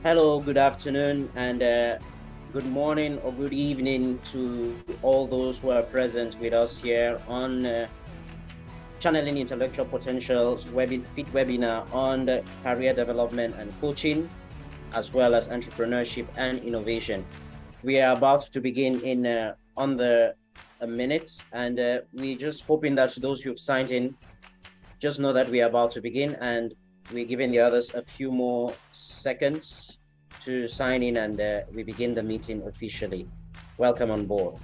Hello, good afternoon, and good morning or good evening to all those who are present with us here on Channeling Intellectual Potentials Fit webinar on the career development and coaching, as well as entrepreneurship and innovation. We are about to begin in under a minute, and we're just hoping that those who've signed in just know that we are about to begin, and we're giving the others a few more seconds to sign in, and we begin the meeting officially. Welcome on board.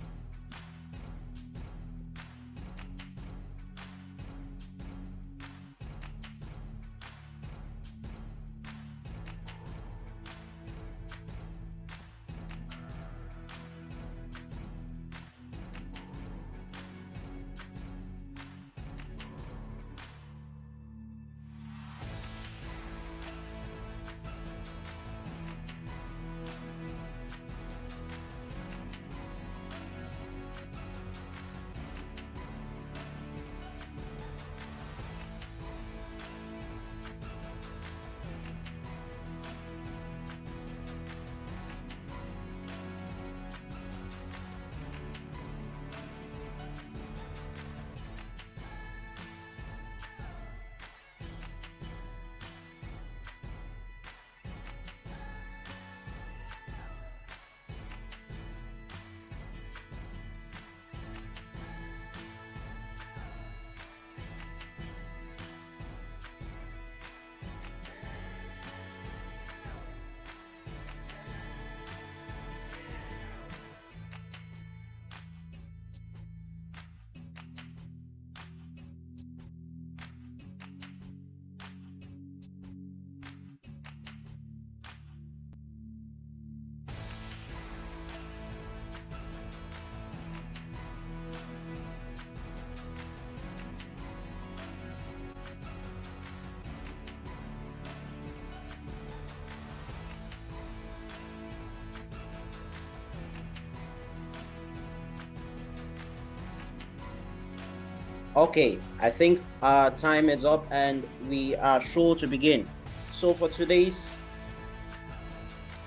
Okay, I think our time is up and we are sure to begin. So for today's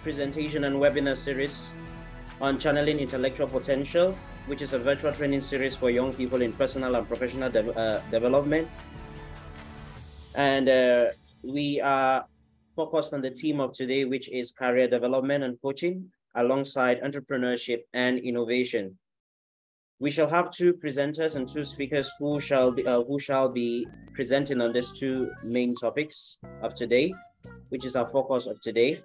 presentation and webinar series on channeling intellectual potential, which is a virtual training series for young people in personal and professional development. And we are focused on the theme of today, which is career development and coaching, alongside entrepreneurship and innovation. We shall have two presenters and two speakers who shall be presenting on these two main topics of today, which is our focus of today.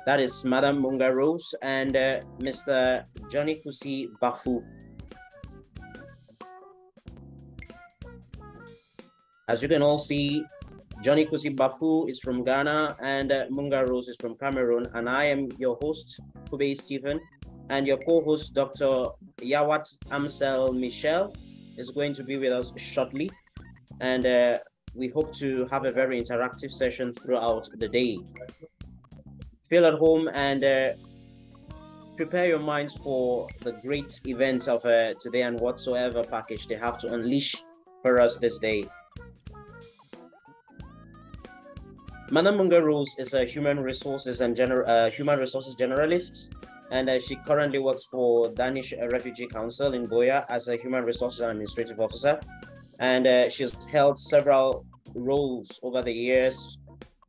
That is Madam Munga Rose and Mr. Johnny Kusi Bafu. As you can all see, Johnny Kusi Bafu is from Ghana and Munga Rose is from Cameroon. And I am your host, Kube Stephen, and your co-host, Dr. Yawat Amsel Michel, is going to be with us shortly. And we hope to have a very interactive session throughout the day. Feel at home and prepare your minds for the great events of today and whatsoever package they have to unleash for us this day. Madam Munga Rose is a human resources generalist, and she currently works for Danish Refugee Council in Goya as a human resources and administrative officer. And she's held several roles over the years,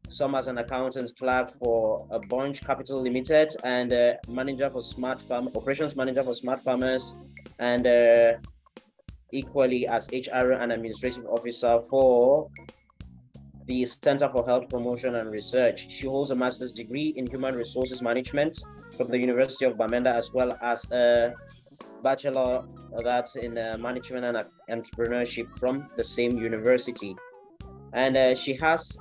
some as an accountant clerk for a Bunch Capital Limited and manager for operations manager for Smart Farmers, and equally as HR and administrative officer for the Center for Health Promotion and Research. She holds a master's degree in human resources management from the University of Bamenda, as well as a bachelor that's in management and entrepreneurship from the same university. And she has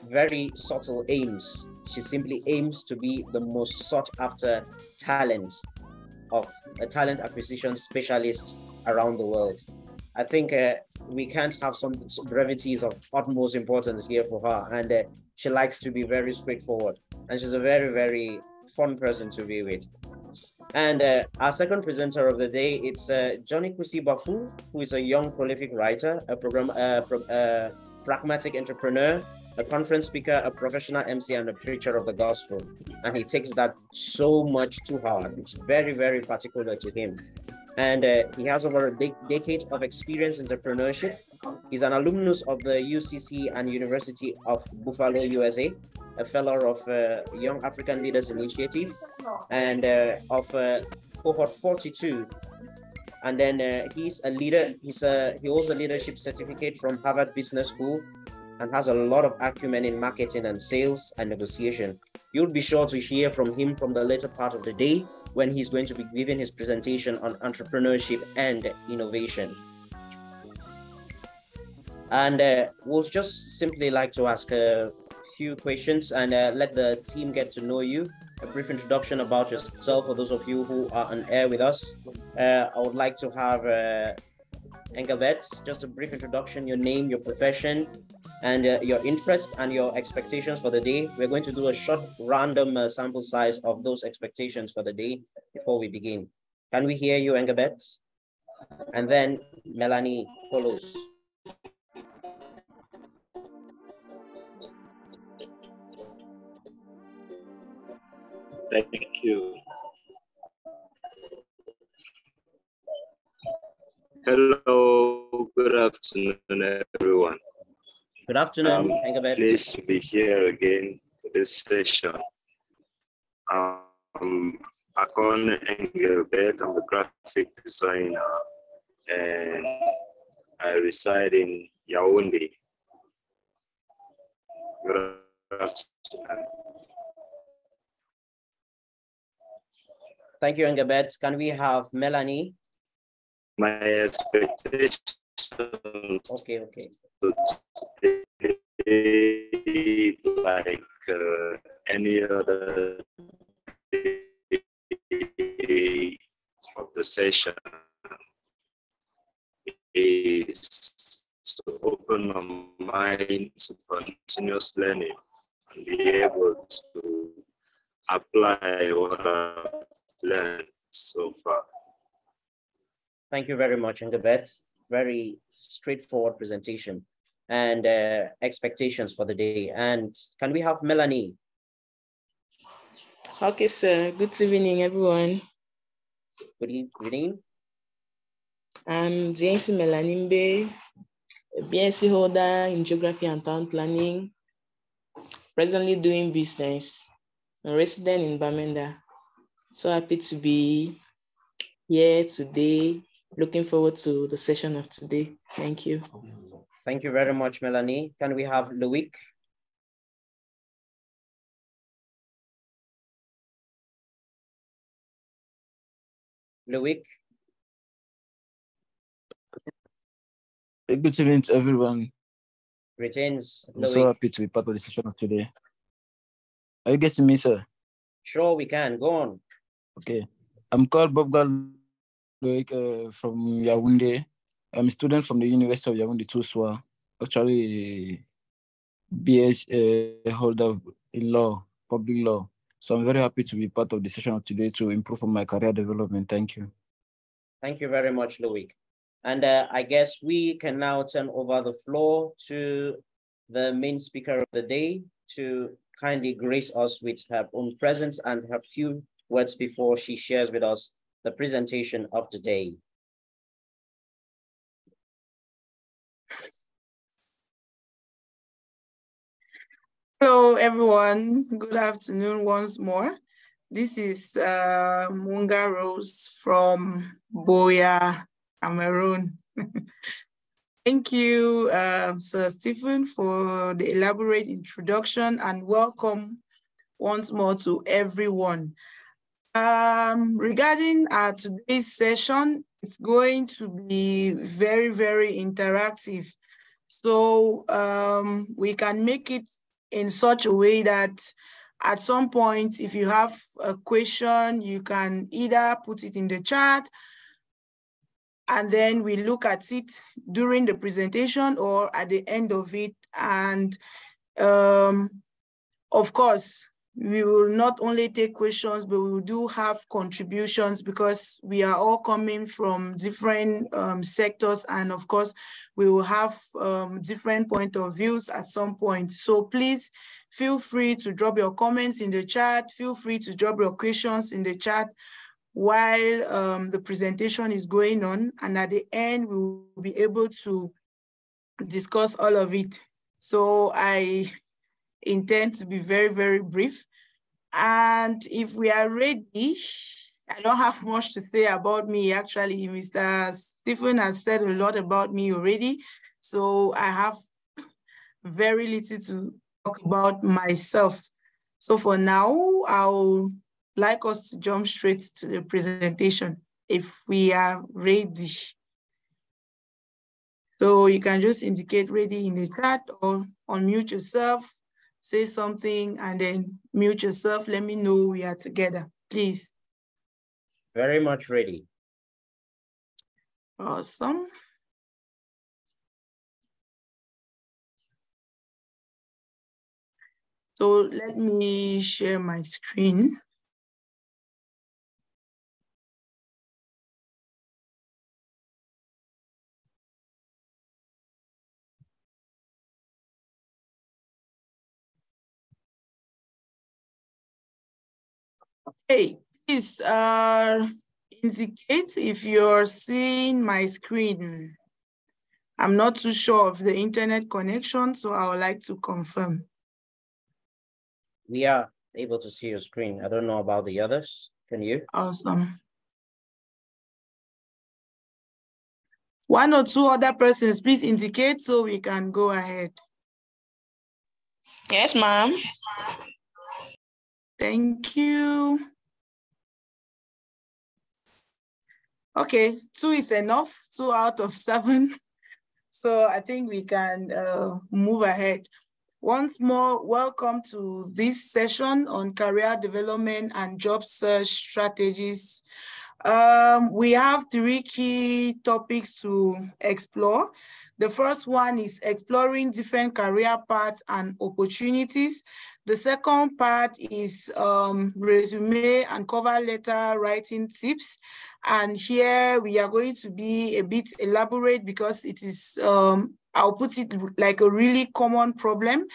very subtle aims. She simply aims to be the most sought after talent of a talent acquisition specialist around the world. I think we can't have some brevities of utmost importance here for her. And she likes to be very straightforward. And she's a very, very fun person to be with. And our second presenter of the day, it's Johnny Kusi Bafu, who is a young prolific writer, pragmatic entrepreneur, a conference speaker, a professional MC, and a preacher of the gospel. And he takes that so much to heart. It's very, very particular to him. And he has over a decade of experience in entrepreneurship. He's an alumnus of the UCC and University of Buffalo, USA, a fellow of Young African Leaders Initiative, and of cohort 42. And then he's a leader. He holds a leadership certificate from Harvard Business School and has a lot of acumen in marketing and sales and negotiation. You'll be sure to hear from him from the later part of the day when he's going to be giving his presentation on entrepreneurship and innovation. And we'll just simply like to ask a few questions and let the team get to know you. A brief introduction about yourself for those of you who are on air with us. I would like to have Engelbert, just a brief introduction, your name, your profession, and your interests and your expectations for the day. We're going to do a short random sample size of those expectations for the day before we begin. Can we hear you, Engelbert? And then Melanie follows. Thank you. Hello, good afternoon, everyone. Good afternoon, Engelbert. Pleased to be here again for this session. Akon Engelbert, I'm a graphic designer, and I reside in Yaoundé. Good afternoon. Thank you, Engelbert. Can we have Melanie? My expectations. Okay. Like any other day of the session is to open my mind to continuous learning and be able to apply what I've learned so far. Thank you very much, Engelbert. Very straightforward presentation and expectations for the day. And can we have Melanie? Okay, sir. Good evening, everyone. Good evening. I'm James Melanimbe, a BSc holder in Geography and Town Planning, presently doing business, a resident in Bamenda. So happy to be here today. Looking forward to the session of today. Thank you. Thank you very much, Melanie. Can we have Loic? Loic? Good evening to everyone. Greetings, I'm so happy to be part of the session of today. Are you getting me, sir? Sure, we can. Go on. Okay. I'm called Bob Loic from Yaoundé. I'm a student from the University of Yaoundé, Toussoua. Actually, BS holder in law, public law. So I'm very happy to be part of the session of today to improve on my career development. Thank you. Thank you very much, Loic. And I guess we can now turn over the floor to the main speaker of the day to kindly grace us with her own presence and her few words before she shares with us the presentation of the day. Hello, everyone. Good afternoon once more. This is Munga Rose from Boya, Cameroon. Thank you, Sir Stephen, for the elaborate introduction, and welcome once more to everyone. Regarding today's session, it's going to be very, very interactive. So we can make it in such a way that at some point, if you have a question, you can either put it in the chat and then we look at it during the presentation or at the end of it. And of course, we will not only take questions, but we do have contributions because we are all coming from different sectors. And of course, we will have different point of views at some point. So please feel free to drop your comments in the chat. Feel free to drop your questions in the chat while the presentation is going on. And at the end, we will be able to discuss all of it. So I intend to be very, very brief. And if we are ready, I don't have much to say about me. Actually, Mr. Stephen has said a lot about me already. So I have very little to talk about myself. So for now, I would like us to jump straight to the presentation if we are ready. So you can just indicate ready in the chat or unmute yourself, say something, and then mute yourself. Let me know we are together, please. Very much ready. Awesome. So let me share my screen. Okay, please indicate if you're seeing my screen. I'm not too sure of the internet connection, so I would like to confirm. We are able to see your screen. I don't know about the others. Can you? Awesome. One or two other persons, please indicate so we can go ahead. Yes, ma'am. Thank you. Okay, 2 is enough, 2 out of 7. So I think we can move ahead. Once more, welcome to this session on career development and job search strategies. We have 3 key topics to explore. The first one is exploring different career paths and opportunities. The second part is resume and cover letter writing tips. And here we are going to be a bit elaborate because it is, I'll put it like a really common problem.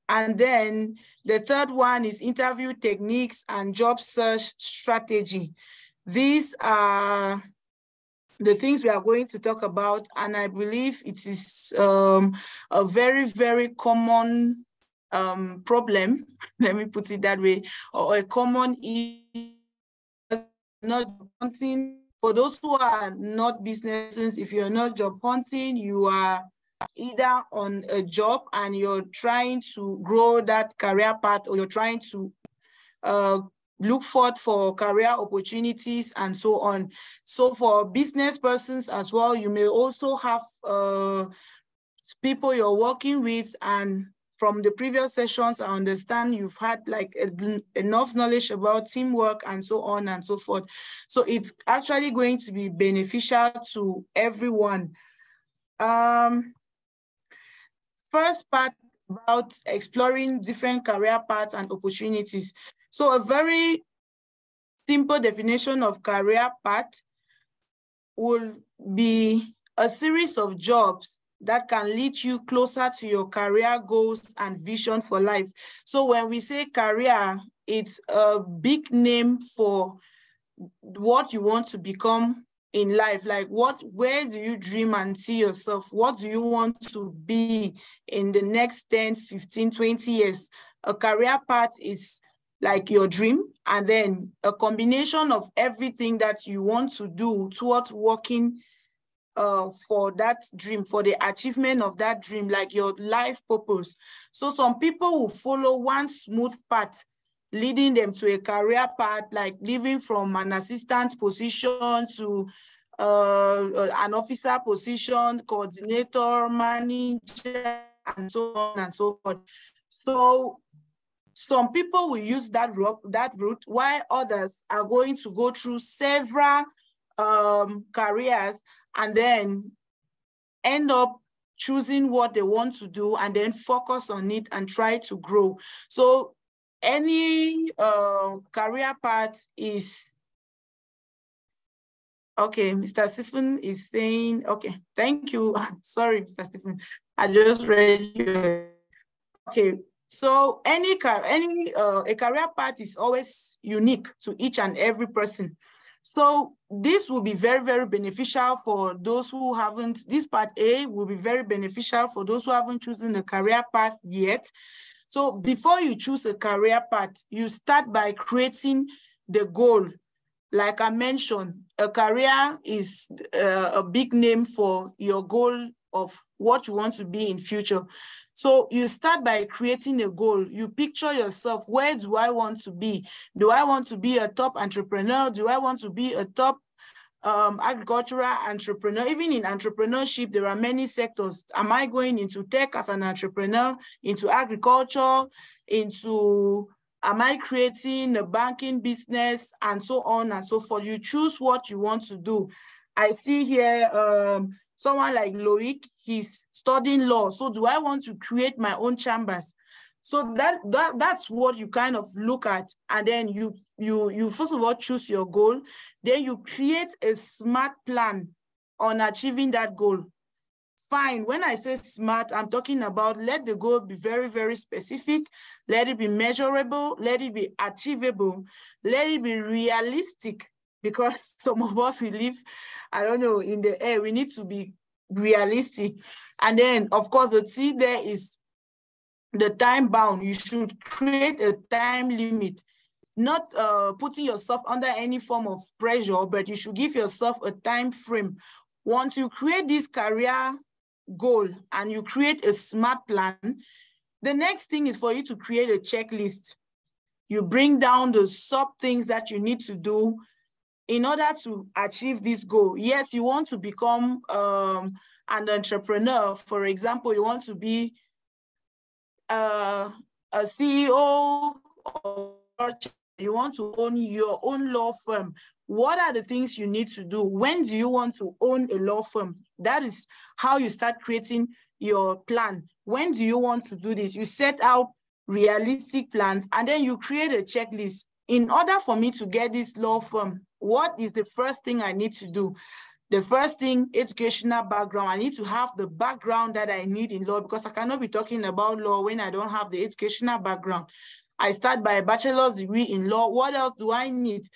And then the third one is interview techniques and job search strategy. These are the things we are going to talk about, and I believe it is a very, very common problem, let me put it that way, or a common issue. Not hunting. For those who are not businesses, if you're not job hunting, you are either on a job and you're trying to grow that career path, or you're trying to look forward for career opportunities and so on. So for business persons as well, you may also have people you're working with, and from the previous sessions, I understand you've had like enough knowledge about teamwork and so on and so forth. So it's actually going to be beneficial to everyone. First part about exploring different career paths and opportunities. So a very simple definition of career path will be a series of jobs that can lead you closer to your career goals and vision for life. So when we say career, it's a big name for what you want to become in life. Like where do you dream and see yourself? What do you want to be in the next 10, 15, 20 years? A career path is like your dream, and then a combination of everything that you want to do towards working for that dream, for the achievement of that dream, like your life purpose. So some people will follow one smooth path leading them to a career path, like leaving from an assistant position to an officer position, coordinator, manager, and so on and so forth. So some people will use that route, while others are going to go through several careers and then end up choosing what they want to do and then focus on it and try to grow. So any career path is, okay, Mr. Stephen is saying, okay, thank you. Sorry, Mr. Stephen, I just read you. Okay, so a career path is always unique to each and every person. So this will be very, very beneficial for those who haven't, this part A will be very beneficial for those who haven't chosen a career path yet. So before you choose a career path, you start by creating the goal. Like I mentioned, a career is a big name for your goal of what you want to be in future. So you start by creating a goal. You picture yourself, where do I want to be? Do I want to be a top entrepreneur? Do I want to be a top agricultural entrepreneur? Even in entrepreneurship, there are many sectors. Am I going into tech as an entrepreneur, into agriculture, am I creating a banking business, and so on and so forth? You choose what you want to do. I see here someone like Loic, he's studying law. So do I want to create my own chambers? So that's what you kind of look at. And then you first of all choose your goal. Then you create a smart plan on achieving that goal. Fine, when I say smart, I'm talking about let the goal be very, very specific. Let it be measurable. Let it be achievable. Let it be realistic, because some of us, we live, I don't know, in the air. We need to be realistic. And then, of course, the T there is the time bound. You should create a time limit, not putting yourself under any form of pressure, but you should give yourself a time frame. Once you create this career goal and you create a smart plan, the next thing is for you to create a checklist. You bring down the sub things that you need to do in order to achieve this goal. Yes, you want to become an entrepreneur. For example, you want to be a CEO, or you want to own your own law firm. What are the things you need to do? When do you want to own a law firm? That is how you start creating your plan. When do you want to do this? You set out realistic plans, and then you create a checklist. In order for me to get this law firm, what is the first thing I need to do? The first thing, educational background. I need to have the background that I need in law, because I cannot be talking about law when I don't have the educational background. I start by a bachelor's degree in law. What else do I need?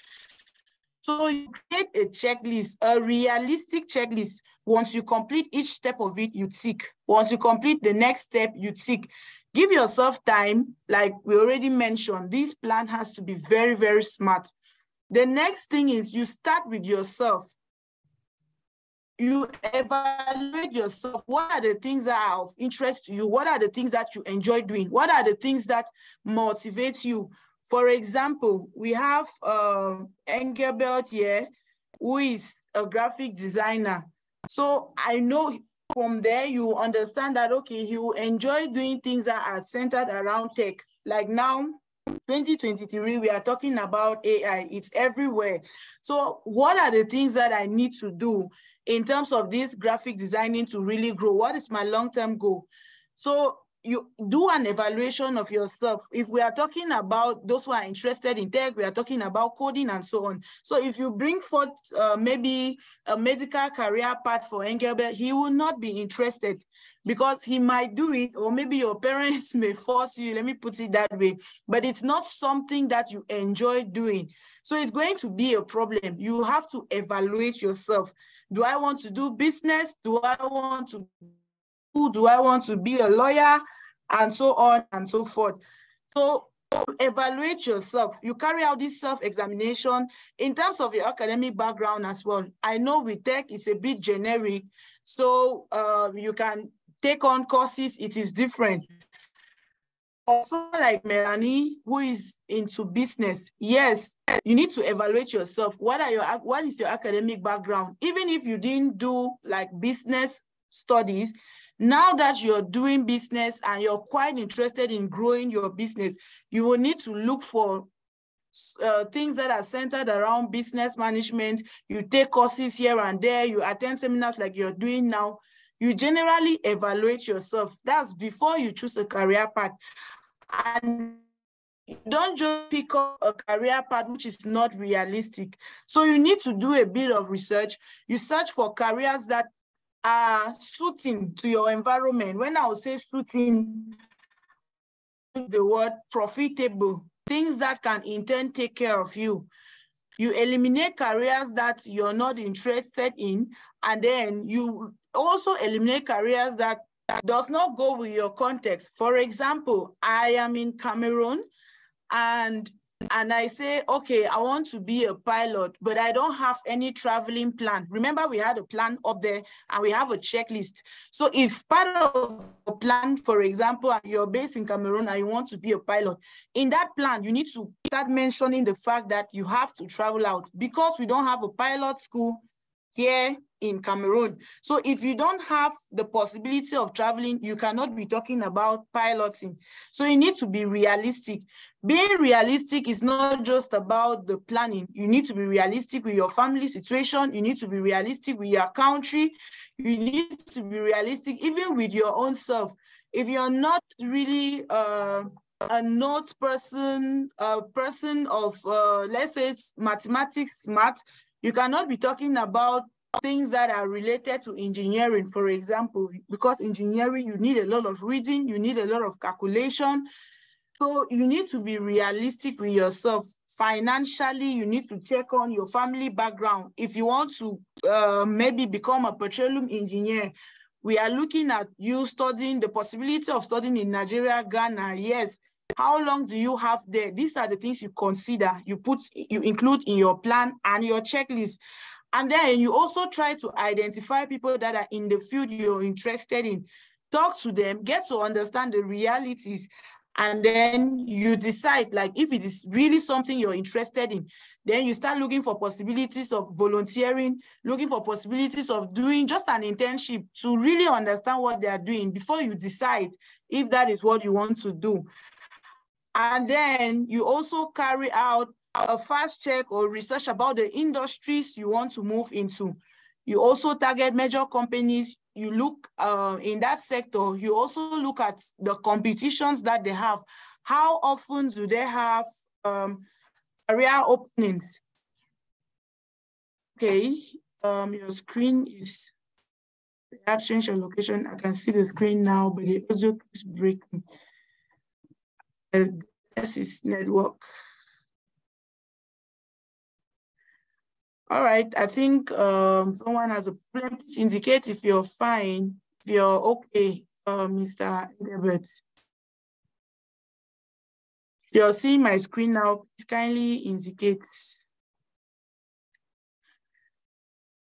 So you create a checklist, a realistic checklist. Once you complete each step of it, you tick. Once you complete the next step, you tick. Give yourself time. Like we already mentioned, this plan has to be very, very smart. The next thing is you start with yourself. You evaluate yourself. What are the things that are of interest to you? What are the things that you enjoy doing? What are the things that motivate you? For example, we have Engelbert here, who is a graphic designer. So I know from there you understand that, okay, he will enjoy doing things that are centered around tech. Like now, 2023, we are talking about AI. It's everywhere. So what are the things that I need to do in terms of this graphic designing to really grow? What is my long-term goal? So you do an evaluation of yourself. If we are talking about those who are interested in tech, we are talking about coding and so on. So if you bring forth maybe a medical career path for Engelbert, he will not be interested, because he might do it, or maybe your parents may force you, let me put it that way, but it's not something that you enjoy doing. So it's going to be a problem. You have to evaluate yourself. Do I want to do business? Do I want to be a lawyer? And so on and so forth. So evaluate yourself. You carry out this self-examination in terms of your academic background as well. I know with tech, it's a bit generic. So you can take on courses, it is different. Also, like Melanie, who is into business, yes, you need to evaluate yourself. What is your academic background? Even if you didn't do like business studies, now that you're doing business and you're quite interested in growing your business, you will need to look for things that are centered around business management. You take courses here and there, you attend seminars like you're doing now. You generally evaluate yourself. That's before you choose a career path. And you don't just pick up a career path which is not realistic. So you need to do a bit of research. You search for careers that are suiting to your environment. When I will say suiting, the word profitable, things that can in turn take care of you. You eliminate careers that you're not interested in, and then you also eliminate careers that does not go with your context. For example, I am in Cameroon, and I say, okay, I want to be a pilot, but I don't have any traveling plan. Remember, we had a plan up there and we have a checklist. So if part of a plan, for example, you're based in Cameroon and you want to be a pilot, in that plan, you need to start mentioning the fact that you have to travel out because we don't have a pilot school here in Cameroon. So if you don't have the possibility of traveling, you cannot be talking about piloting. So you need to be realistic. Being realistic is not just about the planning. You need to be realistic with your family situation. You need to be realistic with your country. You need to be realistic even with your own self. If you're not really a note person, a person of, let's say, mathematics, smart, you cannot be talking about things that are related to engineering, for example, because engineering, you need a lot of reading, you need a lot of calculation. So you need to be realistic with yourself. Financially, you need to check on your family background. If you want to maybe become a petroleum engineer, we are looking at you studying, the possibility of studying in Nigeria, Ghana, yes. How long do you have there? These are the things you consider, you include in your plan and your checklist. And then you also try to identify people that are in the field you're interested in. Talk to them, get to understand the realities, and then you decide, like, if it is really something you're interested in, then you start looking for possibilities of volunteering, looking for possibilities of doing just an internship to really understand what they are doing before you decide if that is what you want to do. And then you also carry out a fast check or research about the industries you want to move into. You also target major companies. You look in that sector. You also look at the competitions that they have. How often do they have career openings? Okay, your screen is, perhaps change your location. I can see the screen now, but it also keeps breaking. This is network. All right, I think someone has a problem. Please indicate if you're fine, if you're okay, Mr. Edebert. If you're seeing my screen now, please kindly indicate.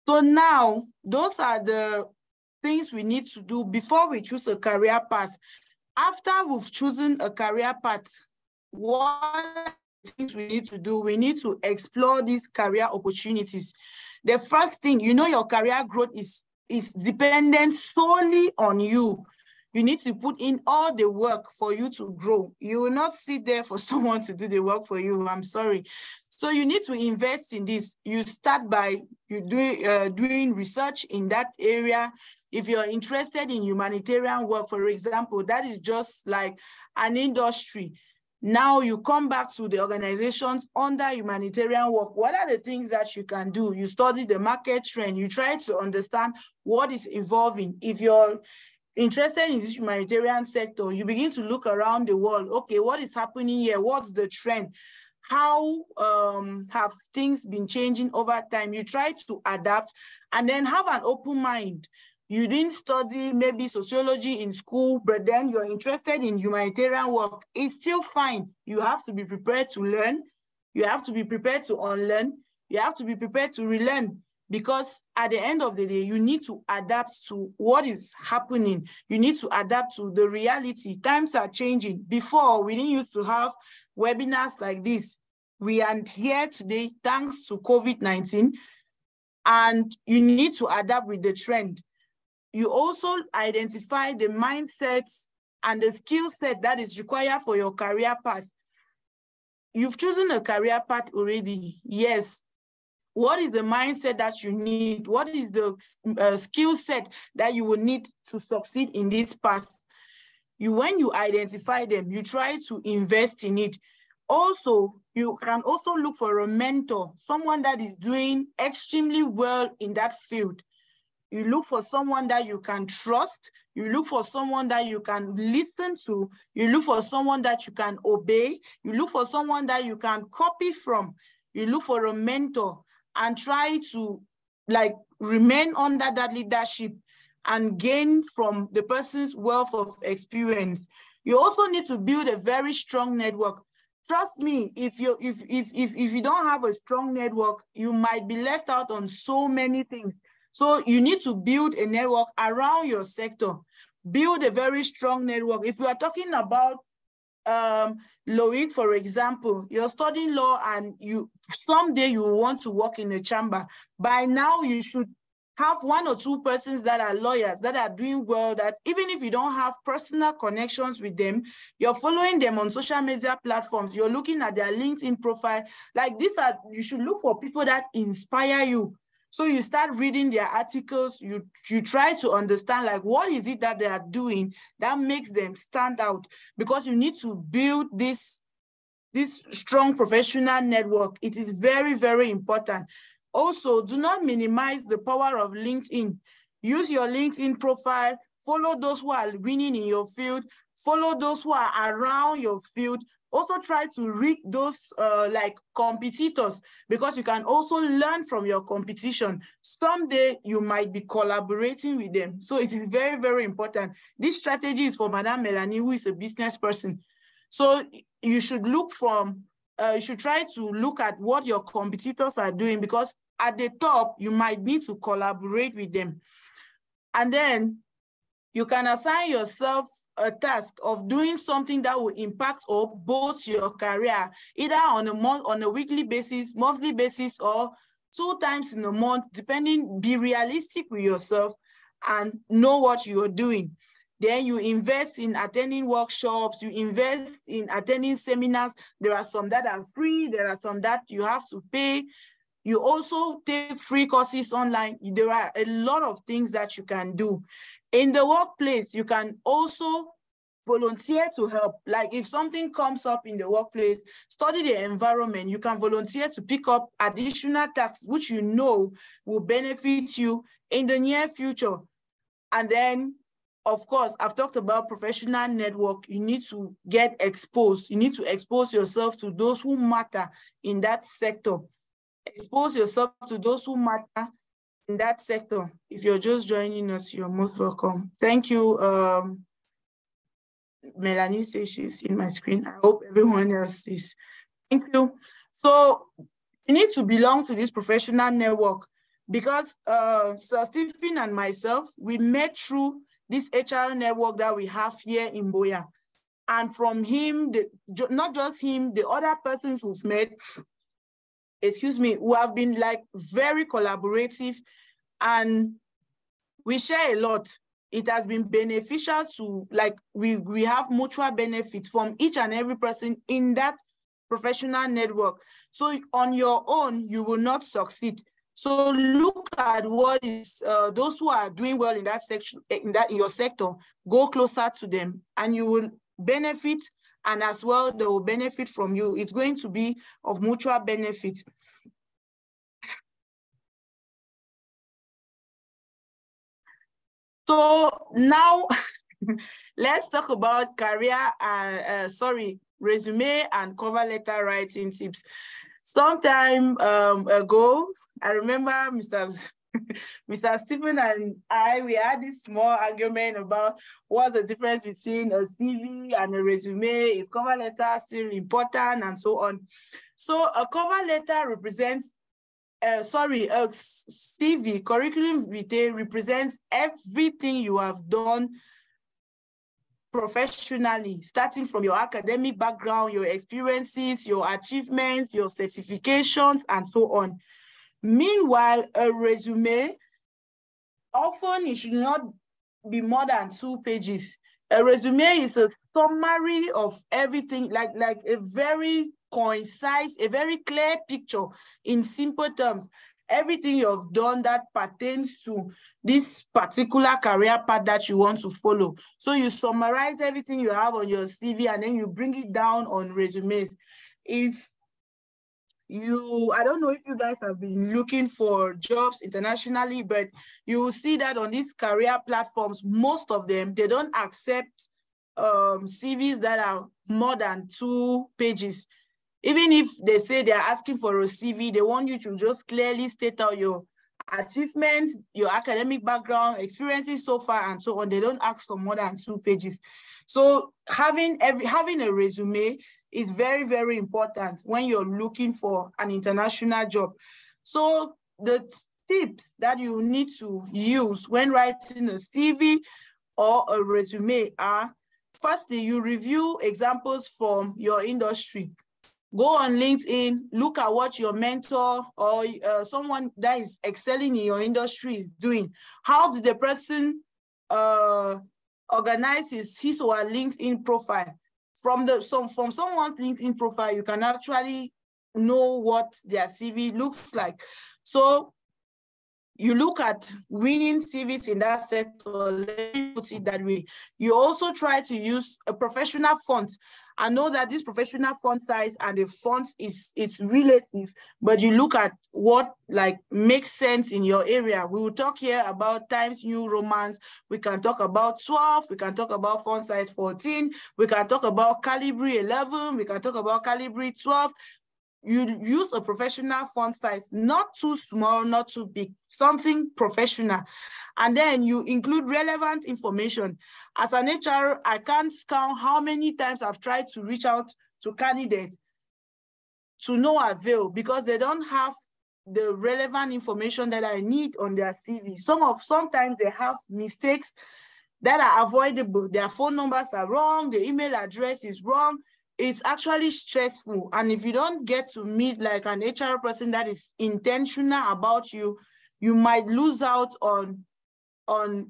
So now, those are the things we need to do before we choose a career path. After we've chosen a career path, what are the things we need to do? We need to explore these career opportunities. The first thing, you know, your career growth is dependent solely on you. You need to put in all the work for you to grow. You will not sit there for someone to do the work for you. I'm sorry. So you need to invest in this. You start by doing research in that area. If you're interested in humanitarian work, for example, that is just like an industry. Now you come back to the organizations under humanitarian work. What are the things that you can do? You study the market trend. You try to understand what is evolving. If you're interested in this humanitarian sector, you begin to look around the world. Okay, what is happening here? What's the trend? How have things been changing over time? You try to adapt and then have an open mind. You didn't study maybe sociology in school, but then you're interested in humanitarian work. It's still fine. You have to be prepared to learn. You have to be prepared to unlearn. You have to be prepared to relearn, because at the end of the day, you need to adapt to what is happening. You need to adapt to the reality. Times are changing. Before, we didn't used to have webinars like this. We are here today thanks to COVID-19, and you need to adapt with the trend. You also identify the mindsets and the skill set that is required for your career path. You've chosen a career path already, yes. What is the mindset that you need? What is the skill set that you will need to succeed in this path? When you identify them, you try to invest in it. Also, you can also look for a mentor, someone that is doing extremely well in that field. You look for someone that you can trust. You look for someone that you can listen to. You look for someone that you can obey. You look for someone that you can copy from. You look for a mentor and try to like remain under that leadership and gain from the person's wealth of experience. You also need to build a very strong network. Trust me, if you don't have a strong network, you might be left out on so many things. So you need to build a network around your sector. Build a very strong network. If you are talking about Loic, for example, you're studying law and someday you want to work in a chamber. By now, you should have 1 or 2 persons that are lawyers that are doing well, that even if you don't have personal connections with them, you're following them on social media platforms, you're looking at their LinkedIn profile. Like you should look for people that inspire you. So you start reading their articles, you try to understand like what is it that they are doing that makes them stand out, because you need to build this strong professional network. It is very, very important. Also, do not minimize the power of LinkedIn. Use your LinkedIn profile, follow those who are winning in your field, follow those who are around your field. Also try to read those like competitors, because you can also learn from your competition. Someday you might be collaborating with them. So it is very, very important. This strategy is for Madame Melanie, who is a business person. So you should you should try to look at what your competitors are doing, because at the top, you might need to collaborate with them. And then you can assign yourself a task of doing something that will impact or boost your career, either on a weekly basis, monthly basis, or 2 times in a month, depending. Be realistic with yourself and know what you are doing. Then you invest in attending workshops, you invest in attending seminars. There are some that are free, there are some that you have to pay. You also take free courses online. There are a lot of things that you can do. In the workplace, you can also volunteer to help. Like if something comes up in the workplace, study the environment. You can volunteer to pick up additional tasks, which you know will benefit you in the near future. And then, of course, I've talked about professional network. You need to get exposed. You need to expose yourself to those who matter in that sector. Expose yourself to those who matter in that sector. If you're just joining us, you're most welcome. Thank you. Melanie says she's in my screen. I hope everyone else is. Thank you. So you need to belong to this professional network, because Sir Stephen and myself, we met through this HR network that we have here in Boya. And from him, not just him, the other persons we've met, who have been like very collaborative, and we share a lot. It has been beneficial to, like, we have mutual benefits from each and every person in that professional network. So on your own, you will not succeed. So look at what is those who are doing well in that section, in your sector. Go closer to them, and you will benefit, and as well they will benefit from you. It's going to be of mutual benefit. So now let's talk about resume and cover letter writing tips. Sometime ago, I remember Mr. Stephen and we had this small argument about what's the difference between a CV and a resume. Is cover letter still important, and so on. So a cover letter represents a CV, curriculum vitae, represents everything you have done professionally, starting from your academic background, your experiences, your achievements, your certifications, and so on. Meanwhile, a resume, often it should not be more than 2 pages. A resume is a summary of everything, like a very concise, a very clear picture in simple terms. Everything you've done that pertains to this particular career path that you want to follow. So you summarize everything you have on your CV, and then you bring it down on resumes. if I don't know if you guys have been looking for jobs internationally, but you will see that on these career platforms, most of them, they don't accept CVs that are more than 2 pages. Even if they say they're asking for a CV, they want you to just clearly state out your achievements, your academic background, experiences so far, and so on. They don't ask for more than 2 pages. So having a resume is very, very important when you're looking for an international job. So the tips that you need to use when writing a CV or a resume are, firstly, you review examples from your industry. Go on LinkedIn, look at what your mentor or someone that is excelling in your industry is doing. How did the person organize his or her LinkedIn profile? From someone's LinkedIn profile, you can actually know what their CV looks like. So you look at winning CVs in that sector, let me put it that way. You also try to use a professional font. I know that this professional font size and the font it's relative, but you look at what like makes sense in your area. We will talk here about Times New Romans. We can talk about 12. We can talk about font size 14. We can talk about Calibri 11. We can talk about Calibri 12. You use a professional font size, not too small, not too big, something professional. And then you include relevant information. As an HR, I can't count how many times I've tried to reach out to candidates to no avail because they don't have the relevant information that I need on their CV. Sometimes they have mistakes that are avoidable. Their phone numbers are wrong, the email address is wrong. It's actually stressful. And if you don't get to meet like an HR person that is intentional about you, you might lose out on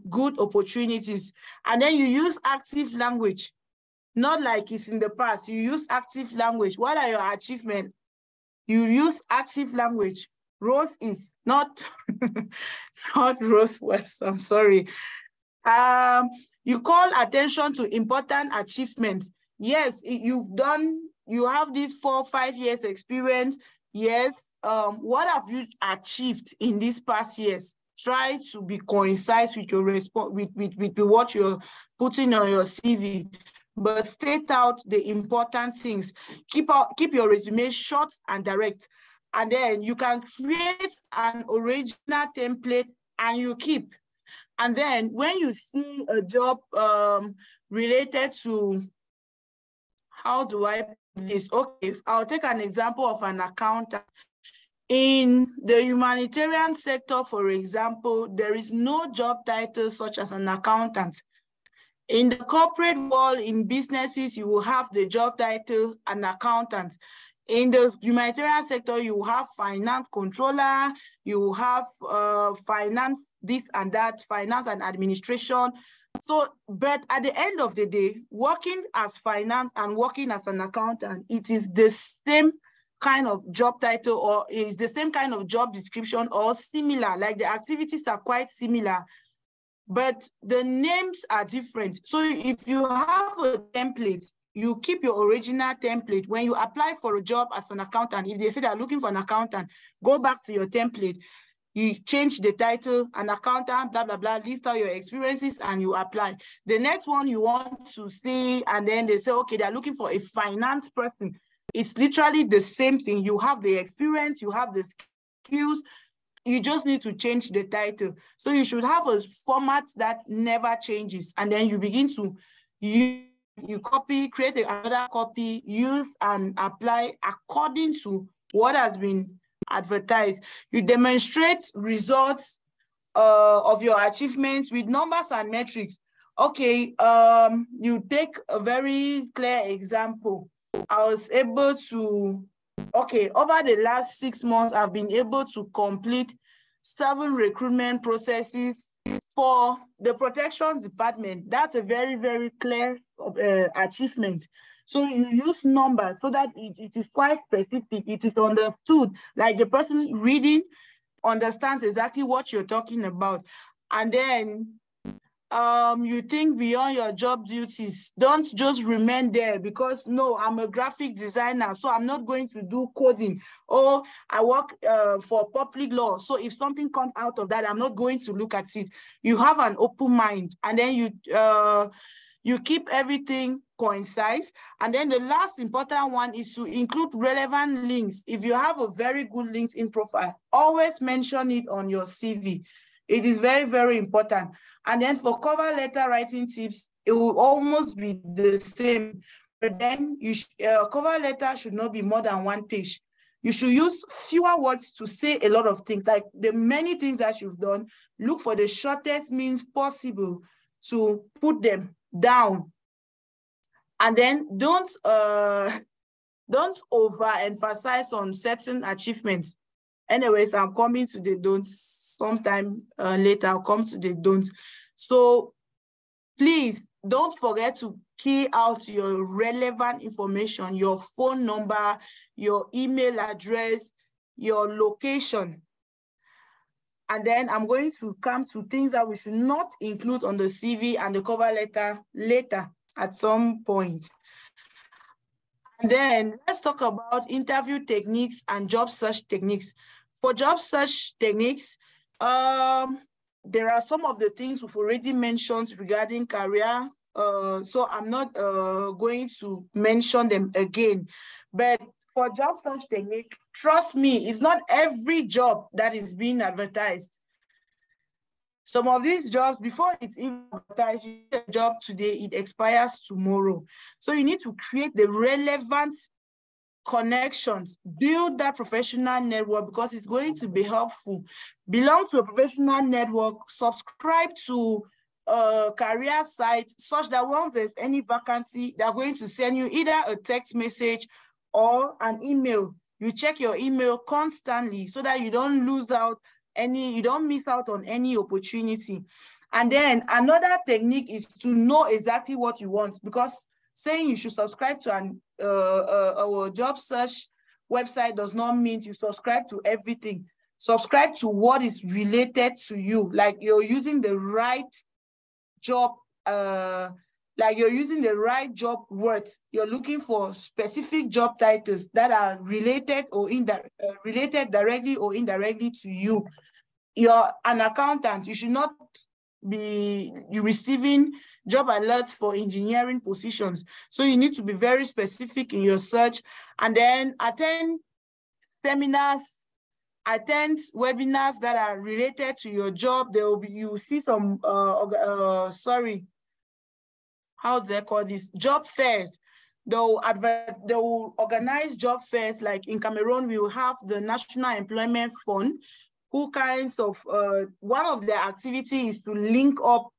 good opportunities. And then you use active language, not like it's in the past. You use active language. What are your achievements? You use active language. Rose is not, not Rose West, I'm sorry. You call attention to important achievements. Yes, you have this 4 or 5 years experience. Yes, what have you achieved in these past years? Try to be concise with your response, with what you're putting on your CV, but state out the important things. Keep your resume short and direct. And then you can create an original template and you keep. And then when you see a job related to, how do I put this? Okay, I'll take an example of an accountant. In the humanitarian sector, for example, there is no job title such as an accountant. In the corporate world, in businesses, you will have the job title an accountant. In the humanitarian sector, you have finance controller, you have finance this and that, finance and administration. So, but at the end of the day, working as finance and working as an accountant, it is the same kind of job title, or is the same kind of job description, or similar, like the activities are quite similar, but the names are different. So if you have a template, you keep your original template. When you apply for a job as an accountant, if they say they're looking for an accountant, go back to your template. You change the title, an accountant, blah, blah, blah, list out your experiences and you apply. The next one you want to see, and then they say, okay, they're looking for a finance person. It's literally the same thing. You have the experience, you have the skills, you just need to change the title. So you should have a format that never changes. And then you begin to you copy, create another copy, use and apply according to what has been advertised. You demonstrate results of your achievements with numbers and metrics. Okay, you take a very clear example. I was able to, okay, over the last 6 months, I've been able to complete 7 recruitment processes for the protection department. That's a very, very clear achievement. So you use numbers so that it is quite specific. It is understood, like the person reading understands exactly what you're talking about. And then you think beyond your job duties. Don't just remain there because, no, I'm a graphic designer, so I'm not going to do coding. Or I work for public law, so if something comes out of that, I'm not going to look at it. You have an open mind, and then you keep everything concise. And then the last important one is to include relevant links. If you have a very good LinkedIn profile, always mention it on your CV. It is very, very important. And then for cover letter writing tips, it will almost be the same. But then cover letter should not be more than 1 page. You should use fewer words to say a lot of things. Like the many things that you've done, look for the shortest means possible to put them down. And then don't overemphasize on certain achievements. Anyways, I'm coming to the don'ts sometime later. I'll come to the don'ts. So please don't forget to key out your relevant information, your phone number, your email address, your location. And then I'm going to come to things that we should not include on the CV and the cover letter later at some point. And then let's talk about interview techniques and job search techniques. For job search techniques, there are some of the things we've already mentioned regarding career. So I'm not going to mention them again. But for job search technique, trust me, it's not every job that is being advertised. Some of these jobs, before it's even advertised, you get a job today, it expires tomorrow. So you need to create the relevant connections, build that professional network because it's going to be helpful. Belong to a professional network, subscribe to a career site such that once there's any vacancy, they're going to send you either a text message or an email. You check your email constantly so that you don't lose out you don't miss out on any opportunity. And then another technique is to know exactly what you want, because saying you should subscribe to our job search website does not mean you subscribe to everything. Subscribe to what is related to you, like you're using the right job, words. You're looking for specific job titles that are related or related directly or indirectly to you. You're an accountant. You should not be receiving job alerts for engineering positions. So you need to be very specific in your search, and then attend seminars, attend webinars that are related to your job. There will be, you will see some, how do they call this? Job fairs. They will organize job fairs. Like in Cameroon, we will have the National Employment Fund, who kinds of, one of their activities is to link up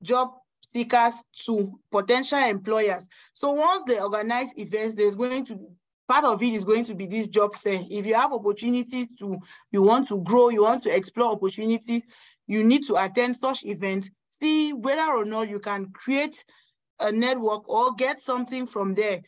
job seekers to potential employers. So once they organize events, there's going to, part of it is going to be this job fair. If you have opportunities you want to grow, you want to explore opportunities, you need to attend such events, see whether or not you can create a network or get something from there.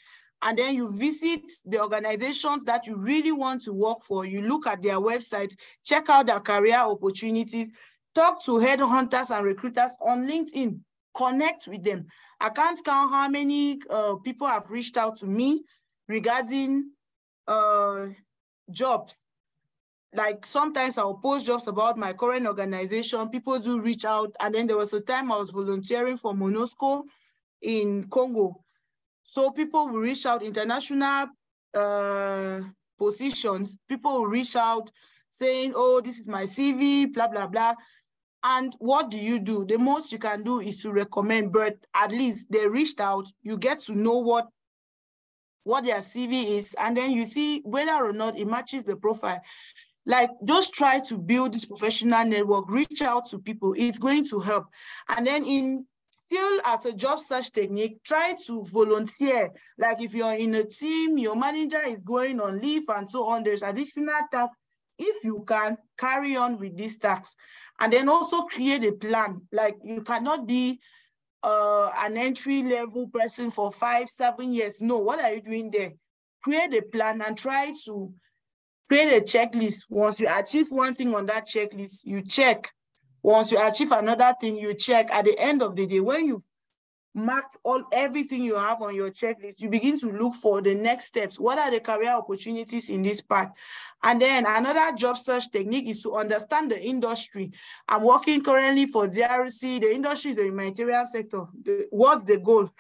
And then you visit the organizations that you really want to work for. You look at their websites, check out their career opportunities, talk to headhunters and recruiters on LinkedIn, connect with them. I can't count how many people have reached out to me regarding jobs. Like sometimes I'll post jobs about my current organization, people do reach out. And then there was a time I was volunteering for MONUSCO in Congo. So people will reach out, international positions, people will reach out saying, oh, this is my CV, blah, blah, blah. And what do? The most you can do is to recommend, but at least they reached out, you get to know what their CV is, and then you see whether or not it matches the profile. Like, just try to build this professional network, reach out to people, it's going to help. And then still as a job search technique, try to volunteer. Like if you're in a team, your manager is going on leave and so on, there's additional tasks. If you can, carry on with these tasks. And then also create a plan. Like you cannot be an entry-level person for 5-7 years. No, what are you doing there? Create a plan and try to create a checklist. Once you achieve one thing on that checklist, you check. Once you achieve another thing, you check at the end of the day, when you marked everything you have on your checklist, you begin to look for the next steps. What are the career opportunities in this part? And then another job search technique is to understand the industry. I'm working currently for DRC. The industry is the humanitarian sector. What's the goal?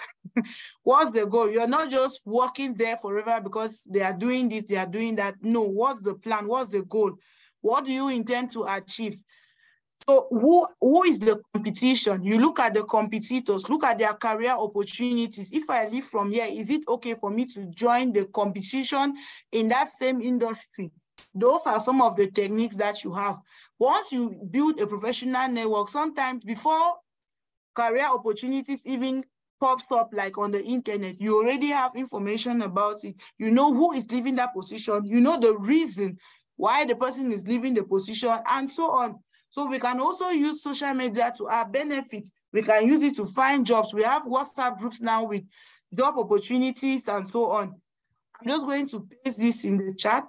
What's the goal? You're not just working there forever because they are doing this, they are doing that. No, what's the plan? What's the goal? What do you intend to achieve? So who is the competition? You look at the competitors, look at their career opportunities. If I leave from here, is it okay for me to join the competition in that same industry? Those are some of the techniques that you have. Once you build a professional network, sometimes before career opportunities even pops up like on the internet, you already have information about it. You know who is leaving that position. You know the reason why the person is leaving the position and so on. So we can also use social media to our benefit. We can use it to find jobs. We have WhatsApp groups now with job opportunities and so on. I'm just going to paste this in the chat.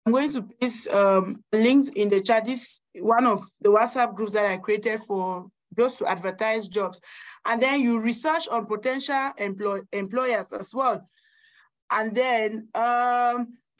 I'm going to paste links in the chat. This is one of the WhatsApp groups that I created for just to advertise jobs. And then you research on potential employers as well. And then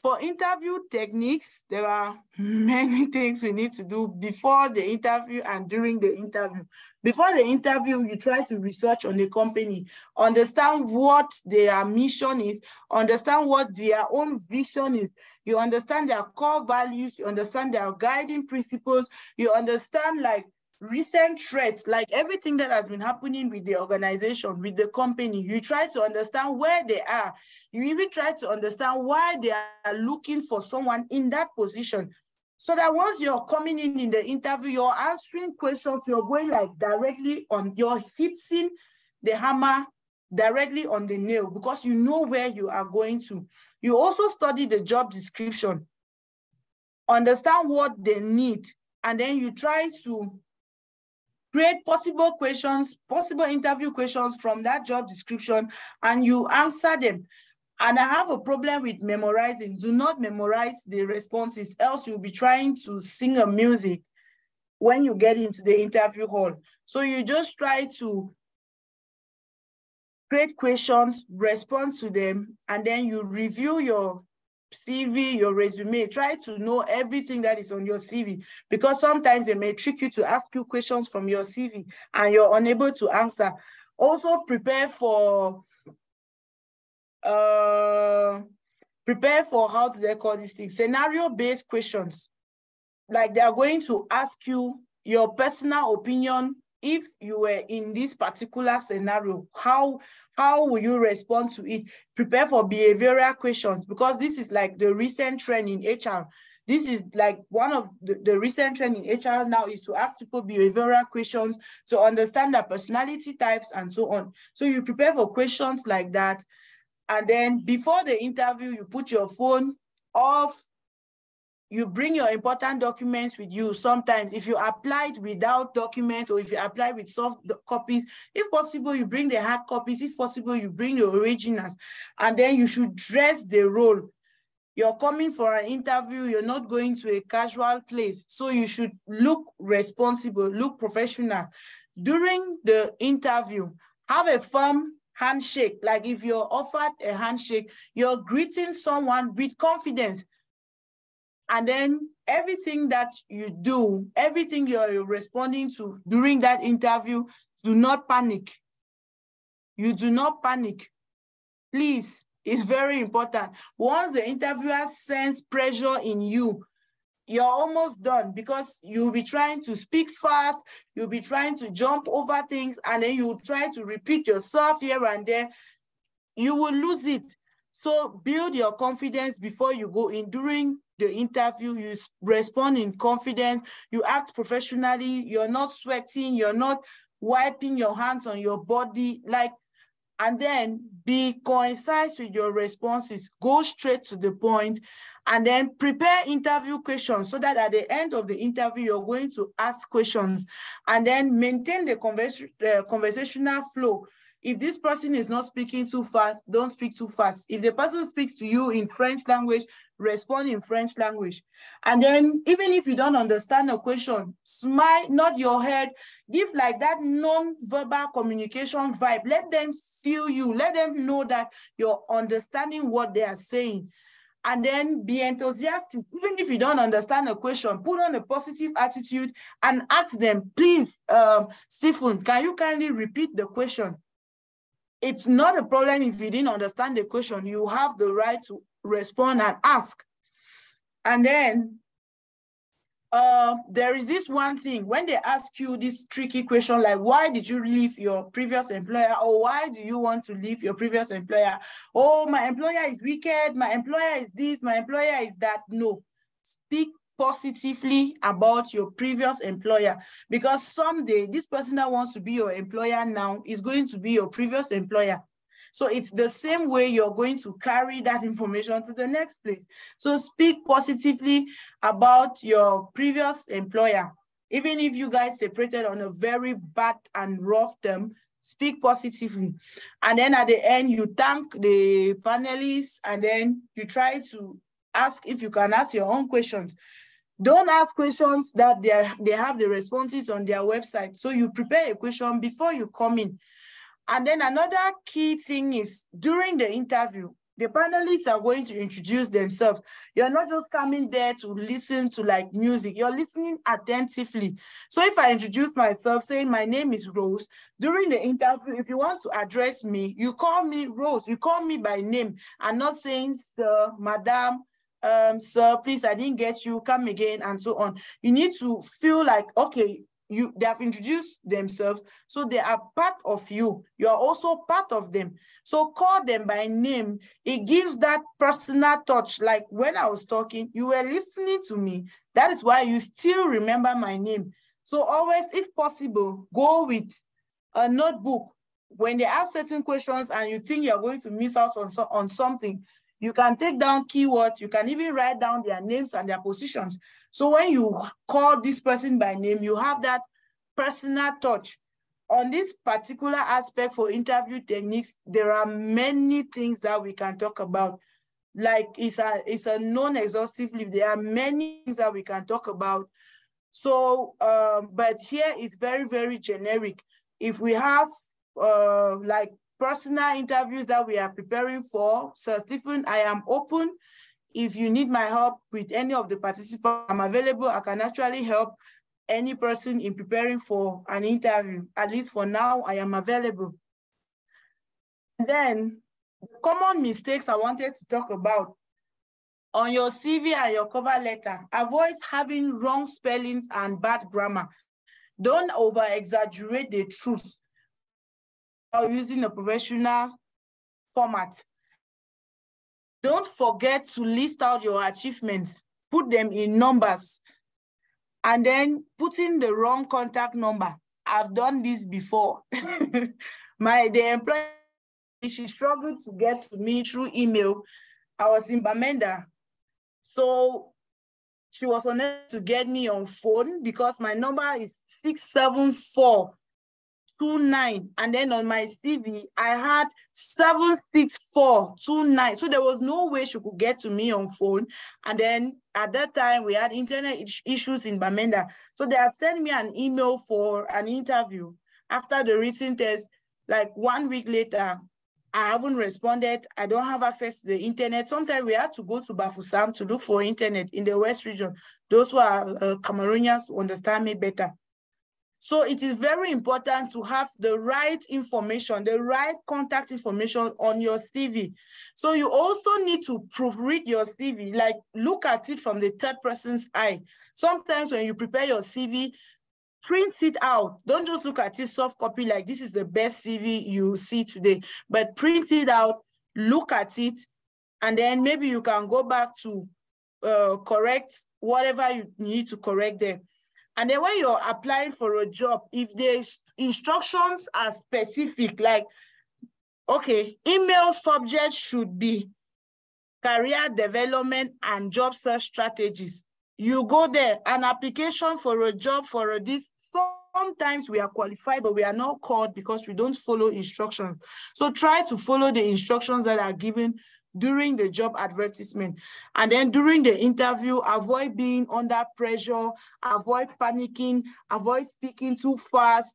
for interview techniques, there are many things we need to do before the interview and during the interview. Before the interview, you try to research on the company, understand what their mission is, understand what their own vision is. You understand their core values, you understand their guiding principles, you understand like recent threats, like everything that has been happening with the organization, with the company. You try to understand where they are. You even try to understand why they are looking for someone in that position. So that once you're coming in the interview, you're answering questions, you're going like directly on, you're hitting the hammer directly on the nail because you know where you are going to. You also study the job description, understand what they need, and then you try to create possible questions, possible interview questions from that job description, and you answer them. And I have a problem with memorizing. Do not memorize the responses, else you'll be trying to sing a music when you get into the interview hall. So you just try to create questions, respond to them, and then you review your CV, your resume. Try to know everything that is on your CV, because sometimes they may trick you to ask you questions from your CV and you're unable to answer. Also prepare for how do they call these things? Scenario-based questions. Like they are going to ask you your personal opinion. If you were in this particular scenario, how will you respond to it? Prepare for behavioral questions, because this is like the recent trend in HR. This is like one of the recent trend in HR now is to ask people behavioral questions to understand their personality types and so on. So you prepare for questions like that. And then before the interview, you put your phone off. You bring your important documents with you. Sometimes if you applied without documents or if you apply with soft copies, if possible, you bring the hard copies. If possible, you bring the originals. And then you should dress the role. You're coming for an interview. You're not going to a casual place. So you should look responsible, look professional. During the interview, have a firm handshake. Like if you're offered a handshake, you're greeting someone with confidence. And then everything that you do, everything you're responding to during that interview, do not panic. You do not panic. Please, it's very important. Once the interviewer senses pressure in you, you're almost done, because you'll be trying to speak fast, you'll be trying to jump over things, and then you'll try to repeat yourself here and there. You will lose it. So build your confidence before you go in. During the interview, you respond in confidence, you act professionally, you're not sweating, you're not wiping your hands on your body, and then be concise with your responses, go straight to the point, and then prepare interview questions so that at the end of the interview, you're going to ask questions, and then maintain the conversational flow. If this person is not speaking too fast, don't speak too fast. If the person speaks to you in French language, respond in French language. And then even if you don't understand a question, smile, nod your head, give like that non-verbal communication vibe. Let them feel you. Let them know that you're understanding what they are saying. And then be enthusiastic. Even if you don't understand a question, put on a positive attitude and ask them, please, Stephen, can you kindly repeat the question? It's not a problem if you didn't understand the question. You have the right to respond and ask. And then there is this one thing, when they ask you this tricky question, like, why did you leave your previous employer? Or why do you want to leave your previous employer? Oh, my employer is wicked. My employer is this. My employer is that. No, speak positively about your previous employer, because someday this person that wants to be your employer now is going to be your previous employer. So it's the same way you're going to carry that information to the next place. So speak positively about your previous employer. Even if you guys separated on a very bad and rough term, speak positively. And then at the end, you thank the panelists, and then you try to ask if you can ask your own questions. Don't ask questions that they have the responses on their website. So you prepare a question before you come in. And then another key thing is, during the interview, the panelists are going to introduce themselves. You're not just coming there to listen to like music, you're listening attentively. So if I introduce myself saying my name is Rose, during the interview, if you want to address me, you call me Rose, you call me by name, and not saying sir, madam, sir, please, I didn't get you, come again, and so on. You need to feel like, okay, they have introduced themselves, so they are part of you. You are also part of them. So call them by name. It gives that personal touch. Like when I was talking, you were listening to me. That is why you still remember my name. So always, if possible, go with a notebook. When they ask certain questions and you think you're going to miss out on something, you can take down keywords. You can even write down their names and their positions. So when you call this person by name, you have that personal touch. On this particular aspect for interview techniques, there are many things that we can talk about. Like it's a non-exhaustive list. There are many things that we can talk about. So, but here it's very, very generic. If we have like personal interviews that we are preparing for, Sir Stephen, I am open. If you need my help with any of the participants, I'm available. I can actually help any person in preparing for an interview. At least for now, I am available. Then, common mistakes I wanted to talk about. On your CV and your cover letter, avoid having wrong spellings and bad grammar. Don't over-exaggerate the truth or using a professional format. Don't forget to list out your achievements, put them in numbers, and then put in the wrong contact number. I've done this before. The employee, she struggled to get to me through email. I was in Bamenda. So she was unable to get me on phone because my number is 67429. And then on my CV, I had 76429. So there was no way she could get to me on phone. And then at that time, we had internet issues in Bamenda. So they have sent me an email for an interview. After the written test, like 1 week later, I haven't responded. I don't have access to the internet. Sometimes we had to go to Bafusam to look for internet in the West region. Those who are Cameroonians understand me better. So it is very important to have the right information, the right contact information on your CV. So you also need to proofread your CV, like look at it from the third person's eye. Sometimes when you prepare your CV, print it out. Don't just look at it soft copy like this is the best CV you see today, but print it out, look at it, and then maybe you can go back to correct whatever you need to correct there. And then when you're applying for a job, if the instructions are specific, like, okay, email subject should be career development and job search strategies. You go there, an application for a job for this. Sometimes we are qualified, but we are not called because we don't follow instructions. So try to follow the instructions that are given during the job advertisement. And then during the interview, avoid being under pressure, avoid panicking, avoid speaking too fast.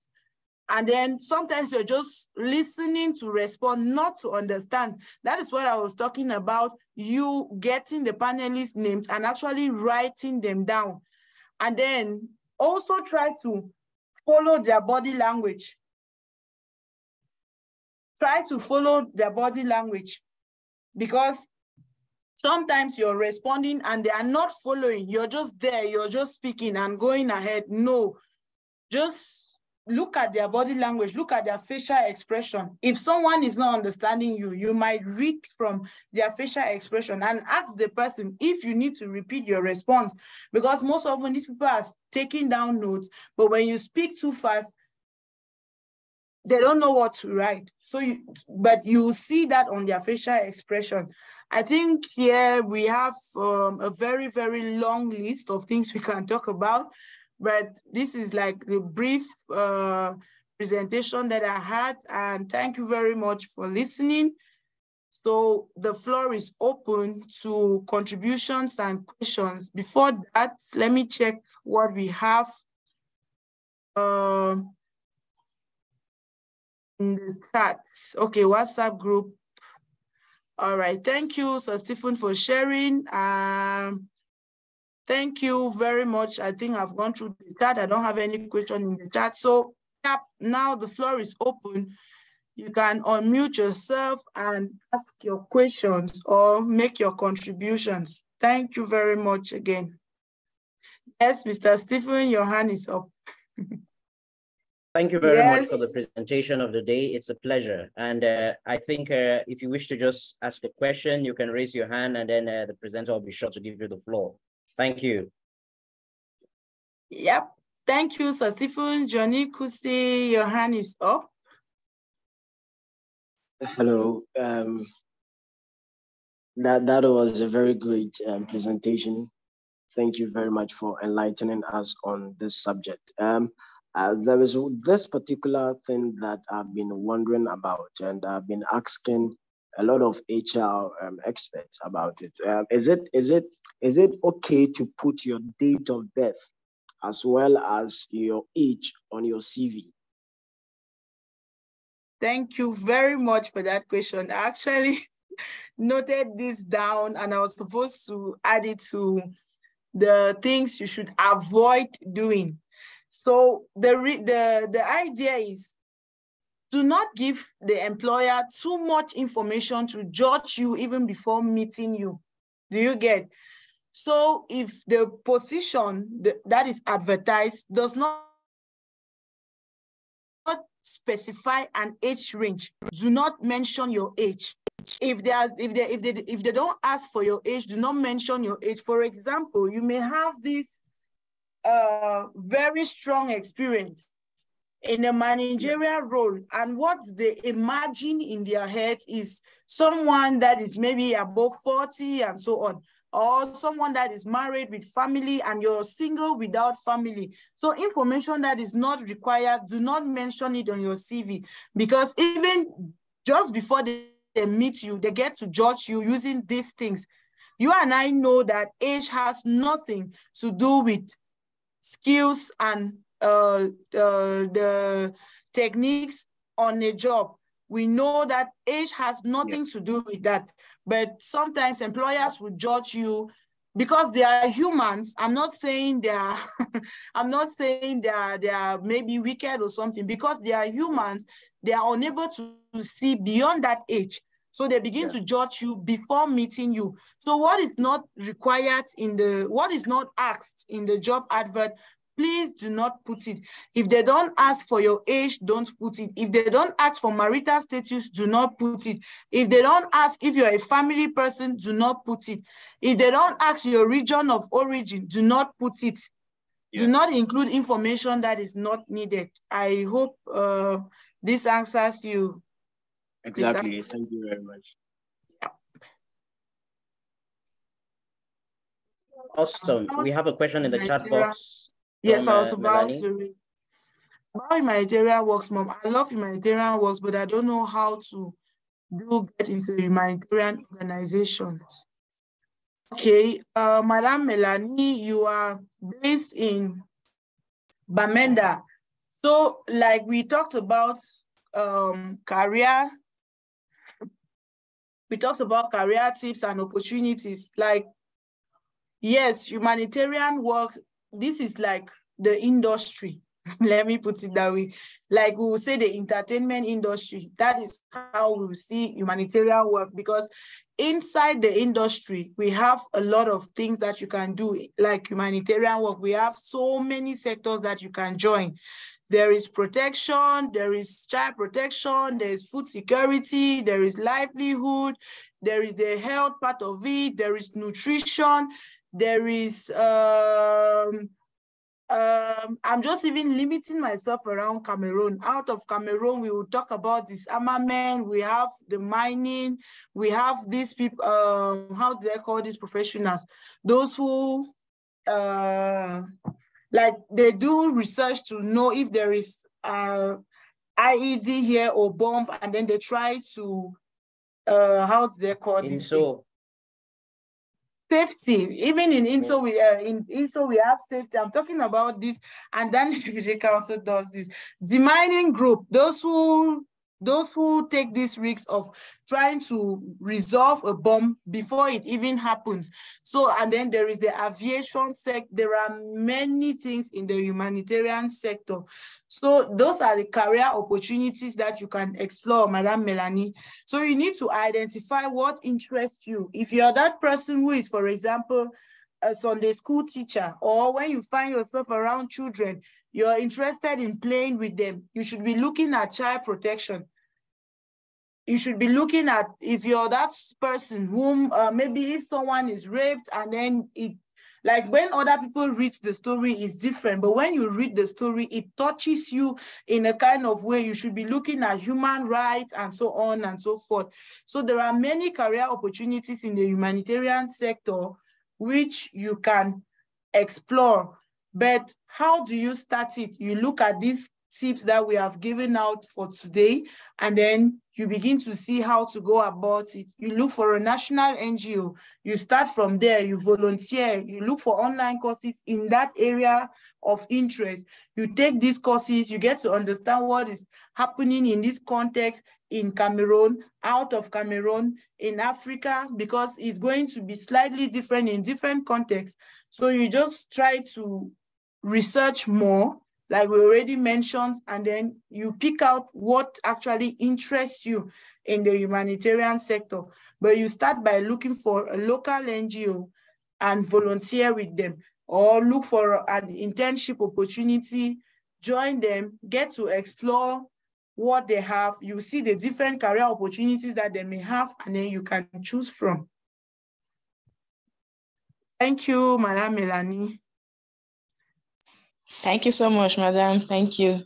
And then sometimes you're just listening to respond, not to understand. That is what I was talking about, you getting the panelists' names and actually writing them down. And then also try to follow their body language. Try to follow their body language, because sometimes you're responding and they are not following. You're just there, you're just speaking and going ahead. No, just look at their body language, look at their facial expression. If someone is not understanding you, you might read from their facial expression and ask the person if you need to repeat your response, because most often these people are taking down notes, but when you speak too fast, they don't know what to write. So, but you see that on their facial expression. I think here we have a very, very long list of things we can talk about, but this is like the brief presentation that I had, and thank you very much for listening. So the floor is open to contributions and questions. Before that, let me check what we have. In the chat. Okay, WhatsApp group. All right, thank you, Sir Stephen, for sharing. Thank you very much. I think I've gone through the chat. I don't have any question in the chat. So yeah, now the floor is open. You can unmute yourself and ask your questions or make your contributions. Thank you very much again. Yes, Mr. Stephen, your hand is up. Thank you very much for the presentation of the day. It's a pleasure. And I think if you wish to just ask a question, you can raise your hand and then the presenter will be sure to give you the floor. Thank you. Yep. Thank you, Sir Stephen. Johnny Kusi, your hand is up. Hello. That was a very great presentation. Thank you very much for enlightening us on this subject. There is this particular thing that I've been wondering about, and I've been asking a lot of HR experts about it. Is it okay to put your date of birth as well as your age on your CV? Thank you very much for that question. I actually noted this down and I was supposed to add it to the things you should avoid doing. So the idea is, do not give the employer too much information to judge you even before meeting you. Do you get? So if the position that is advertised does not specify an age range, do not mention your age. If they don't ask for your age, do not mention your age. For example, you may have this very strong experience in a managerial role, and what they imagine in their head is someone that is maybe above 40 and so on, or someone that is married with family and you're single without family. So information that is not required, do not mention it on your CV, because even just before they meet you, they get to judge you using these things. You and I know that age has nothing to do with skills and the techniques on a job. We know that age has nothing to do with that, but sometimes employers will judge you because they are humans. I'm not saying they are, I'm not saying they are maybe wicked or something. Because they are humans, they are unable to see beyond that age. So they begin to judge you before meeting you. So what is not required what is not asked in the job advert, please do not put it. If they don't ask for your age, don't put it. If they don't ask for marital status, do not put it. If they don't ask if you're a family person, do not put it. If they don't ask your region of origin, do not put it. Do not include information that is not needed. I hope this answers you. Exactly. Thank you very much. Awesome. We have a question in the chat box. Yes, I was about to read. About humanitarian works, Mom. I love humanitarian works, but I don't know how to do get into humanitarian organizations. Okay, Madam Melanie, you are based in Bamenda. So like we talked about career, we talked about career tips and opportunities. Like, yes, humanitarian work, this is like the industry. Let me put it that way. Like we will say the entertainment industry, that is how we will see humanitarian work, because inside the industry, we have a lot of things that you can do, like humanitarian work. We have so many sectors that you can join. There is protection, there is child protection, there is food security, there is livelihood, there is the health part of it, there is nutrition, there is, I'm just even limiting myself around Cameroon. Out of Cameroon, we will talk about disarmament, we have the mining, we have these people, how do they call these professionals? Those who, like they do research to know if there is IED here or bomb, and then they try to, how do they call this? Safety. Even in INSO, we have safety. I'm talking about this, and then Refugee Council does this. The mining group, those who take this risk of trying to resolve a bomb before it even happens. So, and then there is the aviation sector. There are many things in the humanitarian sector. So those are the career opportunities that you can explore, Madam Melanie. So you need to identify what interests you. If you're that person who is, for example, a Sunday school teacher, or when you find yourself around children, you're interested in playing with them, you should be looking at child protection. You should be looking at, if you're that person whom, maybe if someone is raped and then it, like when other people read the story is different, but when you read the story, it touches you in a kind of way. You should be looking at human rights and so on and so forth. So there are many career opportunities in the humanitarian sector which you can explore. But how do you start it? You look at these tips that we have given out for today, and then you begin to see how to go about it. You look for a national NGO, you start from there, you volunteer, you look for online courses in that area of interest. You take these courses, you get to understand what is happening in this context in Cameroon, out of Cameroon, in Africa, because it's going to be slightly different in different contexts. So you just try to research more, like we already mentioned, and then you pick out what actually interests you in the humanitarian sector. But you start by looking for a local NGO and volunteer with them, or look for an internship opportunity, join them, get to explore what they have. You see the different career opportunities that they may have, and then you can choose from. Thank you, Madam Melanie. Thank you so much, Madam. Thank you.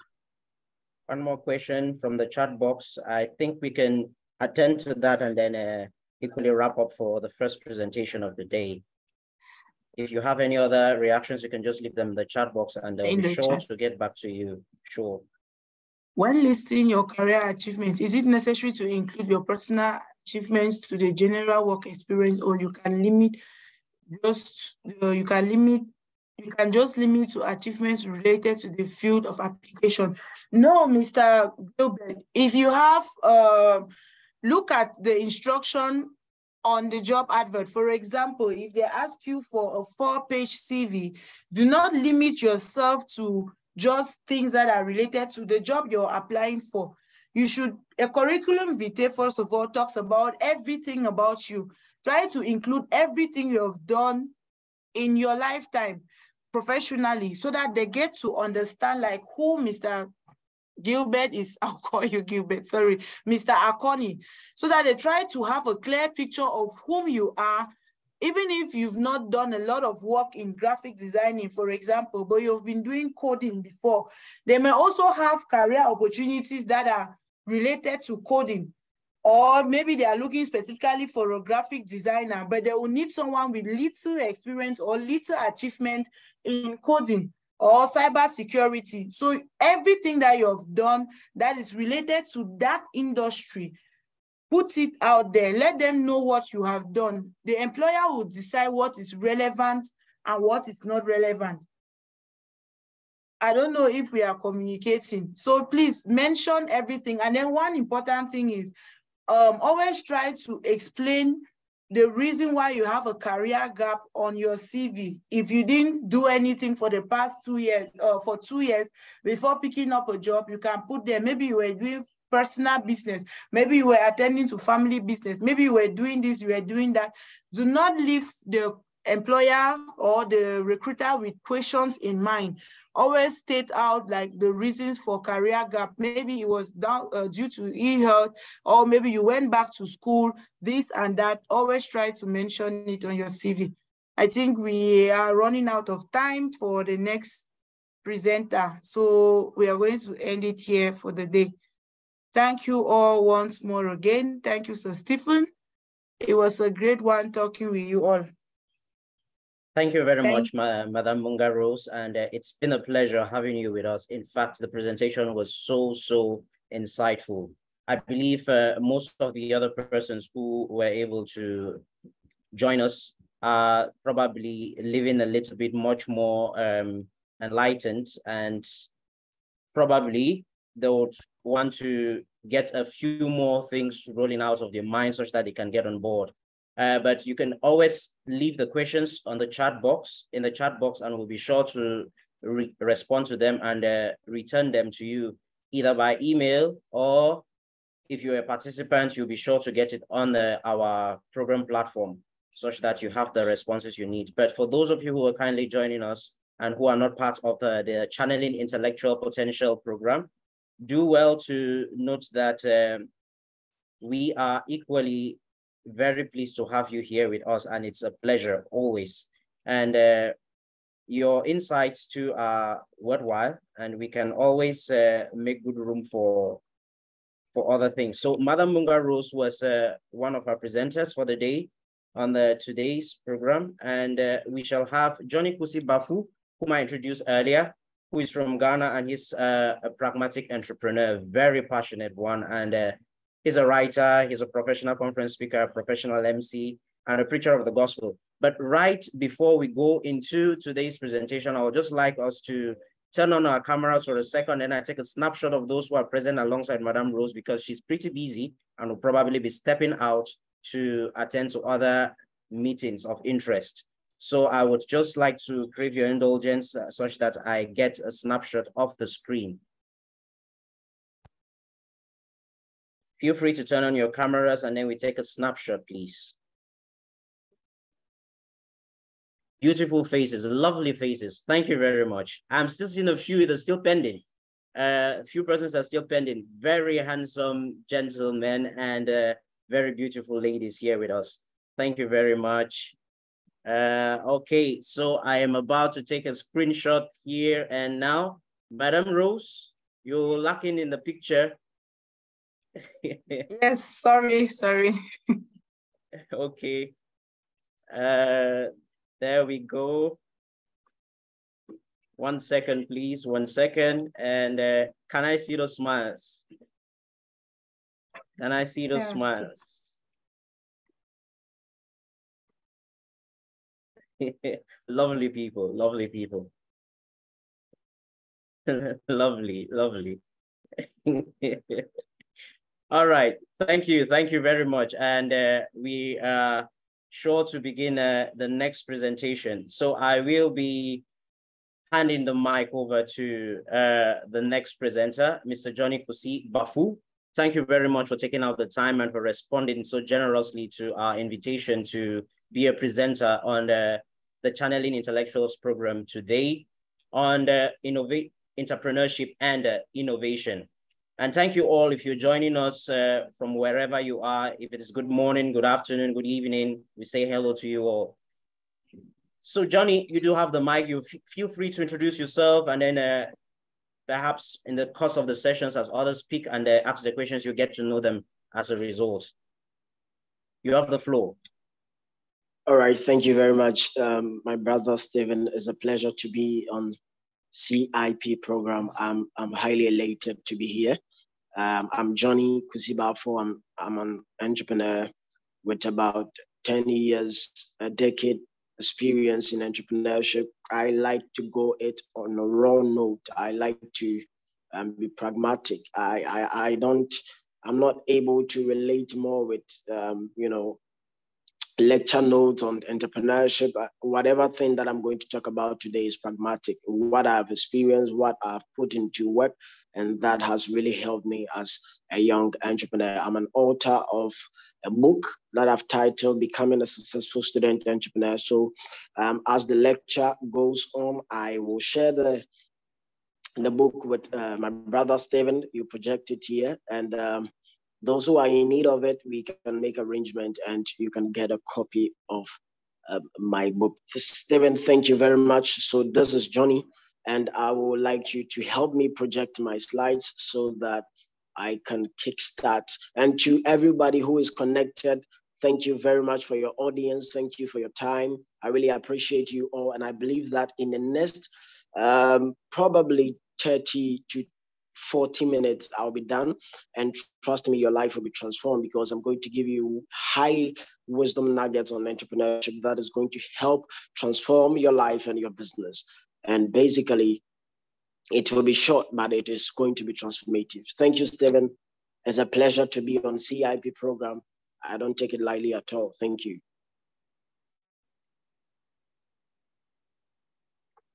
One more question from the chat box. I think we can attend to that and then equally wrap up for the first presentation of the day. If you have any other reactions, you can just leave them in the chat box, and I'll be sure to get back to you. Sure. When listing your career achievements, is it necessary to include your personal achievements to the general work experience, or you can limit just you can just limit to achievements related to the field of application? No, Mr. Gilbert, if you have, look at the instruction on the job advert. For example, if they ask you for a 4-page CV, do not limit yourself to just things that are related to the job you're applying for. You should, a curriculum vitae, first of all, talks about everything about you. Try to include everything you have done in your lifetime professionally, so that they get to understand like who Mr. Gilbert is. I'll call you Gilbert, sorry, Mr. Akoni, so that they try to have a clear picture of whom you are, even if you've not done a lot of work in graphic designing, for example, but you've been doing coding before. They may also have career opportunities that are related to coding, or maybe they are looking specifically for a graphic designer, but they will need someone with little experience or little achievement in coding or cybersecurity. So everything that you have done that is related to that industry, Put it out there. Let them know what you have done. The employer will decide what is relevant and what is not relevant. I don't know if we are communicating. So please mention everything. And then one important thing is always try to explain the reason why you have a career gap on your CV. If you didn't do anything for the past 2 years, for 2 years before picking up a job, you can put there, maybe you were doing personal business, maybe you were attending to family business, maybe you were doing this, you were doing that. Do not leave the employer or the recruiter with questions in mind. Always state out like the reasons for career gap. Maybe it was down, due to e-health, or maybe you went back to school, this and that. Always try to mention it on your CV. I think we are running out of time for the next presenter. So we are going to end it here for the day. Thank you all once more again. Thank you, Sir Stephen. It was a great one talking with you all. Thank you very much, Madam Munga Rose, and it's been a pleasure having you with us. In fact, the presentation was so insightful. I believe most of the other persons who were able to join us are probably living a little bit much more enlightened, and probably they would want to get a few more things rolling out of their mind such that they can get on board. But you can always leave the questions on the chat box, and we'll be sure to respond to them and return them to you either by email, or if you're a participant, you'll be sure to get it on our program platform such that you have the responses you need. But for those of you who are kindly joining us and who are not part of the Channeling Intellectual Potential program, do well to note that we are equally very pleased to have you here with us, and it's a pleasure always. And your insights too are worthwhile, and we can always make good room for other things. So Madam Munga Rose was one of our presenters for the day on today's program, and we shall have Johnny Kusi Bafu, whom I introduced earlier, who is from Ghana, and he's a pragmatic entrepreneur, very passionate one, and he's a writer, he's a professional conference speaker, a professional MC, and a preacher of the gospel. But right before we go into today's presentation, I would just like us to turn on our cameras for a second, and I take a snapshot of those who are present alongside Madame Rose, because she's pretty busy and will probably be stepping out to attend to other meetings of interest. So I would just like to crave your indulgence such that I get a snapshot of the screen. Feel free to turn on your cameras and then we take a snapshot, please. Beautiful faces, lovely faces. Thank you very much. I'm still seeing a few that are still pending. A few persons are still pending. Very handsome gentlemen and very beautiful ladies here with us. Thank you very much. Okay, so I am about to take a screenshot here and now. Madam Rose, you're lacking in the picture. Yes, sorry. Okay. There we go. 1 second, please. 1 second. And can I see those smiles? Can I see those smiles? Lovely people, lovely people. Lovely. All right, thank you very much. And we are sure to begin the next presentation. So I will be handing the mic over to the next presenter, Mr. Johnny Kusi Bafu. Thank you very much for taking out the time and for responding so generously to our invitation to be a presenter on the Channeling Intellectuals program today on the Entrepreneurship and Innovation. And thank you all if you're joining us from wherever you are. If it is good morning, good afternoon, good evening, we say hello to you all. So Johnny, you do have the mic. You feel free to introduce yourself, and then perhaps in the course of the sessions as others speak and ask the questions, you get to know them as a result. You have the floor. All right, thank you very much. My brother Stephen, it's a pleasure to be on CIP program. I'm highly elated to be here. I'm Johnny Kusibafo. I'm an entrepreneur with about 10 years, a decade experience in entrepreneurship. I like to go it on a raw note. I like to be pragmatic. I'm not able to relate more with, lecture notes on entrepreneurship. Whatever thing that I'm going to talk about today is pragmatic, what I've experienced, what I've put into work, and that has really helped me as a young entrepreneur. I'm an author of a book that I've titled Becoming a Successful Student Entrepreneur. So as the lecture goes on, I will share the book with my brother Steven. You project it here, and those who are in need of it, we can make arrangement and you can get a copy of my book. Steven, thank you very much. So this is Johnny, and I would like you to help me project my slides so that I can kickstart. And to everybody who is connected, thank you very much for your audience. Thank you for your time. I really appreciate you all. And I believe that in the next probably 30 to 40 minutes, I'll be done. And trust me, your life will be transformed because I'm going to give you high wisdom nuggets on entrepreneurship that is going to help transform your life and your business. And basically, it will be short, but it is going to be transformative. Thank you, Steven. It's a pleasure to be on CIP program. I don't take it lightly at all. Thank you.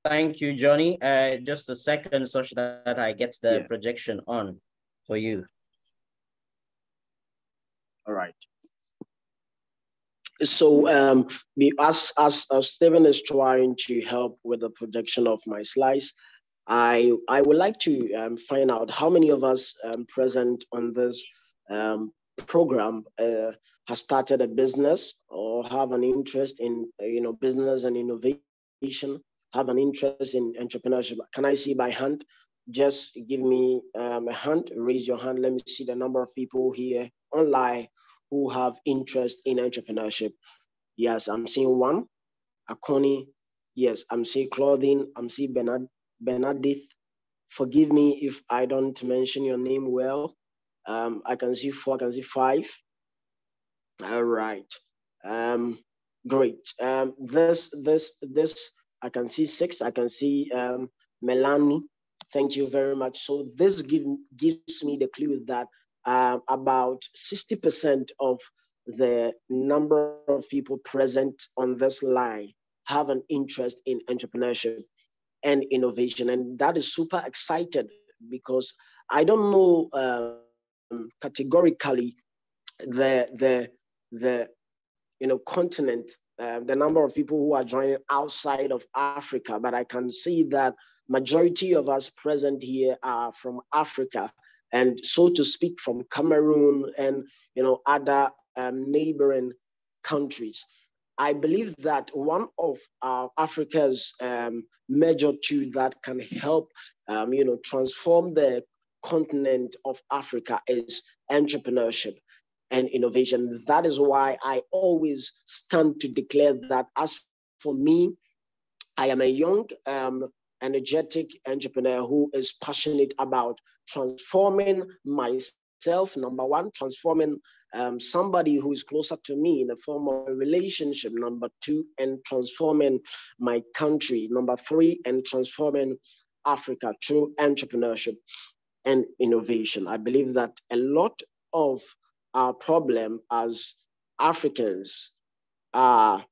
Thank you, Johnny. Just a second so that I get the projection on for you. All right. So as Steven is trying to help with the projection of my slides, I would like to find out how many of us present on this program has started a business or have an interest in business and innovation, have an interest in entrepreneurship. Can I see by hand? Just give me a hand, raise your hand. Let me see the number of people here online who have interest in entrepreneurship. Yes, I'm seeing one. Akoni. Yes, I'm seeing Claudine. I'm seeing Benedict. Forgive me if I don't mention your name well. I can see 4, I can see 5. All right. Great. This, I can see 6. I can see Melanie. Thank you very much. So this gives me the clue that about 60% of the number of people present on this line have an interest in entrepreneurship and innovation. And that is super excited because I don't know categorically the continent, the number of people who are joining outside of Africa, but I can see that majority of us present here are from Africa, and so to speak, from Cameroon and other neighboring countries. I believe that one of Africa's major tools that can help, transform the continent of Africa is entrepreneurship and innovation. That is why I always stand to declare that as for me, I am a young, energetic entrepreneur who is passionate about transforming myself, number one, transforming somebody who is closer to me in the form of a relationship, number 2, and transforming my country, number 3, and transforming Africa through entrepreneurship and innovation. I believe that a lot of our problem as Africans are,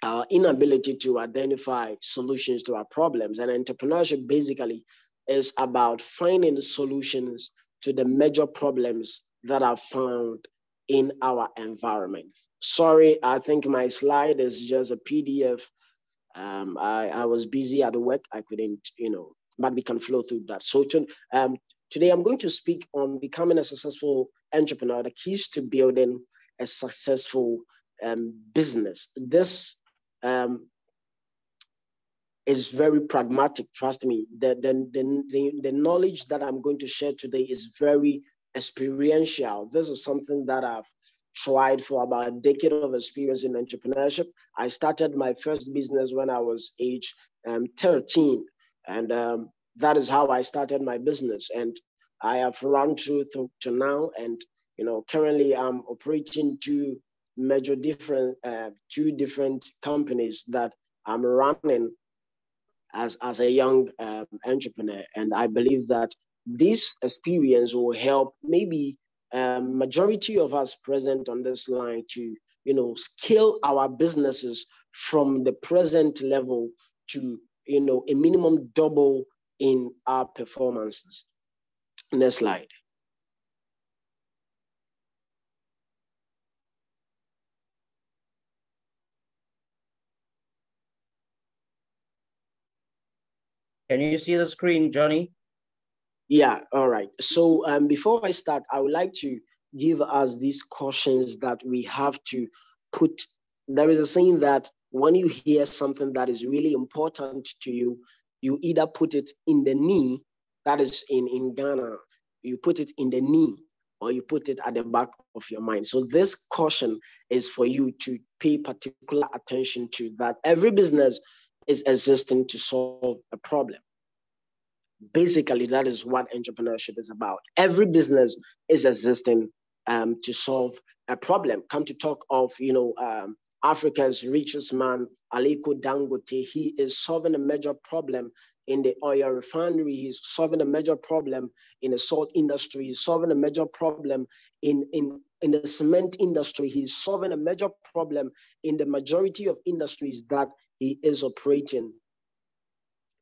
our inability to identify solutions to our problems. And entrepreneurship basically is about finding solutions to the major problems that are found in our environment. Sorry, I think my slide is just a PDF. I was busy at work. I couldn't, but we can flow through that. So today I'm going to speak on becoming a successful entrepreneur, the keys to building a successful business. This is very pragmatic, trust me. The knowledge that I'm going to share today is very experiential. This is something that I've tried for about a decade of experience in entrepreneurship. I started my first business when I was age 13, and that is how I started my business. And I have run through to now, and currently I'm operating two different companies that I'm running as a young entrepreneur. And I believe that this experience will help maybe majority of us present on this line to scale our businesses from the present level to a minimum double in our performances. Next slide. Can you see the screen, Johnny? Yeah, all right. So before I start, I would like to give us these cautions that we have to put. There is a saying that when you hear something that is really important to you, you either put it in the knee, that is in Ghana, you put it in the knee, or you put it at the back of your mind. So this caution is for you to pay particular attention to, that every business is existing to solve a problem. Basically, that is what entrepreneurship is about. Every business is existing to solve a problem. Come to talk of, Africa's richest man, Aliko Dangote. He is solving a major problem in the oil refinery. He's solving a major problem in the salt industry. He's solving a major problem in the cement industry. He's solving a major problem in the majority of industries that he is operating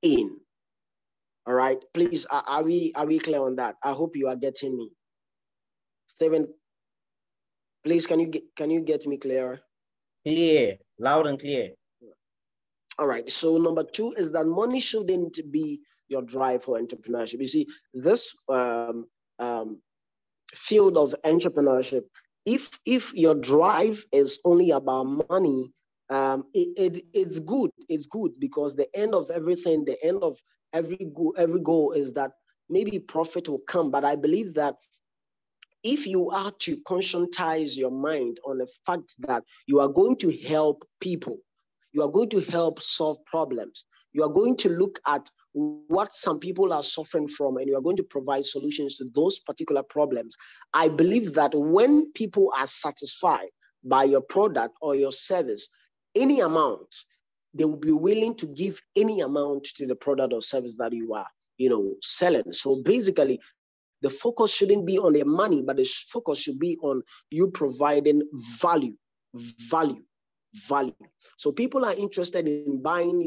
in. All right, please, are we clear on that? I hope you are getting me. Stephen, please, can you get me clear? Clear, loud and clear. All right, so number 2 is that money shouldn't be your drive for entrepreneurship. You see, this field of entrepreneurship, if your drive is only about money, it's good. It's good because the end of everything, the end of every goal is that maybe profit will come. But I believe that if you are to conscientize your mind on the fact that you are going to help people, you are going to help solve problems, you are going to look at what some people are suffering from, and you are going to provide solutions to those particular problems, I believe that when people are satisfied by your product or your service, any amount, they will be willing to give any amount to the product or service that you are, selling. So basically, the focus shouldn't be on the money, but the focus should be on you providing value. So people are interested in buying,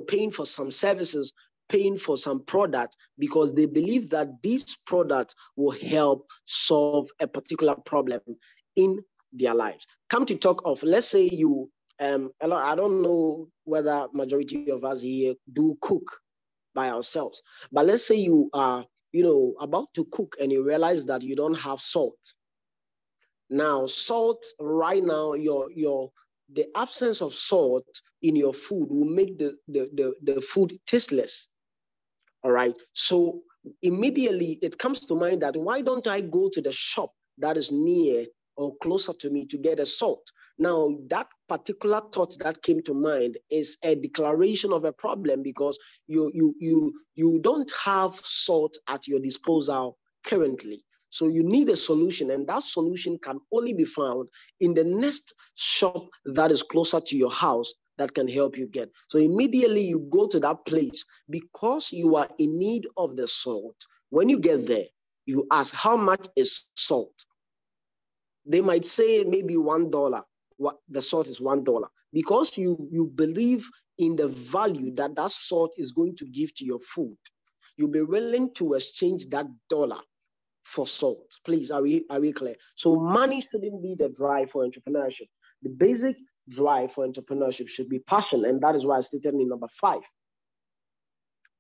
paying for some services, paying for some product, because they believe that these products will help solve a particular problem in their lives. Come to talk of, let's say you, I don't know whether majority of us here do cook by ourselves, but let's say you are, about to cook and you realize that you don't have salt. Now, salt right now, the absence of salt in your food will make the food tasteless. All right. So immediately it comes to mind that why don't I go to the shop that is near or closer to me to get a salt? Now, that particular thought that came to mind is a declaration of a problem, because you don't have salt at your disposal currently. So you need a solution, and that solution can only be found in the next shop that is closer to your house that can help you get. So immediately you go to that place because you are in need of the salt. When you get there, you ask, how much is salt? They might say maybe $1. What the salt is $1, because you believe in the value that that salt is going to give to your food. You'll be willing to exchange that dollar for salt. Please, are we clear? So money shouldn't be the drive for entrepreneurship. The basic drive for entrepreneurship should be passion, and that is why I stated in number 5.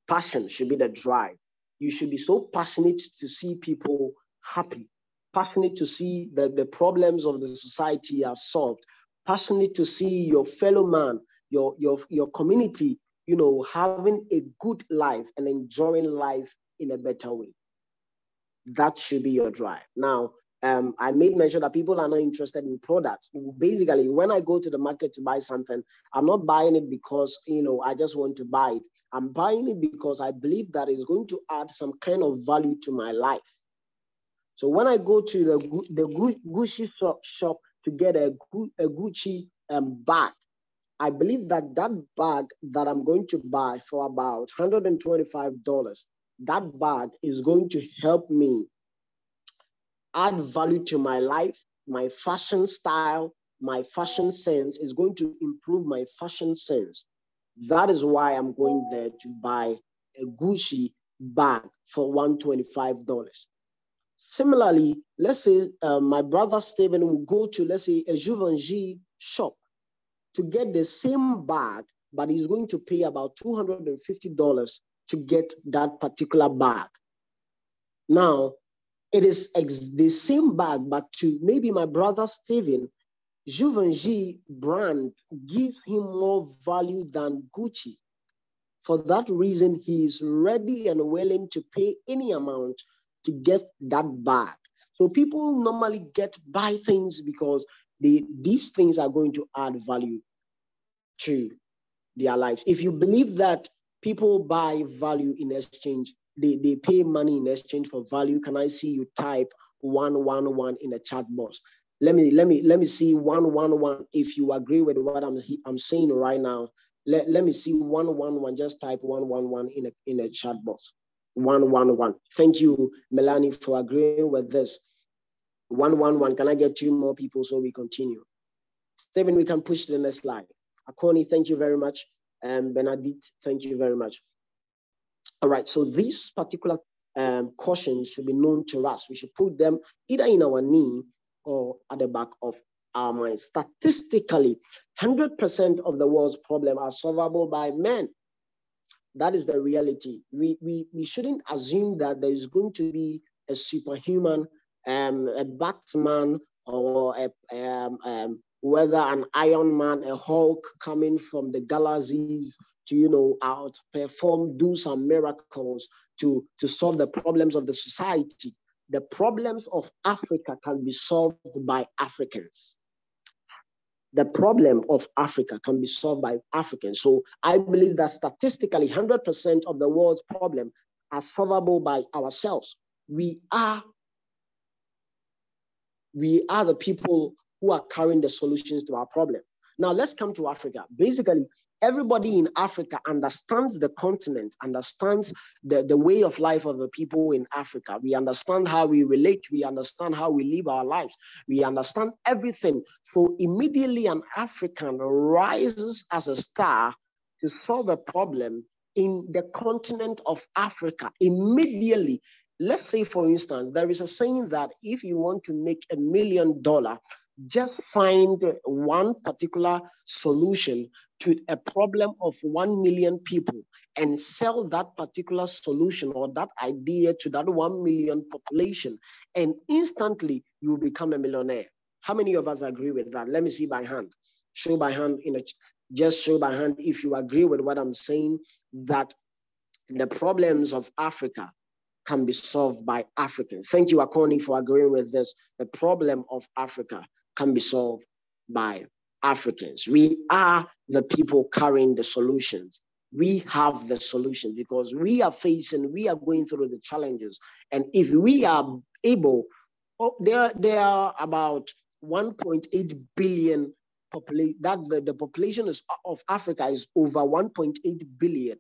Passion should be the drive. You should be so passionate to see people happy, passionate to see that the problems of the society are solved, passionate to see your fellow man, your community, having a good life and enjoying life in a better way. That should be your drive. Now, I made mention that people are not interested in products. Basically, when I go to the market to buy something, I'm not buying it because, I just want to buy it. I'm buying it because I believe that it's going to add some kind of value to my life. So when I go to the Gucci shop to get a Gucci bag, I believe that bag that I'm going to buy for about $125, that bag is going to help me add value to my life, my fashion style, my fashion sense is going to improve my fashion sense. That is why I'm going there to buy a Gucci bag for $125. Similarly, let's say my brother Steven will go to, let's say, a Givenchy shop to get the same bag, but he's going to pay about $250 to get that particular bag. Now, it is the same bag, but to maybe my brother Steven, Givenchy brand gives him more value than Gucci. For that reason, he is ready and willing to pay any amount to get that bag. So people normally buy things because these things are going to add value to their lives. If you believe that people buy value in exchange, they pay money in exchange for value, can I see you type 111 in the chat box? Let me see 111 if you agree with what I'm saying right now. Let me see 111. Just type 111 in a chat box. 111. Thank you, Melanie, for agreeing with this. 111. Can I get 2 more people so we continue? Stephen, we can push to the next slide. Akoni, thank you very much. And Benedict, thank you very much. All right, so these particular cautions should be known to us. We should put them either in our knee or at the back of our mind. Statistically, 100% of the world's problems are solvable by men. That is the reality. We shouldn't assume that there is going to be a superhuman, a Batman, or whether an Iron Man, a Hulk coming from the galaxies to, outperform, do some miracles to solve the problems of the society. The problems of Africa can be solved by Africans. The problem of Africa can be solved by Africans. So I believe that statistically, 100% of the world's problems are solvable by ourselves. We are the people who are carrying the solutions to our problem. Now let's come to Africa. Basically, everybody in Africa understands the continent, understands the way of life of the people in Africa. We understand how we relate. We understand how we live our lives. We understand everything. So immediately an African rises as a star to solve a problem in the continent of Africa. Immediately, let's say, for instance, there is a saying that if you want to make $1 million, just find one particular solution to a problem of 1 million people and sell that particular solution or that idea to that 1 million population, and instantly you will become a millionaire. How many of us agree with that? Let me see by hand. Show by hand just show by hand if you agree with what I'm saying, that the problems of Africa can be solved by Africans. Thank you, Akoni, for agreeing with this. The problem of Africa can be solved by Africans. We are the people carrying the solutions. We have the solutions because we are going through the challenges. And if we are able, there are about 1.8 billion population, the population of Africa is over 1.8 billion.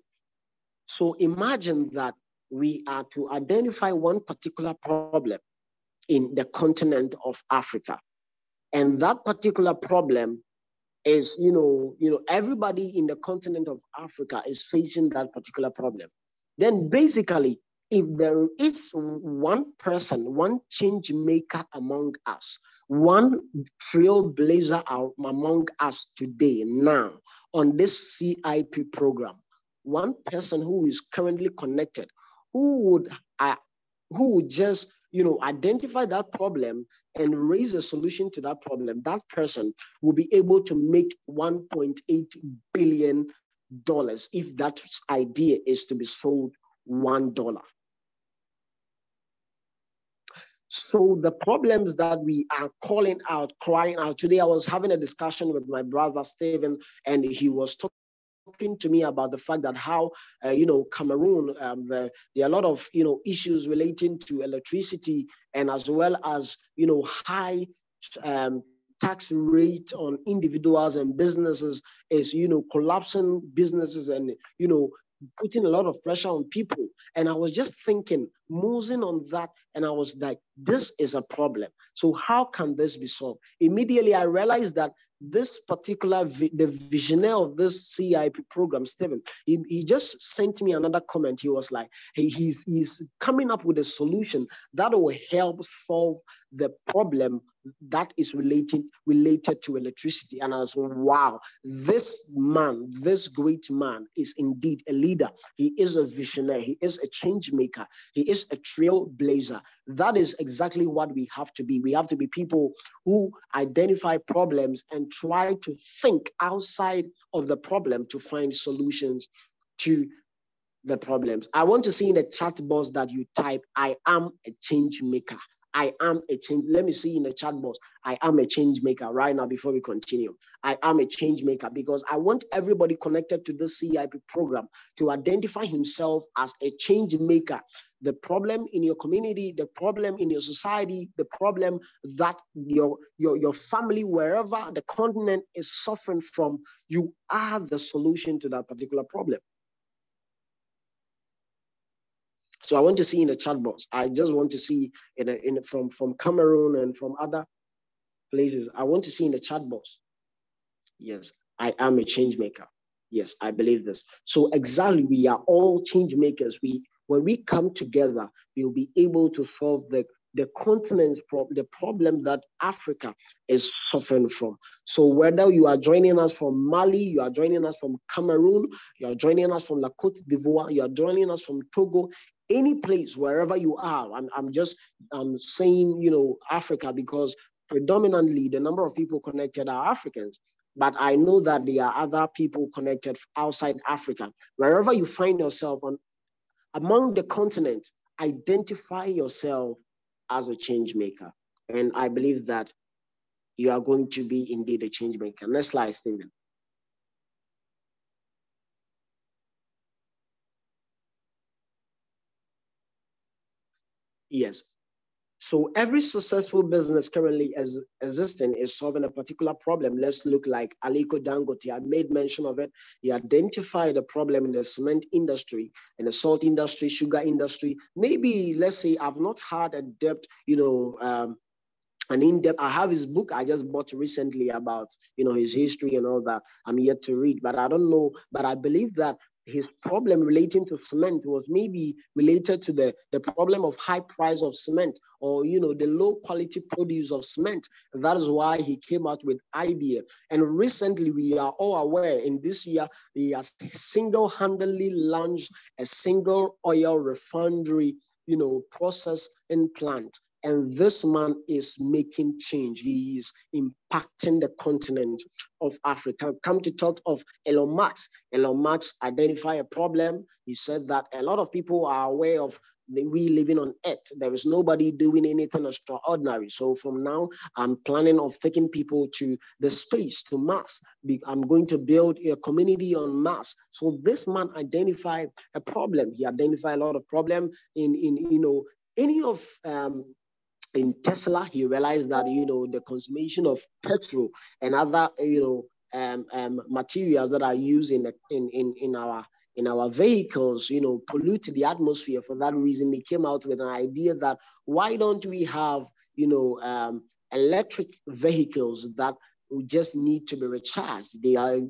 So imagine that we are to identify one particular problem in the continent of Africa. And that particular problem is, everybody in the continent of Africa is facing that particular problem. Then basically, if there is one person, one change maker among us, one trailblazer among us today, now, on this CIP program, one person who is currently connected, who would just identify that problem and raise a solution to that problem, that person will be able to make $1.8 billion if that idea is to be sold $1. So the problems that we are calling out, crying out today, I was having a discussion with my brother Stephen, and he was talking to me about the fact that how Cameroon, there are a lot of issues relating to electricity, and as well as high tax rate on individuals and businesses is collapsing businesses and putting a lot of pressure on people. And I was just thinking, musing on that, and I was like, this is a problem. So how can this be solved? Immediately I realized that this particular the visionary of this CIP program, Stephen, he just sent me another comment. He was like, hey, he's coming up with a solution that will help solve the problem that is related to electricity. And I was, wow, this man, this great man is indeed a leader. He is a visionary. He is a change maker. He is a trailblazer. That is exactly what we have to be. We have to be people who identify problems and try to think outside of the problem to find solutions to the problems. I want to see in the chat box that you type, I am a change maker. I am a change. Let me see in the chat box. I am a change maker right now before we continue. I am a change maker, because I want everybody connected to this CIP program to identify himself as a change maker. The problem in your community, the problem in your society, the problem that your family, wherever the continent is suffering from, you are the solution to that particular problem. So I want to see in the chat box. I just want to see from Cameroon and from other places. I want to see in the chat box. Yes, I am a change maker. Yes, I believe this. So exactly, we are all change makers. When we come together, we'll be able to solve the continent's problem, the problem that Africa is suffering from. So whether you are joining us from Mali, you are joining us from Cameroon, you are joining us from La Côte d'Ivoire, you are joining us from Togo, any place, wherever you are, I'm just saying, Africa, because predominantly the number of people connected are Africans. But I know that there are other people connected outside Africa. Wherever you find yourself among the continent, identify yourself as a change maker. And I believe that you are going to be indeed a change maker. Next slide, Stephen. Yes. So every successful business currently existing is solving a particular problem. Let's look like Aliko Dangote. I made mention of it. He identified the problem in the cement industry, in the salt industry, sugar industry. Maybe, let's say, I've not had a depth, an in-depth. I have his book I just bought recently about, his history and all that. I'm yet to read, but I don't know. But I believe that his problem relating to cement was maybe related to the problem of high price of cement, or the low quality produce of cement. That is why he came out with IBF. And recently, we are all aware, in this year, he has single-handedly launched a single oil refinery, processing plant. And this man is making change. He is impacting the continent of Africa. Come to talk of Elon Musk. Elon Musk identified a problem. He said that a lot of people are aware of we living on Earth. There is nobody doing anything extraordinary. So from now, I'm planning of taking people to the space, to Mars. I'm going to build a community on Mars. So this man identified a problem. He identified a lot of problems in Tesla. He realized that the consumption of petrol and other materials that are used in our vehicles pollute the atmosphere. For that reason, he came out with an idea that why don't we have electric vehicles that just need to be recharged. They are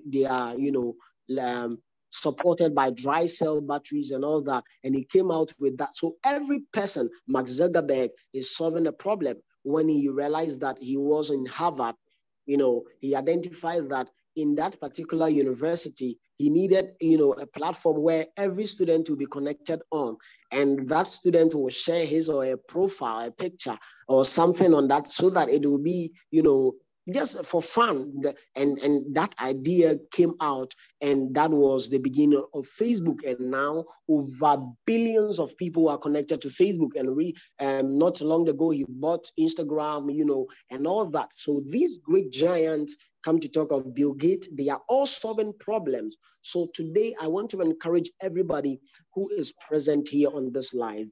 supported by dry cell batteries and all that. And he came out with that. So every person, Mark Zuckerberg, is solving a problem. When he realized that he was in Harvard, he identified that in that particular university, he needed, a platform where every student will be connected on, and that student will share his or her profile, a picture or something on that, so that it will be, just for fun. And that idea came out, and that was the beginning of Facebook. And now over billions of people are connected to Facebook. And not long ago, he bought Instagram, and all that. So these great giants, come to talk of Bill Gates, they are all solving problems. So today, I want to encourage everybody who is present here on this live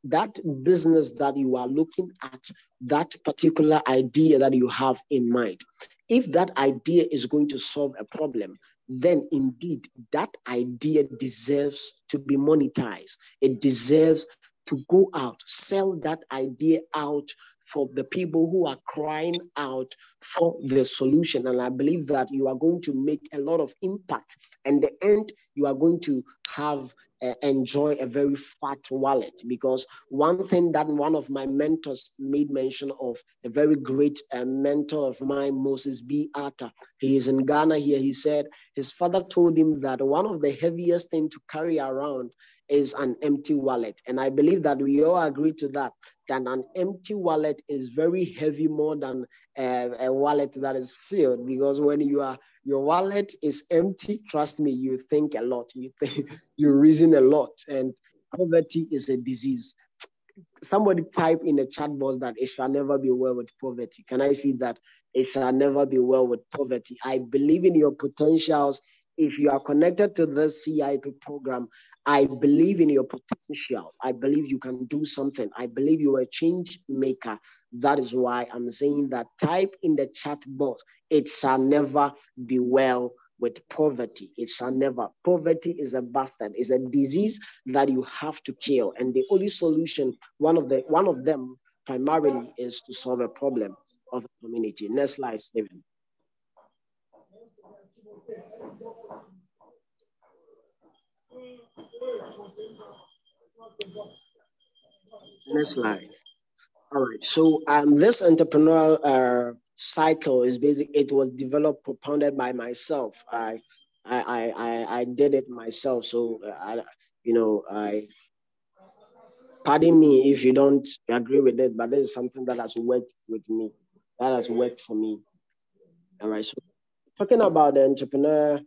that business that you are looking at, that particular idea that you have in mind, if that idea is going to solve a problem, then indeed that idea deserves to be monetized. It deserves to go out, sell that idea out for the people who are crying out for the solution. And I believe that you are going to make a lot of impact. And the end, you are going to have enjoy a very fat wallet. Because one thing that one of my mentors made mention of, a very great mentor of mine, Moses B. Atta, he is in Ghana here. He said his father told him that one of the heaviest things to carry around is an empty wallet. And I believe that we all agree to that an empty wallet is very heavy, more than a wallet that is filled. Because when your wallet is empty, trust me, you think a lot, you reason a lot. And poverty is a disease. Somebody type in the chat box that it shall never be well with poverty. Can I see that? It shall never be well with poverty. I believe in your potentials. If you are connected to this CIP program, I believe in your potential. I believe you can do something. I believe you are a change maker. That is why I'm saying that type in the chat box, it shall never be well with poverty. It shall never. Poverty is a bastard. It's a disease that you have to kill. And the only solution, one of them primarily, is to solve a problem of the community. Next slide, Stephen. Next slide. All right. So this entrepreneurial cycle is it was developed, propounded by myself. I did it myself. So pardon me if you don't agree with it, but this is something that has worked with me. That has worked for me. All right. So talking about the entrepreneur.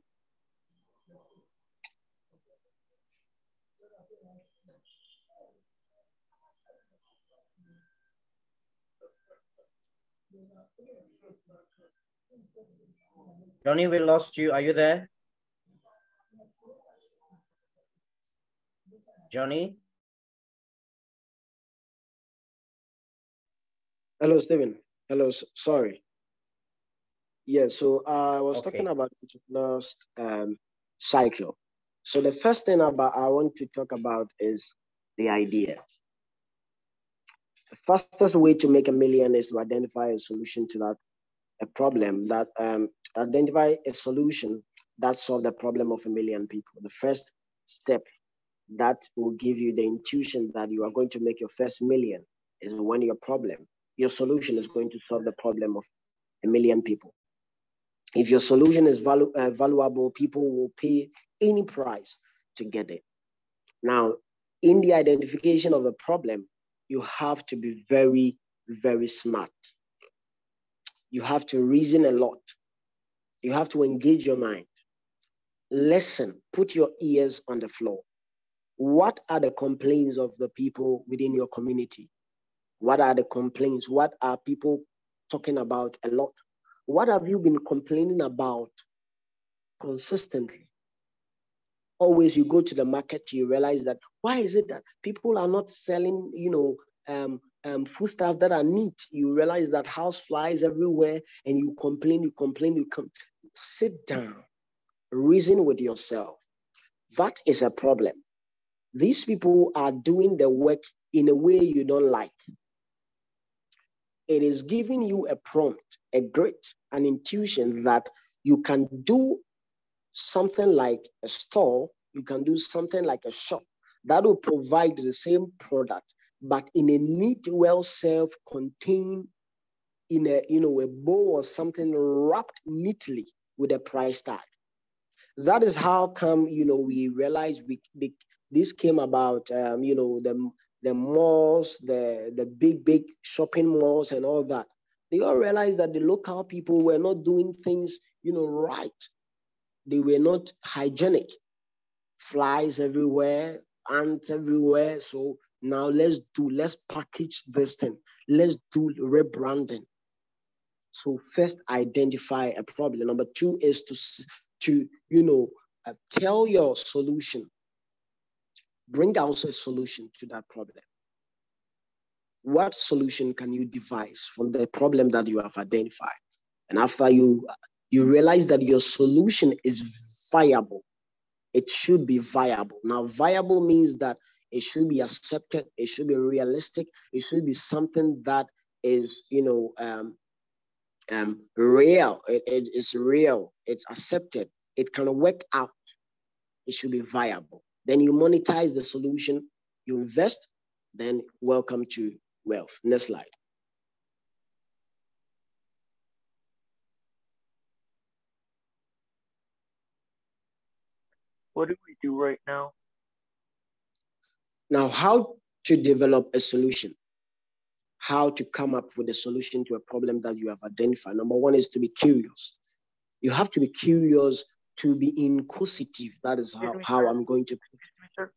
Johnny, we lost you. Are you there? Johnny? Hello, Stephen. Hello, sorry. Yeah, so I was talking about entrepreneur's cycle. So the first thing I want to talk about is the idea. The fastest way to make $1 million is to identify a solution to a problem that identify a solution that solves the problem of 1 million people. The first step that will give you the intuition that you are going to make your first million is when your solution is going to solve the problem of 1 million people. If your solution is valuable, people will pay any price to get it. Now, in the identification of a problem, you have to be very, very smart. You have to reason a lot. You have to engage your mind. Listen, put your ears on the floor. What are the complaints of the people within your community? What are the complaints? What are people talking about a lot? What have you been complaining about consistently? Always you go to the market, you realize that why is it that people are not selling, food stuff that are neat? You realize that house flies everywhere, and you complain. Sit down, reason with yourself. That is a problem. These people are doing the work in a way you don't like. It is giving you a prompt, an intuition that you can do something like a store, you can do something like a shop that will provide the same product, but in a neat, well self-contained, in a bowl or something wrapped neatly with a price tag. That is how come we realized this came about. The malls, the big shopping malls and all that. They all realized that the local people were not doing things, right. They were not hygienic. Flies everywhere, ants everywhere. So now let's package this thing. Let's do rebranding. So first, identify a problem. Number two is to tell your solution. Bring out a solution to that problem. What solution can you devise from the problem that you have identified? And after you realize that your solution is viable, it should be viable. Now, viable means that it should be accepted, it should be realistic, it should be something that is, real. It is real, it's accepted, it can work out, it should be viable. Then you monetize the solution, you invest, then welcome to wealth. Next slide. What do we do right now? Now, how to develop a solution, how to come up with a solution to a problem that you have identified. Number one is to be curious. You have to be curious, to be inquisitive. That is how I'm going to. Sir?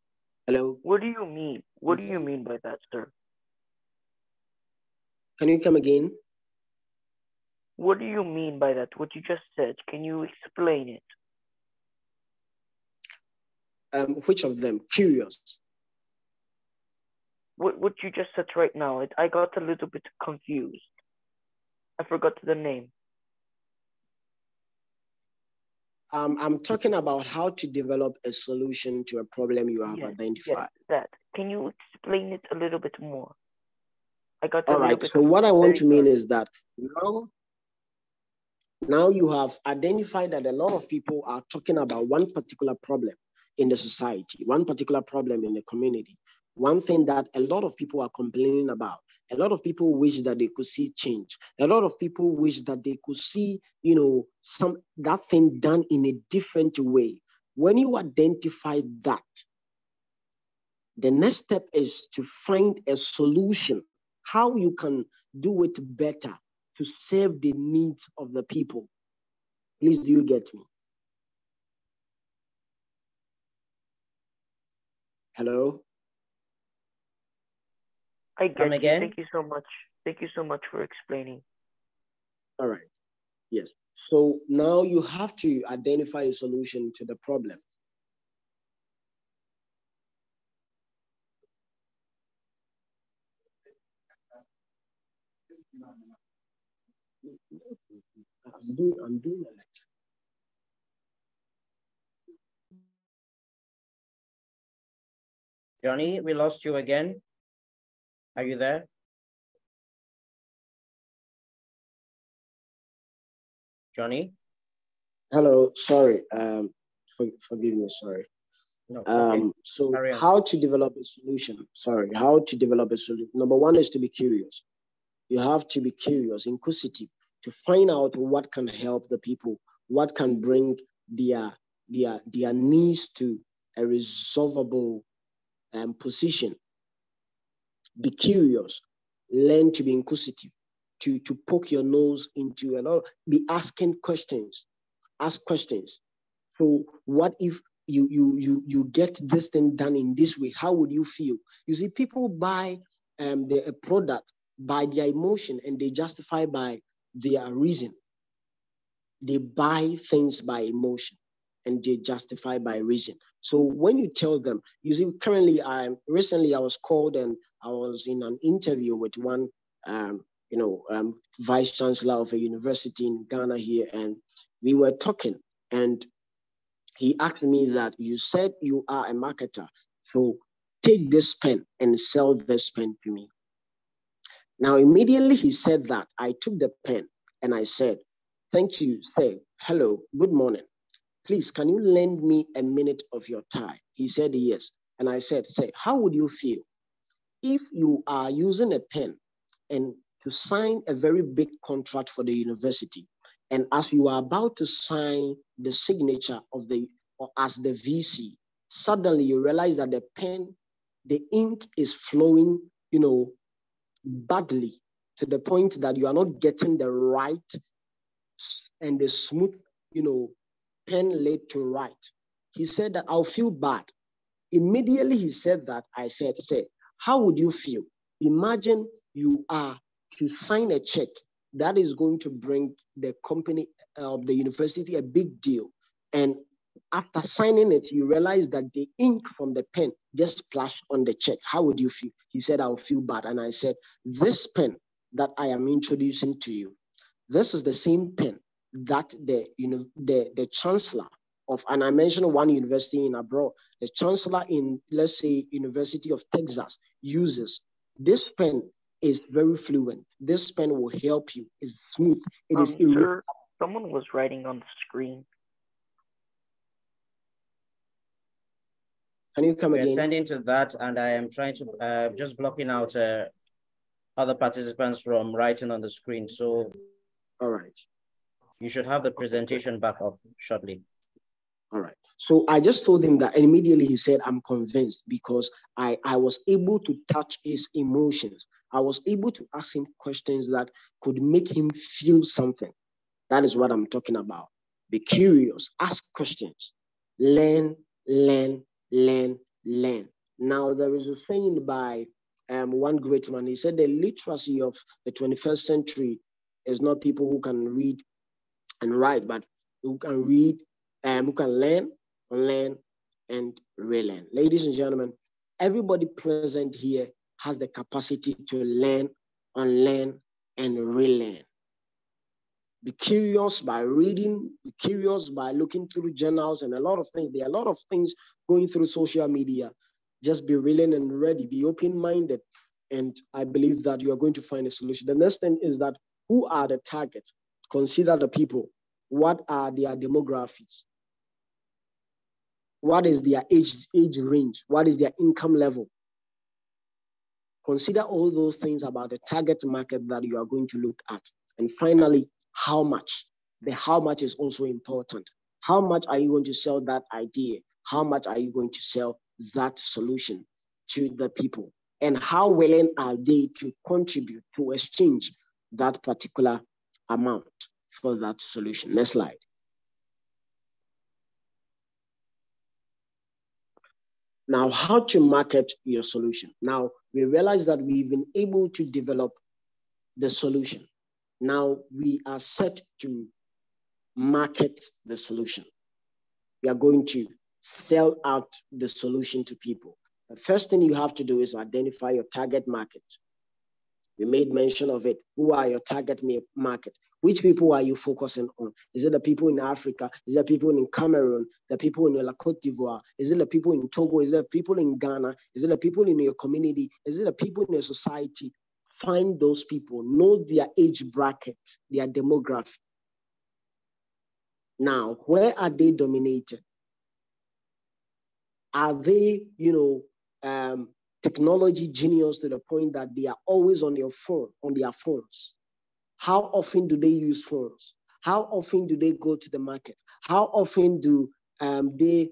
Hello? What do you mean? What do you mean by that, sir? Can you come again? What do you mean by that? What you just said? Can you explain it? Which of them? Curious. What you just said right now, I got a little bit confused. I forgot the name. I'm talking about how to develop a solution to a problem you have identified. Yes, that. Can you explain it a little bit more? I got all right. So what I want to mean is that now you have identified that a lot of people are talking about one particular problem in the society, one particular problem in the community. One thing that a lot of people are complaining about. A lot of people wish that they could see change. A lot of people wish that they could see, that thing done in a different way. When you identify that, the next step is to find a solution, how you can do it better to serve the needs of the people. Please, do you get me? Hello? I get you. Thank you so much. Thank you so much for explaining. All right. Yes. So now you have to identify a solution to the problem. I'm doing a lecture. Johnny, we lost you again. Are you there? Johnny? Hello, sorry. Forgive me, sorry. No, okay. So how to develop a solution? Sorry, how to develop a solution? Number one is to be curious. You have to be curious, inquisitive, to find out what can help the people, what can bring their needs to a resolvable position. Be curious, learn to be inquisitive, to poke your nose into a lot, be asking questions, ask questions. So what if you get this thing done in this way? How would you feel? You see, people buy a product by their emotion and they justify by their reason. They buy things by emotion and they justify by reason. So when you tell them, you see, currently, recently I was called and I was in an interview with one, vice chancellor of a university in Ghana here, and we were talking, and he asked me that you said you are a marketer, so take this pen and sell this pen to me. Now, immediately he said that, I took the pen and I said, thank you, sir. Hello, good morning. Please, can you lend me a minute of your time? He said yes. And I said, hey, how would you feel if you are using a pen and to sign a very big contract for the university, and as you are about to sign the signature as the VC, suddenly you realize that the pen, the ink is flowing, badly, to the point that you are not getting the right and the smooth, pen lead to write. He said that I'll feel bad. Immediately he said that, I said, how would you feel? Imagine you are to sign a check that is going to bring the company of the university a big deal. And after signing it, you realize that the ink from the pen just splashed on the check. How would you feel? He said, I'll feel bad. And I said, this pen that I am introducing to you, this is the same pen that the chancellor of, and I mentioned one university in abroad, the chancellor in, let's say, University of Texas uses. This pen is very fluent. This pen will help you. It's smooth. It is Sir, someone was writing on the screen. Can you come We're again? attending to that, and I am trying to just blocking out other participants from writing on the screen. So, all right, you should have the presentation back up shortly. All right. So I just told him that, and immediately he said, I'm convinced, because I was able to touch his emotions. I was able to ask him questions that could make him feel something. That is what I'm talking about. Be curious, ask questions, learn, learn, learn, learn. Now, there is a saying by one great man. He said the literacy of the 21st century is not people who can read and write, but who can read, who can learn, and relearn. Ladies and gentlemen, everybody present here has the capacity to learn, unlearn, and relearn. Be curious by reading, be curious by looking through journals and a lot of things. There are a lot of things going through social media. Just be willing and ready, be open-minded. And I believe that you are going to find a solution. The next thing is that, who are the targets? Consider the people. What are their demographics? What is their age range? What is their income level? Consider all those things about the target market that you are going to look at. And finally, how much? The how much is also important. How much are you going to sell that idea? How much are you going to sell that solution to the people? And how willing are they to contribute, to exchange that particular amount for that solution? Next slide. Now, how to market your solution. Now, we realize that we've been able to develop the solution. Now, we are set to market the solution. We are going to sell out the solution to people. The first thing you have to do is identify your target market. We made mention of it. Who are your target market? Which people are you focusing on? Is it the people in Africa? Is it the people in Cameroon? The people in La Côte d'Ivoire? Is it the people in Togo? Is it the people in Ghana? Is it the people in your community? Is it the people in your society? Find those people. Know their age brackets, their demographic. Now, where are they dominated? Are they, technology genius to the point that they are always on their phones? How often do they use phones? How often do they go to the market? How often do they,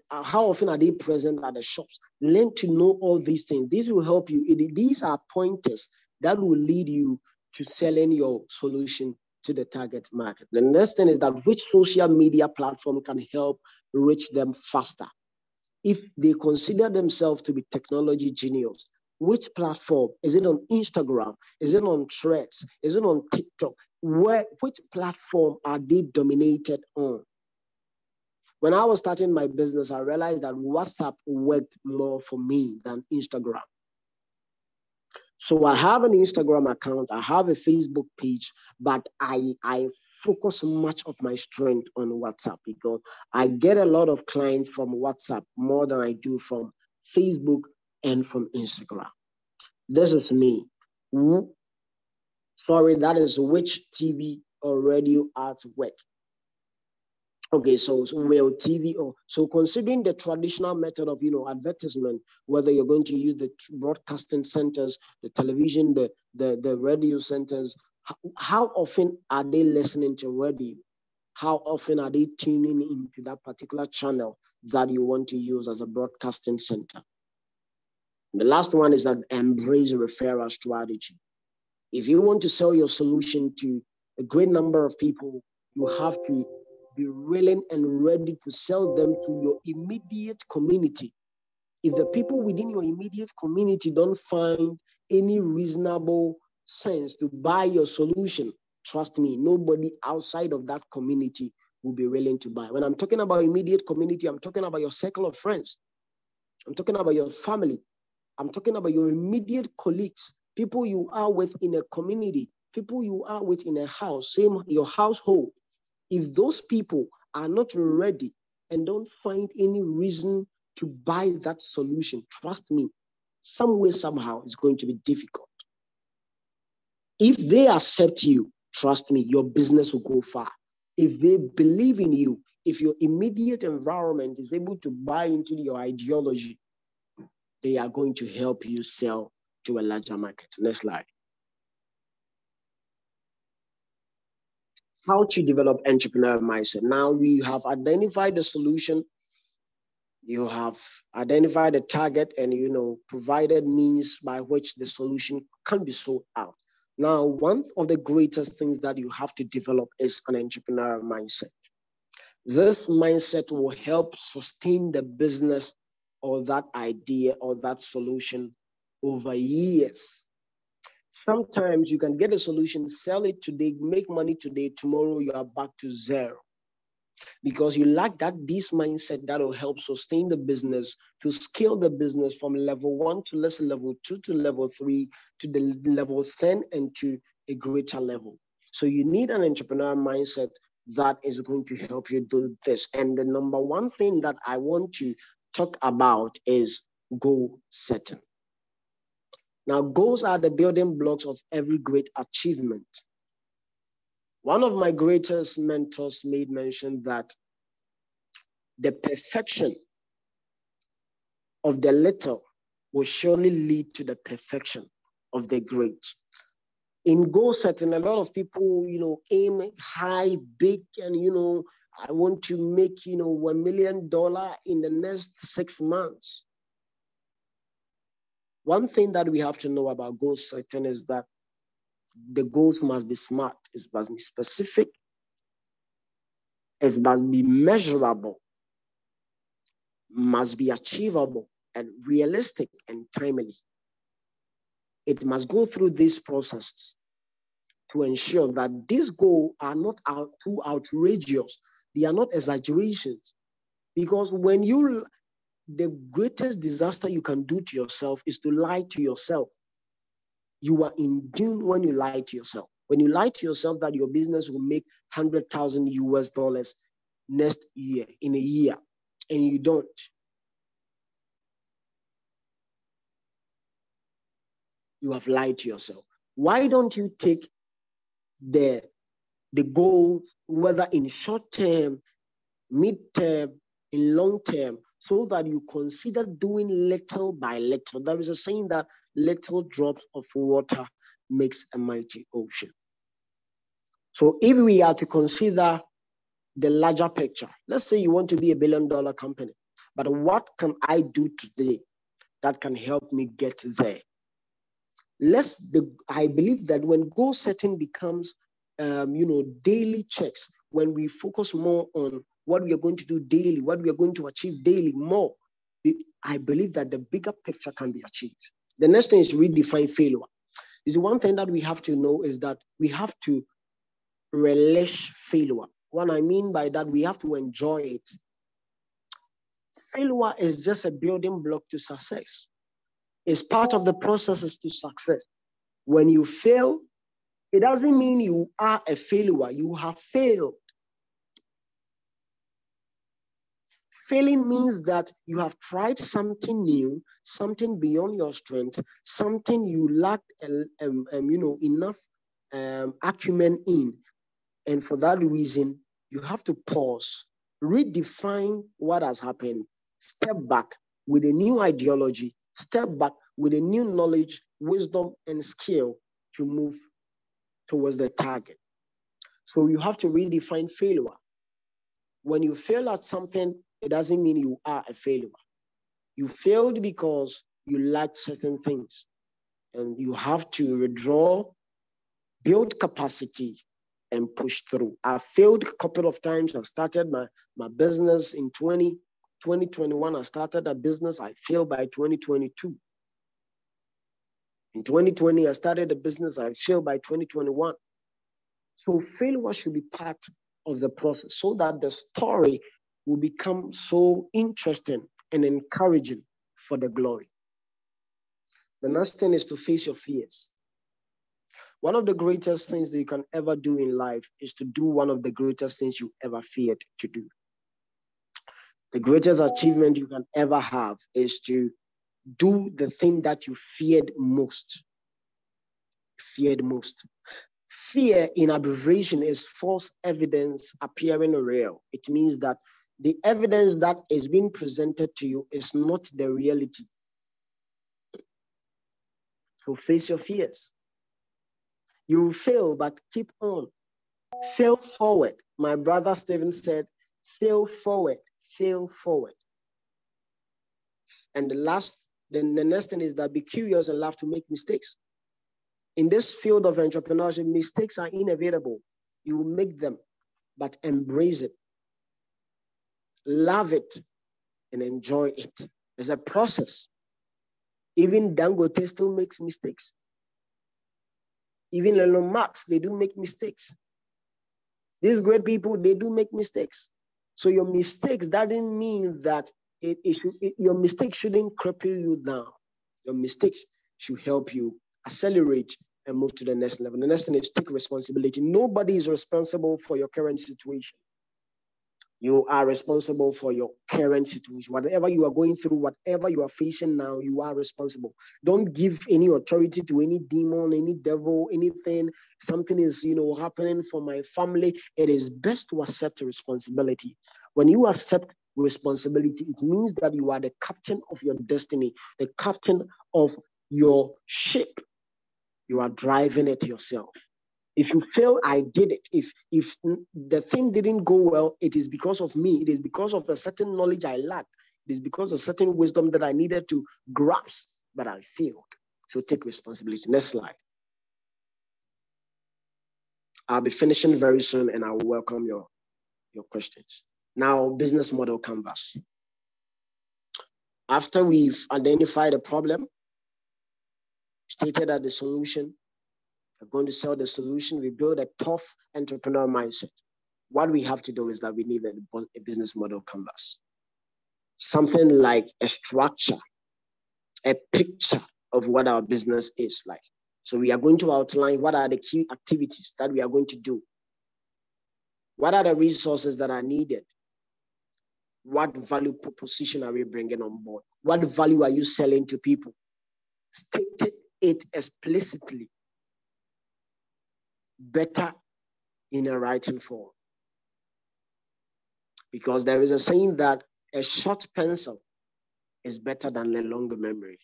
how often are they present at the shops? Learn to know all these things. This will help you. These are pointers that will lead you to selling your solution to the target market. The next thing is that, which social media platform can help reach them faster? If they consider themselves to be technology genius, which platform? Is it on Instagram? Is it on Threads? Is it on TikTok? Which platform are they dominated on? When I was starting my business, I realized that WhatsApp worked more for me than Instagram. So I have an Instagram account, I have a Facebook page, but I focus much of my strength on WhatsApp because I get a lot of clients from WhatsApp more than I do from Facebook and from Instagram. This is me. Sorry, that is which TV or radio artwork. Okay, so will TV, so considering the traditional method of advertisement, whether you're going to use the broadcasting centers, the television, the radio centers, how often are they listening to radio? How often are they tuning into that particular channel that you want to use as a broadcasting center? The last one is that embrace referral strategy. If you want to sell your solution to a great number of people, you have to be willing and ready to sell them to your immediate community. If the people within your immediate community don't find any reasonable sense to buy your solution, trust me, nobody outside of that community will be willing to buy. When I'm talking about immediate community, I'm talking about your circle of friends. I'm talking about your family. I'm talking about your immediate colleagues, people you are with in a community, people you are with in a house, same your household. If those people are not ready and don't find any reason to buy that solution, trust me, some way, somehow, it's going to be difficult. If they accept you, trust me, your business will go far. If they believe in you, if your immediate environment is able to buy into your ideology, they are going to help you sell to a larger market. Next slide. How to develop entrepreneurial mindset. Now we have identified the solution. You have identified the target and, provided means by which the solution can be sold out. Now, one of the greatest things that you have to develop is an entrepreneurial mindset. This mindset will help sustain the business or that idea or that solution over years. Sometimes you can get a solution, sell it today, make money today, tomorrow you are back to zero. Because you lack this mindset that will help sustain the business, to scale the business from level 1 to let's say level 2 to level 3 to the level 10 and to a greater level. So you need an entrepreneurial mindset that is going to help you do this. And the number one thing that I want to talk about is goal setting. Now, goals are the building blocks of every great achievement. One of my greatest mentors made mention that the perfection of the little will surely lead to the perfection of the great. In goal setting, a lot of people, aim high, big, and, I want to make, $1 million in the next 6 months. One thing that we have to know about goal setting is that the goals must be smart, it must be specific, it must be measurable, must be achievable and realistic and timely. It must go through these processes to ensure that these goals are not too outrageous. They are not exaggerations. Because the greatest disaster you can do to yourself is to lie to yourself. You are in doom when you lie to yourself. When you lie to yourself that your business will make $100,000 next year, in a year, and you don't. You have lied to yourself. Why don't you take the goal, whether in short term, mid-term, in long term, so that you consider doing little by little? There is a saying that little drops of water makes a mighty ocean. So if we are to consider the larger picture, let's say you want to be $1 billion company, but what can I do today that can help me get there? I believe that when goal setting becomes, daily checks, when we focus more on what we are going to do daily, what we are going to achieve daily more, I believe that the bigger picture can be achieved. The next thing is redefine failure. Is one thing that we have to know is that we have to relish failure. What I mean by that, we have to enjoy it. Failure is just a building block to success. It's part of the processes to success. When you fail, it doesn't mean you are a failure. You have failed. Failing means that you have tried something new, something beyond your strength, something you lacked, enough acumen in. And for that reason, you have to pause, redefine what has happened, step back with a new ideology, step back with a new knowledge, wisdom, and skill to move towards the target. So you have to redefine failure. When you fail at something, it doesn't mean you are a failure. You failed because you lack certain things. And you have to withdraw, build capacity, and push through. I failed a couple of times. I started my business in 2021. I started a business. I failed by 2022. In 2020, I started a business. I failed by 2021. So failure should be part of the process so that the story will become so interesting and encouraging for the glory. The next thing is to face your fears. One of the greatest things that you can ever do in life is to do one of the greatest things you ever feared to do. The greatest achievement you can ever have is to do the thing that you feared most. Feared most. Fear, in abbreviation, is false evidence appearing real. It means that the evidence that is being presented to you is not the reality. So face your fears. You will fail, but keep on. Fail forward. My brother Stephen said, fail forward, fail forward. And the next thing is that be curious and love to make mistakes. In this field of entrepreneurship, mistakes are inevitable. You will make them, but embrace it. Love it and enjoy it. It's a process. Even Dangote still makes mistakes. Even Elon Musk, they do make mistakes. These great people, they do make mistakes. So your mistakes doesn't mean that your mistakes shouldn't cripple you down. Your mistakes should help you accelerate and move to the next level. The next thing is take responsibility. Nobody is responsible for your current situation. You are responsible for your current situation. Whatever you are going through, whatever you are facing now, you are responsible. Don't give any authority to any demon, any devil, anything. Something is, happening for my family. It is best to accept responsibility. When you accept responsibility, it means that you are the captain of your destiny, the captain of your ship. You are driving it yourself. If you fail, I did it. If the thing didn't go well, it is because of me. It is because of a certain knowledge I lacked. It is because of certain wisdom that I needed to grasp, but I failed. So take responsibility. Next slide. I'll be finishing very soon and I will welcome your questions. Now, business model canvas. After we've identified a problem, stated that the solution, we're going to sell the solution, we build a tough entrepreneur mindset. What we have to do is that we need a business model canvas. Something like a structure, a picture of what our business is like. So we are going to outline what are the key activities that we are going to do. What are the resources that are needed? What value proposition are we bringing on board? What value are you selling to people? State it explicitly. Better in a writing form. Because there is a saying that a short pencil is better than a long memory.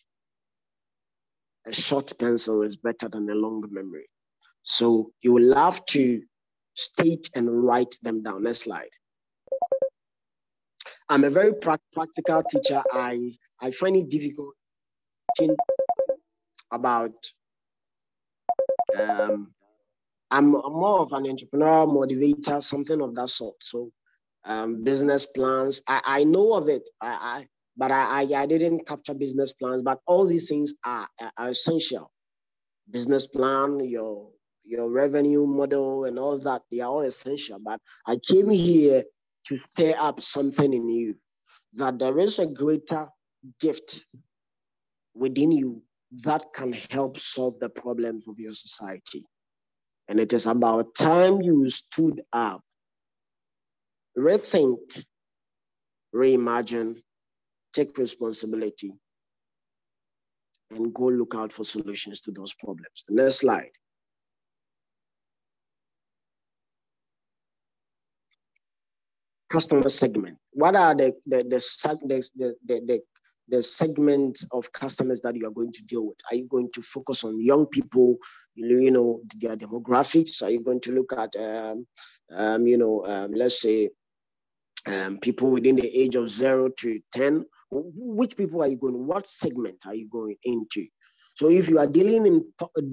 A short pencil is better than a long memory. So you will have to state and write them down. Next slide. I'm a very practical teacher. I find it difficult about I'm more of an entrepreneur, motivator, something of that sort. So business plans, I know of it, but I didn't capture business plans, but all these things are essential. Business plan, your revenue model and all that, they are all essential. But I came here to stir up something in you, that there is a greater gift within you that can help solve the problems of your society. And it is about time you stood up, rethink, reimagine, take responsibility, and go look out for solutions to those problems. The next slide. Customer segment. What are the segments of customers that you are going to deal with? Are you going to focus on young people, their demographics? Are you going to look at, let's say, people within the age of 0 to 10? Which people are you going? What segment are you going into? So if you are dealing in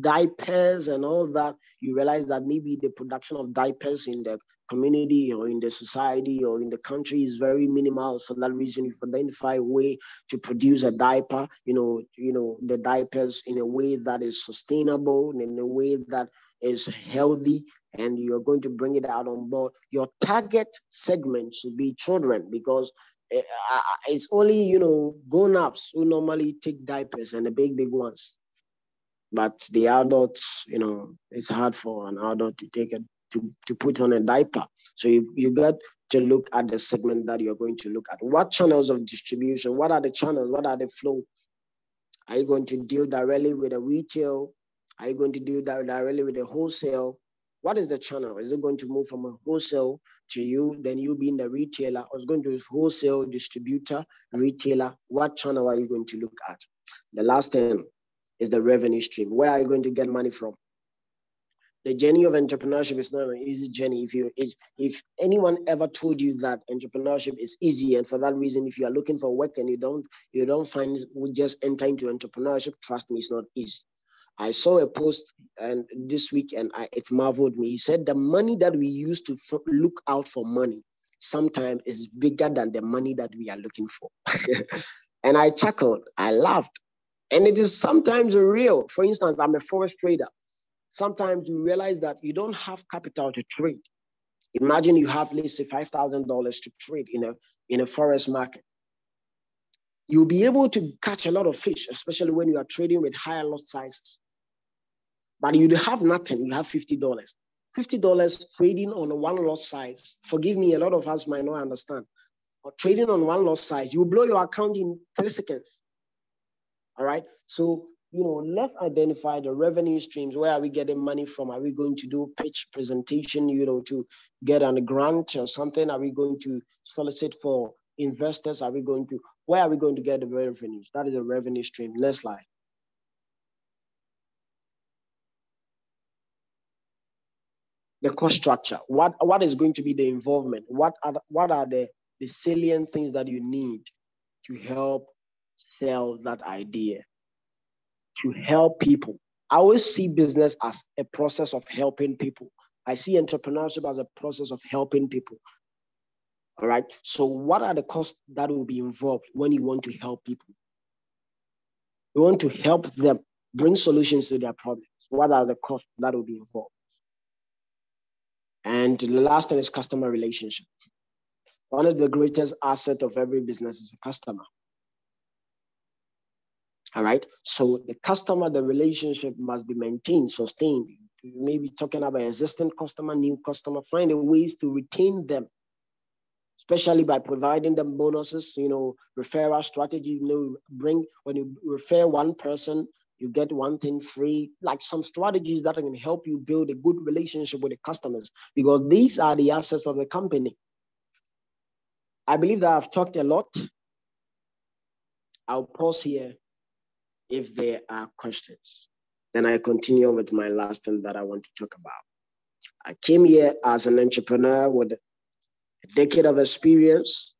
diapers and all that, you realize that maybe the production of diapers in the community or in the society or in the country is very minimal. For that reason, if you identify a way to produce a diaper, the diapers in a way that is sustainable, in a way that is healthy, and you're going to bring it out on board, your target segment should be children, because it's only grown-ups who normally take diapers, and the big ones. But the adults, it's hard for an adult to take it to put on a diaper. So you got to look at the segment that you're going to look at. What channels of distribution? What are the channels? What are the flow? Are you going to deal directly with a retail? Are you going to deal directly with a wholesale? What is the channel? Is it going to move from a wholesale to you, then you being the retailer, or is it going to be wholesale, distributor, retailer? What channel are you going to look at? The last thing is the revenue stream. Where are you going to get money from? The journey of entrepreneurship is not an easy journey. If anyone ever told you that entrepreneurship is easy, and for that reason, if you are looking for work and you don't find, we just enter into entrepreneurship, trust me, it's not easy. I saw a post and this week, and it marveled me. He said the money that we use to look out for money sometimes is bigger than the money that we are looking for. And I chuckled, I laughed. And it is sometimes real. For instance, I'm a forex trader. Sometimes you realize that you don't have capital to trade. Imagine you have, let's say, $5,000 to trade in a forex market. You'll be able to catch a lot of fish, especially when you are trading with higher lot sizes. But you have nothing, you have $50. $50 trading on a one lot size. Forgive me, a lot of us might not understand. But trading on one lot size, you blow your account in 3 seconds. All right. So, let's identify the revenue streams. Where are we getting money from? Are we going to do pitch presentation, to get on a grant or something? Are we going to solicit for investors? Where are we going to get the revenues? That is a revenue stream. Next slide. The cost structure. What is going to be the involvement? What are the salient things that you need to help sell that idea? To help people. I always see business as a process of helping people. I see entrepreneurship as a process of helping people. All right. So what are the costs that will be involved when you want to help people? You want to help them bring solutions to their problems. What are the costs that will be involved? And the last thing is customer relationship. One of the greatest assets of every business is a customer. All right. So the customer, the relationship must be maintained, sustained. Maybe talking about existing customer, new customer, find ways to retain them, especially by providing them bonuses, referral strategy, when you refer one person, you get one thing free, like some strategies that can help you build a good relationship with the customers, because these are the assets of the company. I believe that I've talked a lot. I'll pause here if there are questions. Then I continue with my last thing that I want to talk about. I came here as an entrepreneur with a decade of experience.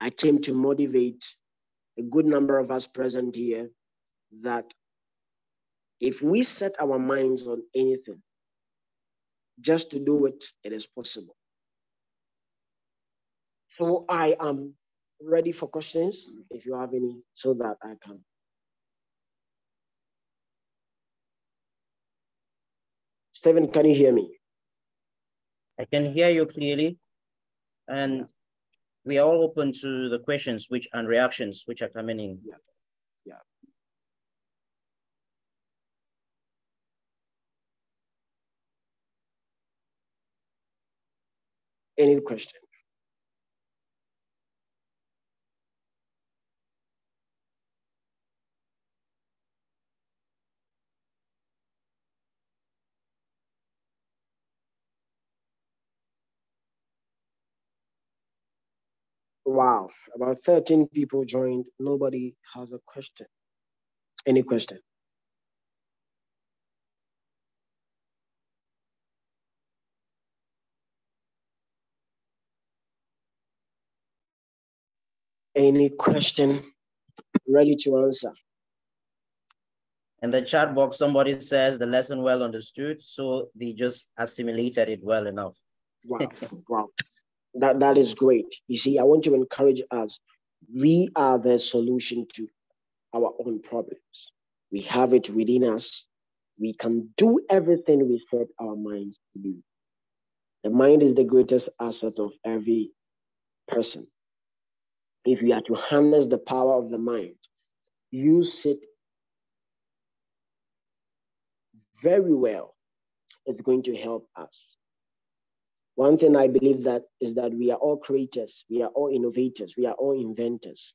I came to motivate a good number of us present here that if we set our minds on anything, just to do it, it is possible. So I am ready for questions, if you have any, so that I can. Stephen, can you hear me? I can hear you clearly. And we are all open to the questions and reactions which are coming in. Yeah. Any question? Wow, about 13 people joined. Nobody has a question. Any question? Any question? Ready to answer. In the chat box, somebody says the lesson well understood, so they just assimilated it well enough. Wow, wow. That is great. You see, I want to encourage us. We are the solution to our own problems. We have it within us. We can do everything we set our minds to do. The mind is the greatest asset of every person. If we are to harness the power of the mind, use it very well, it's going to help us. One thing I believe that is that we are all creators, we are all innovators, we are all inventors.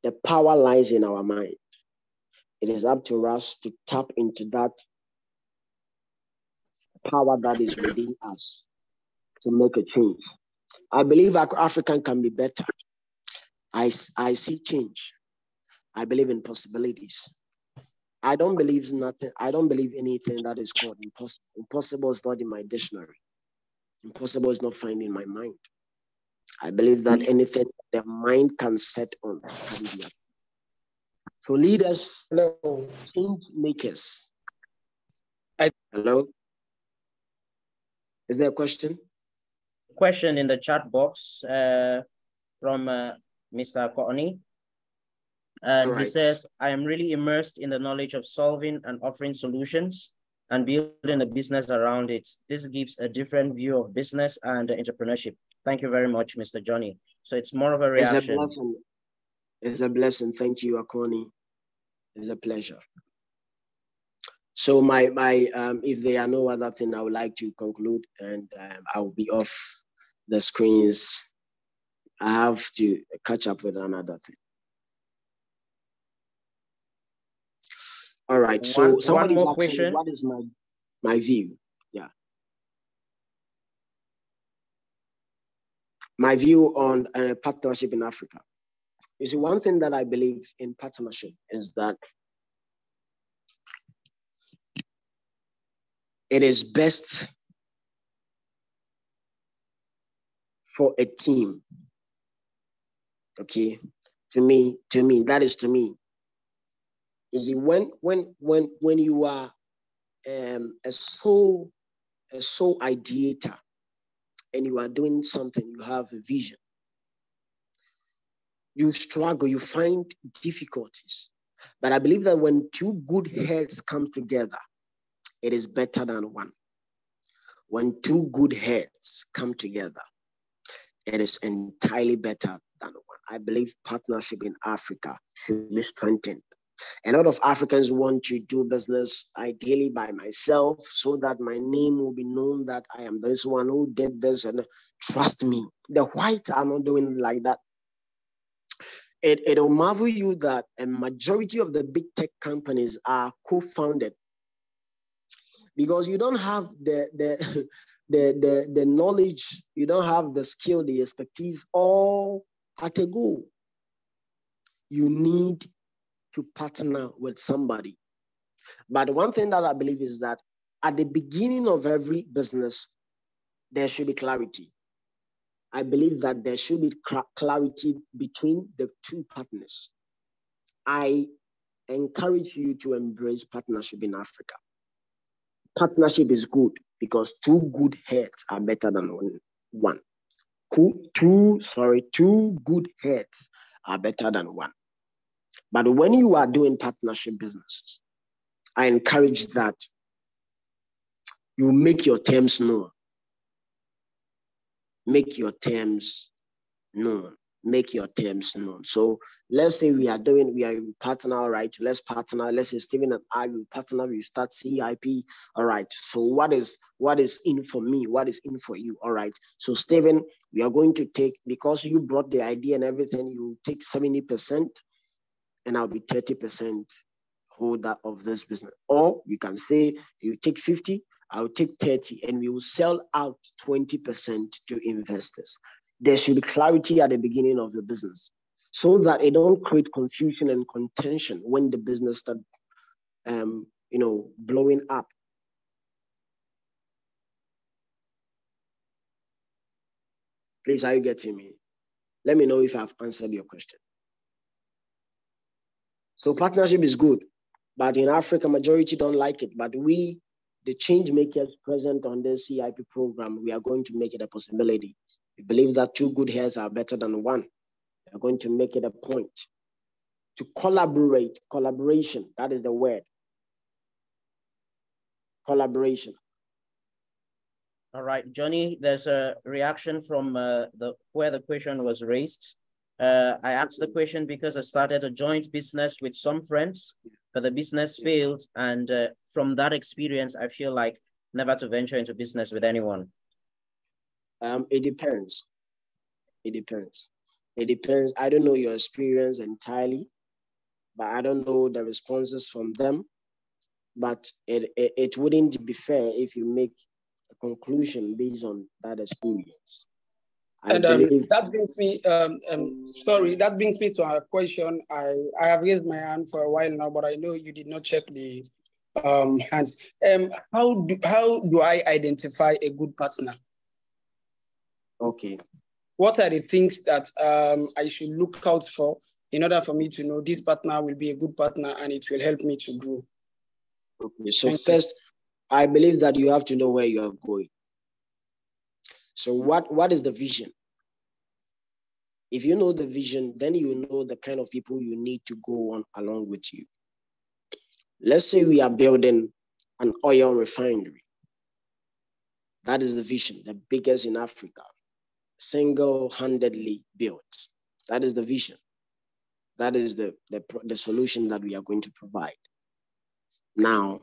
The power lies in our mind. It is up to us to tap into that power that is within us to make a change. I believe African can be better. I see change. I believe in possibilities. I don't believe nothing. I don't believe anything that is called impossible. Impossible is not in my dictionary. Impossible is not found in my mind. I believe that anything the mind can set on can be achieved. So leaders, change makers. Hello? Is there a question? Question in the chat box from Mr. Kooni. And he says, I am really immersed in the knowledge of solving and offering solutions and building a business around it. This gives a different view of business and entrepreneurship. Thank you very much, Mr. Johnny. So it's more of a reaction. It's a blessing. It's a blessing. Thank you, Akoni. It's a pleasure. So if there are no other thing, I would like to conclude, and I'll be off the screens. I have to catch up with another thing. All right. So somebody's asking, question. What is my view? Yeah. My view on partnership in Africa. You see, one thing that I believe in partnership is that it is best for a team. Okay, to me, that is to me. You see, when you are a sole ideator and you are doing something, you have a vision. You struggle, you find difficulties. But I believe that when two good heads come together, it is better than one. When two good heads come together, it is entirely better than one. I believe partnership in Africa should be strengthened. A lot of Africans want to do business ideally by myself so that my name will be known that I am this one who did this, and trust me, the whites are not doing it like that. It'll marvel you that a majority of the big tech companies are co-founded because you don't have the knowledge, you don't have the skill, the expertise, all at a go. You need to partner with somebody. But one thing that I believe is that at the beginning of every business, there should be clarity. I believe that there should be clarity between the two partners. I encourage you to embrace partnership in Africa. Partnership is good because two good heads are better than one. Two good heads are better than one. But when you are doing partnership businesses, I encourage that you make your terms known. Make your terms known. Make your terms known. So let's say we are in partner, all right? Let's partner. Let's say Stephen and I will partner. We start CIP, all right? So what is in for me? What is in for you? All right. So Stephen, we are going to take, because you brought the idea and everything, you take 70%, and I'll be 30% holder of this business. Or you can say you take 50, I'll take 30, and we will sell out 20% to investors. There should be clarity at the beginning of the business so that it don't create confusion and contention when the business starts blowing up. Please, are you getting me? Let me know if I've answered your question. So partnership is good, but in Africa, majority don't like it. But we, the change makers present on the CIP program, we are going to make it a possibility. We believe that 2 good hairs are better than 1. We are going to make it a point to collaborate. Collaboration, that is the word. Collaboration. All right, Johnny, there's a reaction from where the question was raised. I asked the question because I started a joint business with some friends, but the business failed. And from that experience, I feel like never to venture into business with anyone. It depends. It depends. It depends. I don't know your experience entirely, but I don't know the responses from them. But it wouldn't be fair if you make a conclusion based on that experience. And that brings me, that brings me to a question. I have raised my hand for a while now, but I know you did not check the hands. How do I identify a good partner? Okay. What are the things that I should look out for in order for me to know this partner will be a good partner and it will help me to grow? Okay. So first, I believe that you have to know where you are going. So what is the vision? If you know the vision, then you know the kind of people you need to go on along with you. Let's say we are building an oil refinery. That is the vision, the biggest in Africa, single-handedly built. That is the vision. That is the solution that we are going to provide. Now,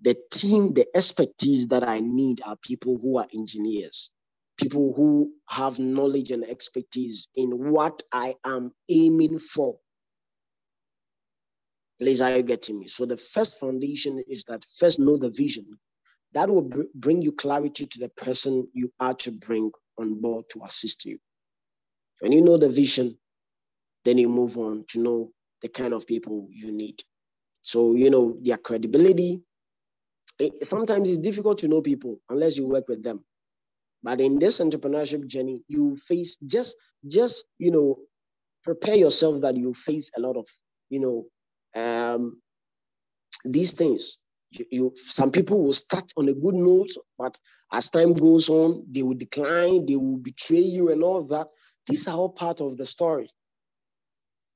the team, the expertise that I need are people who are engineers, people who have knowledge and expertise in what I am aiming for. Please, are you getting me? So the first foundation is that first know the vision. That will bring you clarity to the person you are to bring on board to assist you. When you know the vision, then you move on to know the kind of people you need. So, you know, their credibility. Sometimes it's difficult to know people unless you work with them. But in this entrepreneurship journey, you face just you know, prepare yourself that you face a lot of, you know, these things. Some people will start on a good note, but as time goes on, they will decline, they will betray you and all that. These are all part of the story.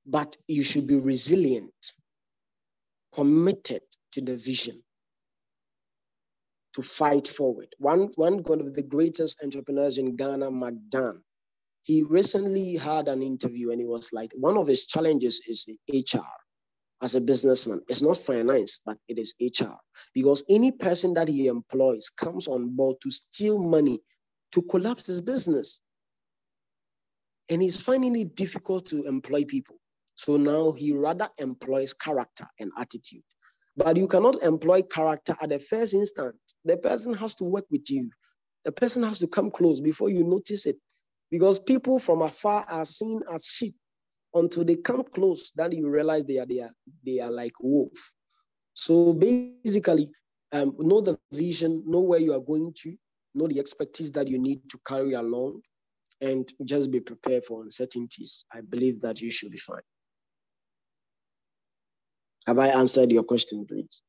But you should be resilient, committed to the vision, to fight forward. One of the greatest entrepreneurs in Ghana, Magdan, he recently had an interview and he was like, one of his challenges is the HR as a businessman. It's not finance, but it is HR. Because any person that he employs comes on board to steal money, to collapse his business. And he's finding it difficult to employ people. So now he rather employs character and attitude. But you cannot employ character at the first instant. The person has to work with you. The person has to come close before you notice it. Because people from afar are seen as sheep until they come close, then you realize they are like wolf. So basically, know the vision, know where you are going to, know the expertise that you need to carry along, and just be prepared for uncertainties. I believe that you should be fine. Have I answered your question, please?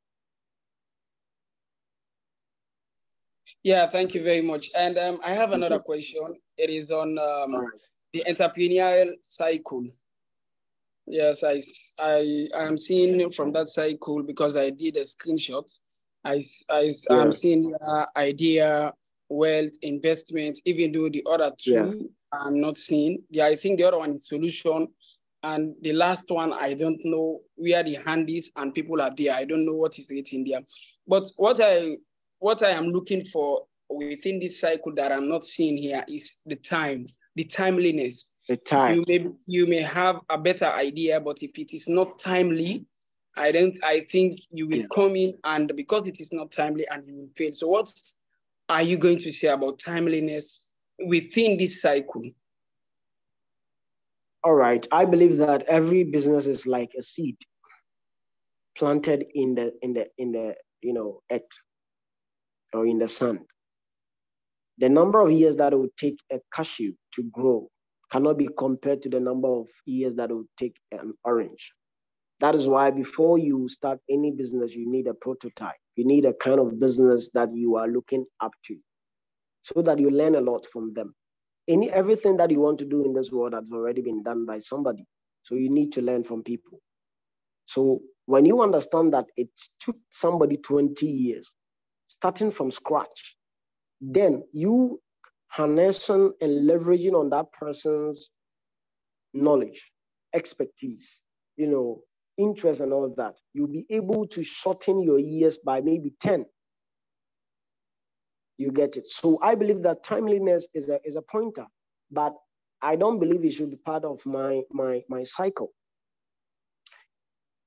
Yeah, thank you very much. And I have another question. It is on the entrepreneurial cycle. Yes, I am seeing from that cycle because I did a screenshot. I'm seeing the idea, wealth, investment, even though the other two I'm not seeing. Yeah, I think the other one is solution. And the last one, I don't know where the hand is and people are there. I don't know what is written there. But what I am looking for within this cycle that I'm not seeing here is the time, the timeliness. The time. You may have a better idea, but if it is not timely, I think you will come in, and because it is not timely and you will fail. So what are you going to say about timeliness within this cycle? All right. I believe that every business is like a seed planted in the you know, earth or in the sand. The number of years that it would take a cashew to grow cannot be compared to the number of years that it would take an orange. That is why before you start any business, you need a prototype. You need a kind of business that you are looking up to so that you learn a lot from them. Everything that you want to do in this world has already been done by somebody. So you need to learn from people. So when you understand that it took somebody 20 years, starting from scratch, then you harnessing and leveraging on that person's knowledge, expertise, interest and all that, you'll be able to shorten your years by maybe 10. You get it? So I believe that timeliness is a pointer, but I don't believe it should be part of my cycle.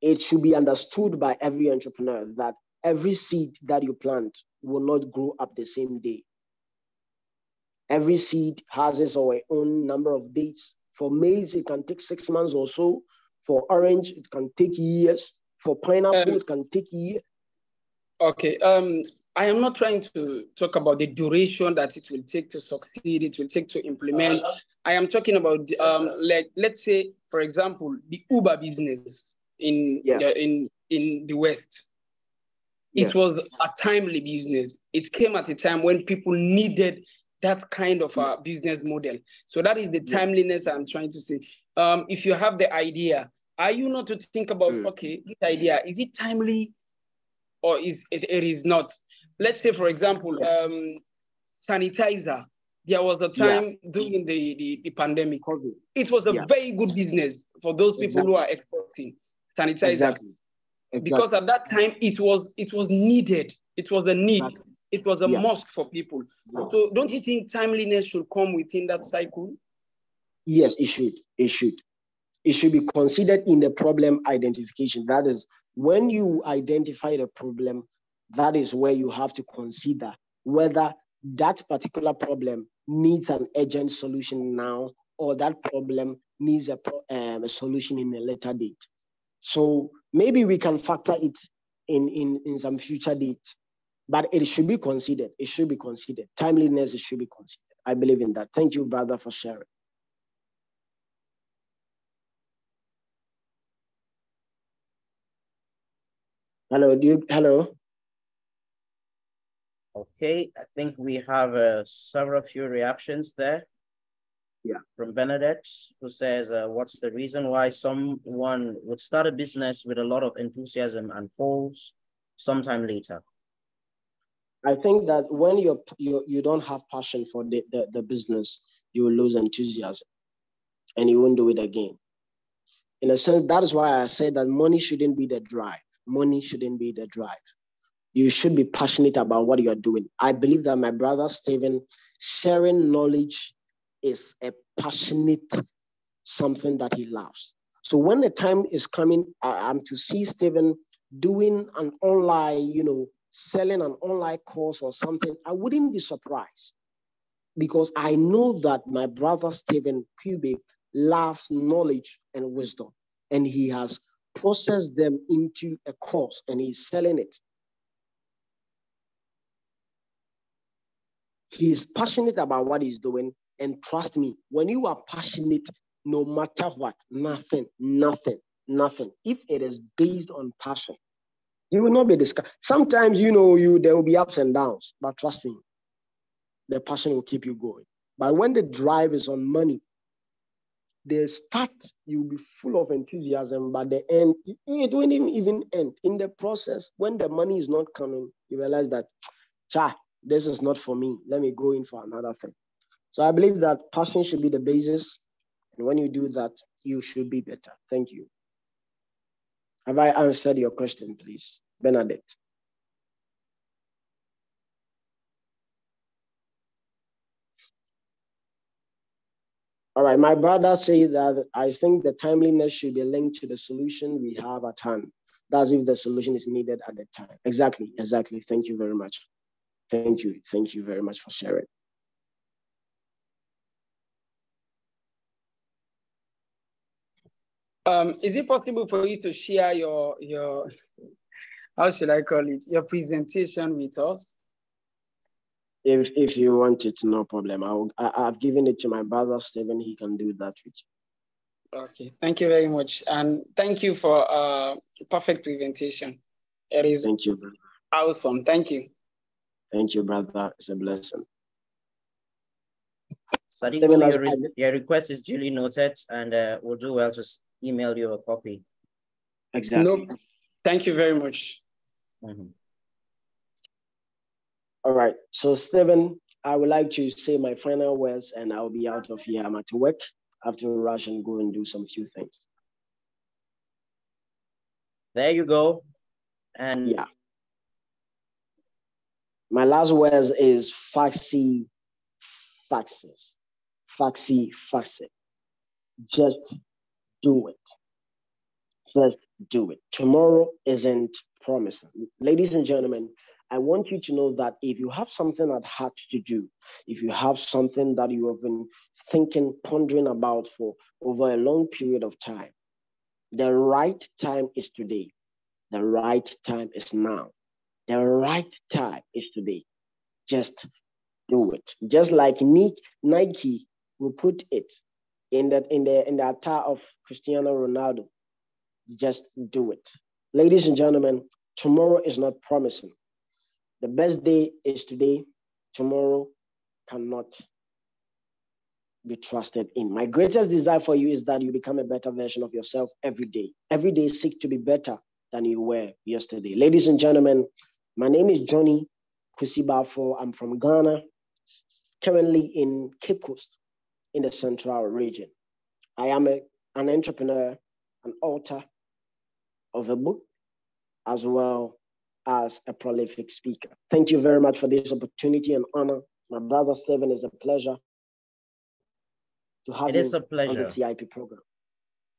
It should be understood by every entrepreneur that every seed that you plant will not grow up the same day. Every seed has its own number of days. For maize, it can take 6 months or so. For orange, it can take years. For pineapple, it can take years. Okay. I am not trying to talk about the duration that it will take to succeed, it will take to implement. I am talking about, like, let's say, for example, the Uber business in the West. It was a timely business. It came at a time when people needed that kind of a business model. So that is the timeliness I'm trying to say. If you have the idea, are you not to think about, okay, this idea, is it timely or is it is not? Let's say, for example, sanitizer. There was a time during the pandemic. It was a very good business for those people who are exporting sanitizer. Exactly. Because at that time, it was needed. It was a need. It was a must for people. So don't you think timeliness should come within that cycle? Yes, it should. It should. It should be considered in the problem identification. That is, when you identify the problem, that is where you have to consider whether that particular problem needs an urgent solution now or that problem needs a solution in a later date. So maybe we can factor it in some future date, but it should be considered. It should be considered. Timeliness, it should be considered. I believe in that. Thank you, brother, for sharing. Hello? Okay, I think we have several few reactions there. Yeah. From Bernadette, who says, what's the reason why someone would start a business with a lot of enthusiasm and falls sometime later? I think that when you don't have passion for the business, you will lose enthusiasm and you won't do it again. In a sense, that is why I said that money shouldn't be the drive. Money shouldn't be the drive. You should be passionate about what you're doing. I believe that my brother Stephen, sharing knowledge is a passionate something that he loves. So when the time is coming, I'm to see Stephen doing an online, selling an online course or something, I wouldn't be surprised because I know that my brother Stephen Kubik loves knowledge and wisdom, and he has processed them into a course and he's selling it. He is passionate about what he's doing, and trust me, when you are passionate, no matter what, nothing. If it is based on passion, you will not be discouraged. Sometimes, there will be ups and downs, but trust me, the passion will keep you going. But when the drive is on money, the start, you'll be full of enthusiasm, but the end, it won't even end. In the process, when the money is not coming, you realize that, this is not for me. Let me go in for another thing. So I believe that passion should be the basis. And when you do that, you should be better. Thank you. Have I answered your question, please, Bernadette? All right, my brother says that I think the timeliness should be linked to the solution we have at hand. That's if the solution is needed at the time. Exactly. Thank you very much. Thank you very much for sharing. Is it possible for you to share your how should I call it, your presentation with us? If you want it, no problem. I've given it to my brother Stephen. He can do that with you. Okay, thank you very much, and thank you for perfect presentation. It is thank you, brother. Awesome. Thank you. Thank you, brother. It's a blessing. Sadiq, your request is duly noted, and we'll do well to email you a copy. Exactly. No, thank you very much. Mm-hmm. All right. So, Stephen, I would like to say my final words, and I'll be out of here. I'm at work. I have to rush and go and do some few things. There you go. And yeah. My last words is faxes. Just do it. Just do it. Tomorrow isn't promising. Ladies and gentlemen, I want you to know that if you have something at heart to do, if you have something that you have been thinking, pondering about for over a long period of time, the right time is today. The right time is now. The right time is today. Just do it. Just like Nike will put it in the attire of Cristiano Ronaldo. Just do it. Ladies and gentlemen, tomorrow is not promising. The best day is today. Tomorrow cannot be trusted in. My greatest desire for you is that you become a better version of yourself every day. Every day seek to be better than you were yesterday. Ladies and gentlemen, my name is Johnny Kusibafo. I'm from Ghana, currently in Cape Coast in the Central region. I am an entrepreneur, an author of a book, as well as a prolific speaker. Thank you very much for this opportunity and honor. My brother Stephen, is a pleasure to have you on the CIP program.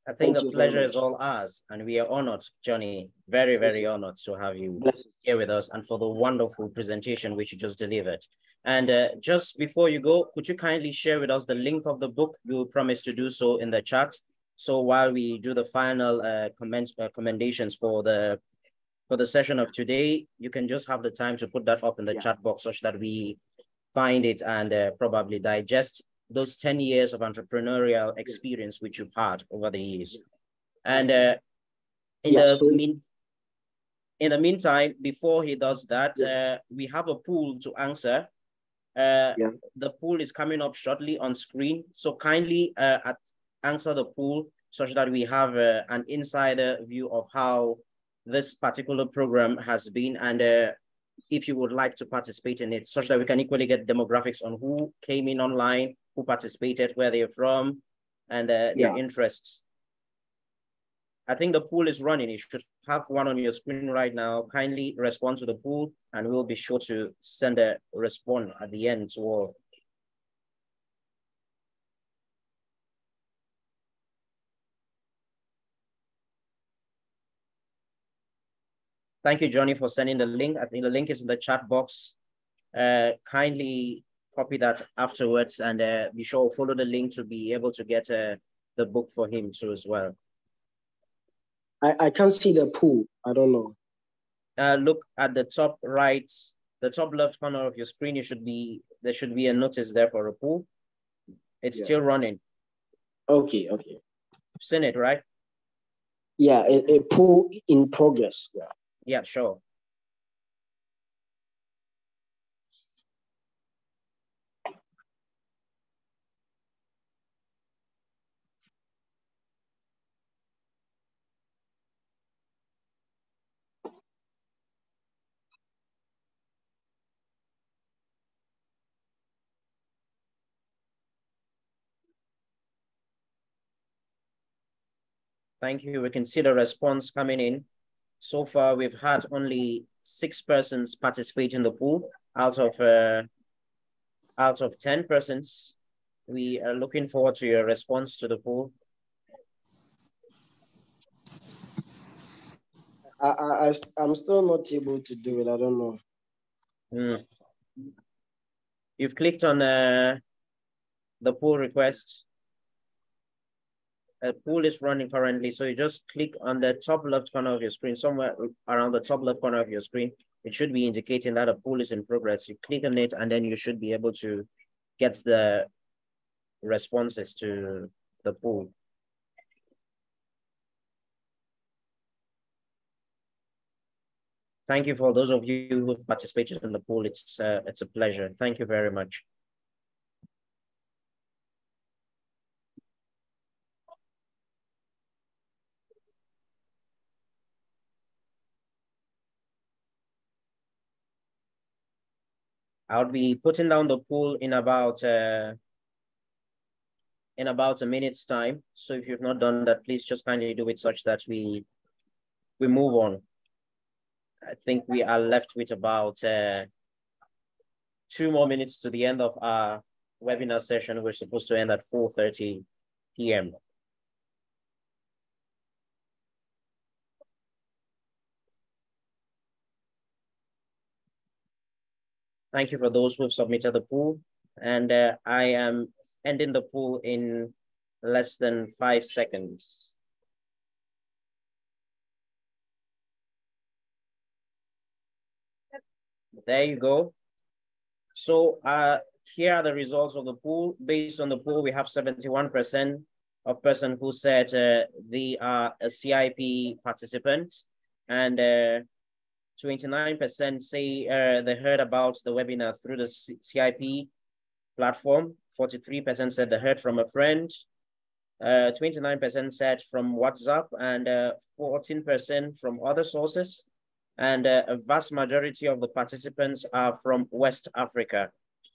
I think the pleasure is all ours, and we are honored, Johnny, very, very honored to have you here with us and for the wonderful presentation which you just delivered. And just before you go, could you kindly share with us the link of the book? You promised to do so in the chat. So while we do the final commendations for the session of today, you can just have the time to put that up in the chat box such that we find it and probably digest those 10 years of entrepreneurial experience which you've had over the years. And in the meantime, before he does that, we have a poll to answer. The poll is coming up shortly on screen. So kindly answer the poll such that we have an insider view of how this particular program has been, and if you would like to participate in it, such that we can equally get demographics on who came in online, who participated, where they're from, and their interests. I think the pool is running. You should have one on your screen right now. Kindly respond to the pool, and we'll be sure to send a response at the end to all. Thank you, Johnny, for sending the link. I think the link is in the chat box. Kindly copy that afterwards, and be sure to follow the link to be able to get the book for him too as well. I can't see the pool. I don't know. Look at the top right, the top left corner of your screen. There should be a notice there for a pool. It's still running. Okay. You've seen it, right? Yeah, a pool in progress. Yeah, sure. Thank you. We can see the response coming in. So far, we've had only 6 persons participate in the pool out of 10 persons. We are looking forward to your response to the pool. I'm still not able to do it. I don't know. You've clicked on the pool request. A pool is running currently, so you just click on the top left corner of your screen, somewhere around the top left corner of your screen. it should be indicating that a poll is in progress. You click on it and then you should be able to get the responses to the poll. Thank you for those of you who have participated in the poll. It's a pleasure. Thank you very much. I'll be putting down the poll in about a minute's time. So if you've not done that, please just kindly do it such that we move on. I think we are left with about 2 more minutes to the end of our webinar session. We're supposed to end at 4:30 p.m. Thank you for those who have submitted the poll. And I am ending the poll in less than 5 seconds. There you go. So here are the results of the poll. Based on the poll, we have 71% of persons who said they are a CIP participant, and 29% say they heard about the webinar through the CIP platform. 43% said they heard from a friend. 29% said from WhatsApp, and 14% from other sources. And a vast majority of the participants are from West Africa.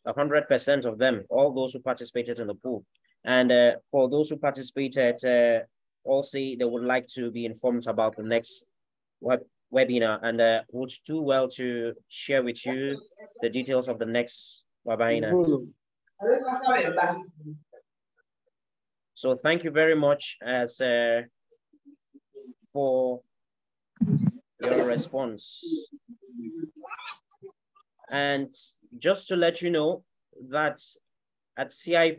100% of them, all those who participated in the pool. And for those who participated, all say they would like to be informed about the next webinar, and would do well to share with you the details of the next webinar. So thank you very much for your response. And just to let you know that at CIP,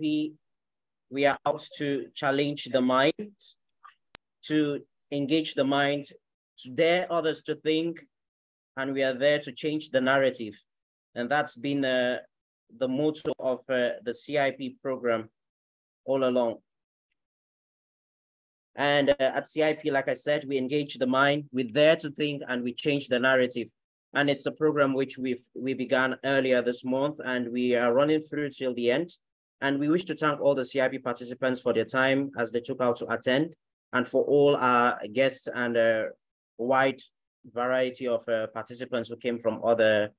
we are out to challenge the mind, to engage the mind, to dare others to think, and we are there to change the narrative. And that's been the motto of the CIP program all along. And at CIP, like I said, we engage the mind, we're there to think, and we change the narrative. And it's a program which we began earlier this month, and we are running through till the end. And we wish to thank all the CIP participants for their time as they took out to attend, and for all our guests and a wide variety of participants who came from other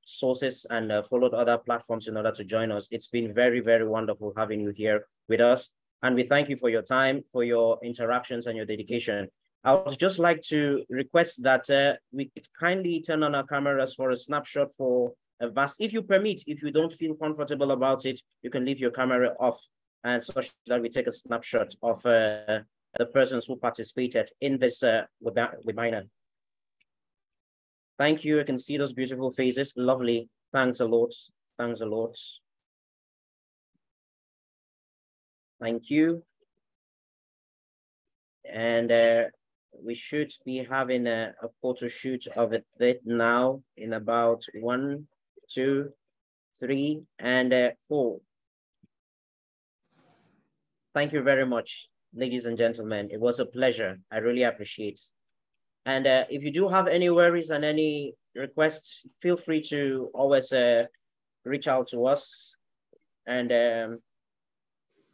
sources and followed other platforms in order to join us. It's been very, very wonderful having you here with us. And we thank you for your time, for your interactions and your dedication. I would just like to request that we kindly turn on our cameras for a snapshot for a vast, if you permit, if you don't feel comfortable about it, you can leave your camera off, and such that we take a snapshot of the persons who participated in this webinar. Thank you. I can see those beautiful faces. Lovely. Thanks a lot. Thanks a lot. Thank you. And we should be having a photo shoot of it now in about 1, 2, 3, and 4. Thank you very much, ladies and gentlemen. It was a pleasure. I really appreciate it. And if you do have any worries and any requests, feel free to always reach out to us. And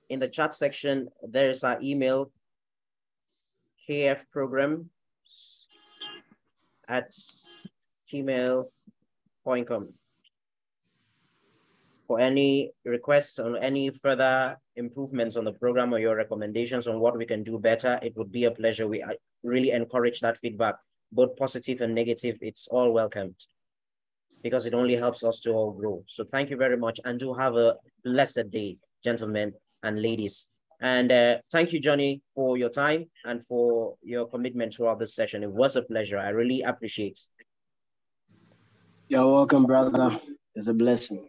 in the chat section, there's our email, kfprograms@gmail.com. For any requests on any further improvements on the program or your recommendations on what we can do better, it would be a pleasure. We really encourage that feedback, both positive and negative. It's all welcomed because it only helps us to all grow. So thank you very much, and do have a blessed day, gentlemen and ladies. And thank you, Johnny, for your time and for your commitment throughout this session. It was a pleasure. I really appreciate it. You're welcome, brother. It's a blessing.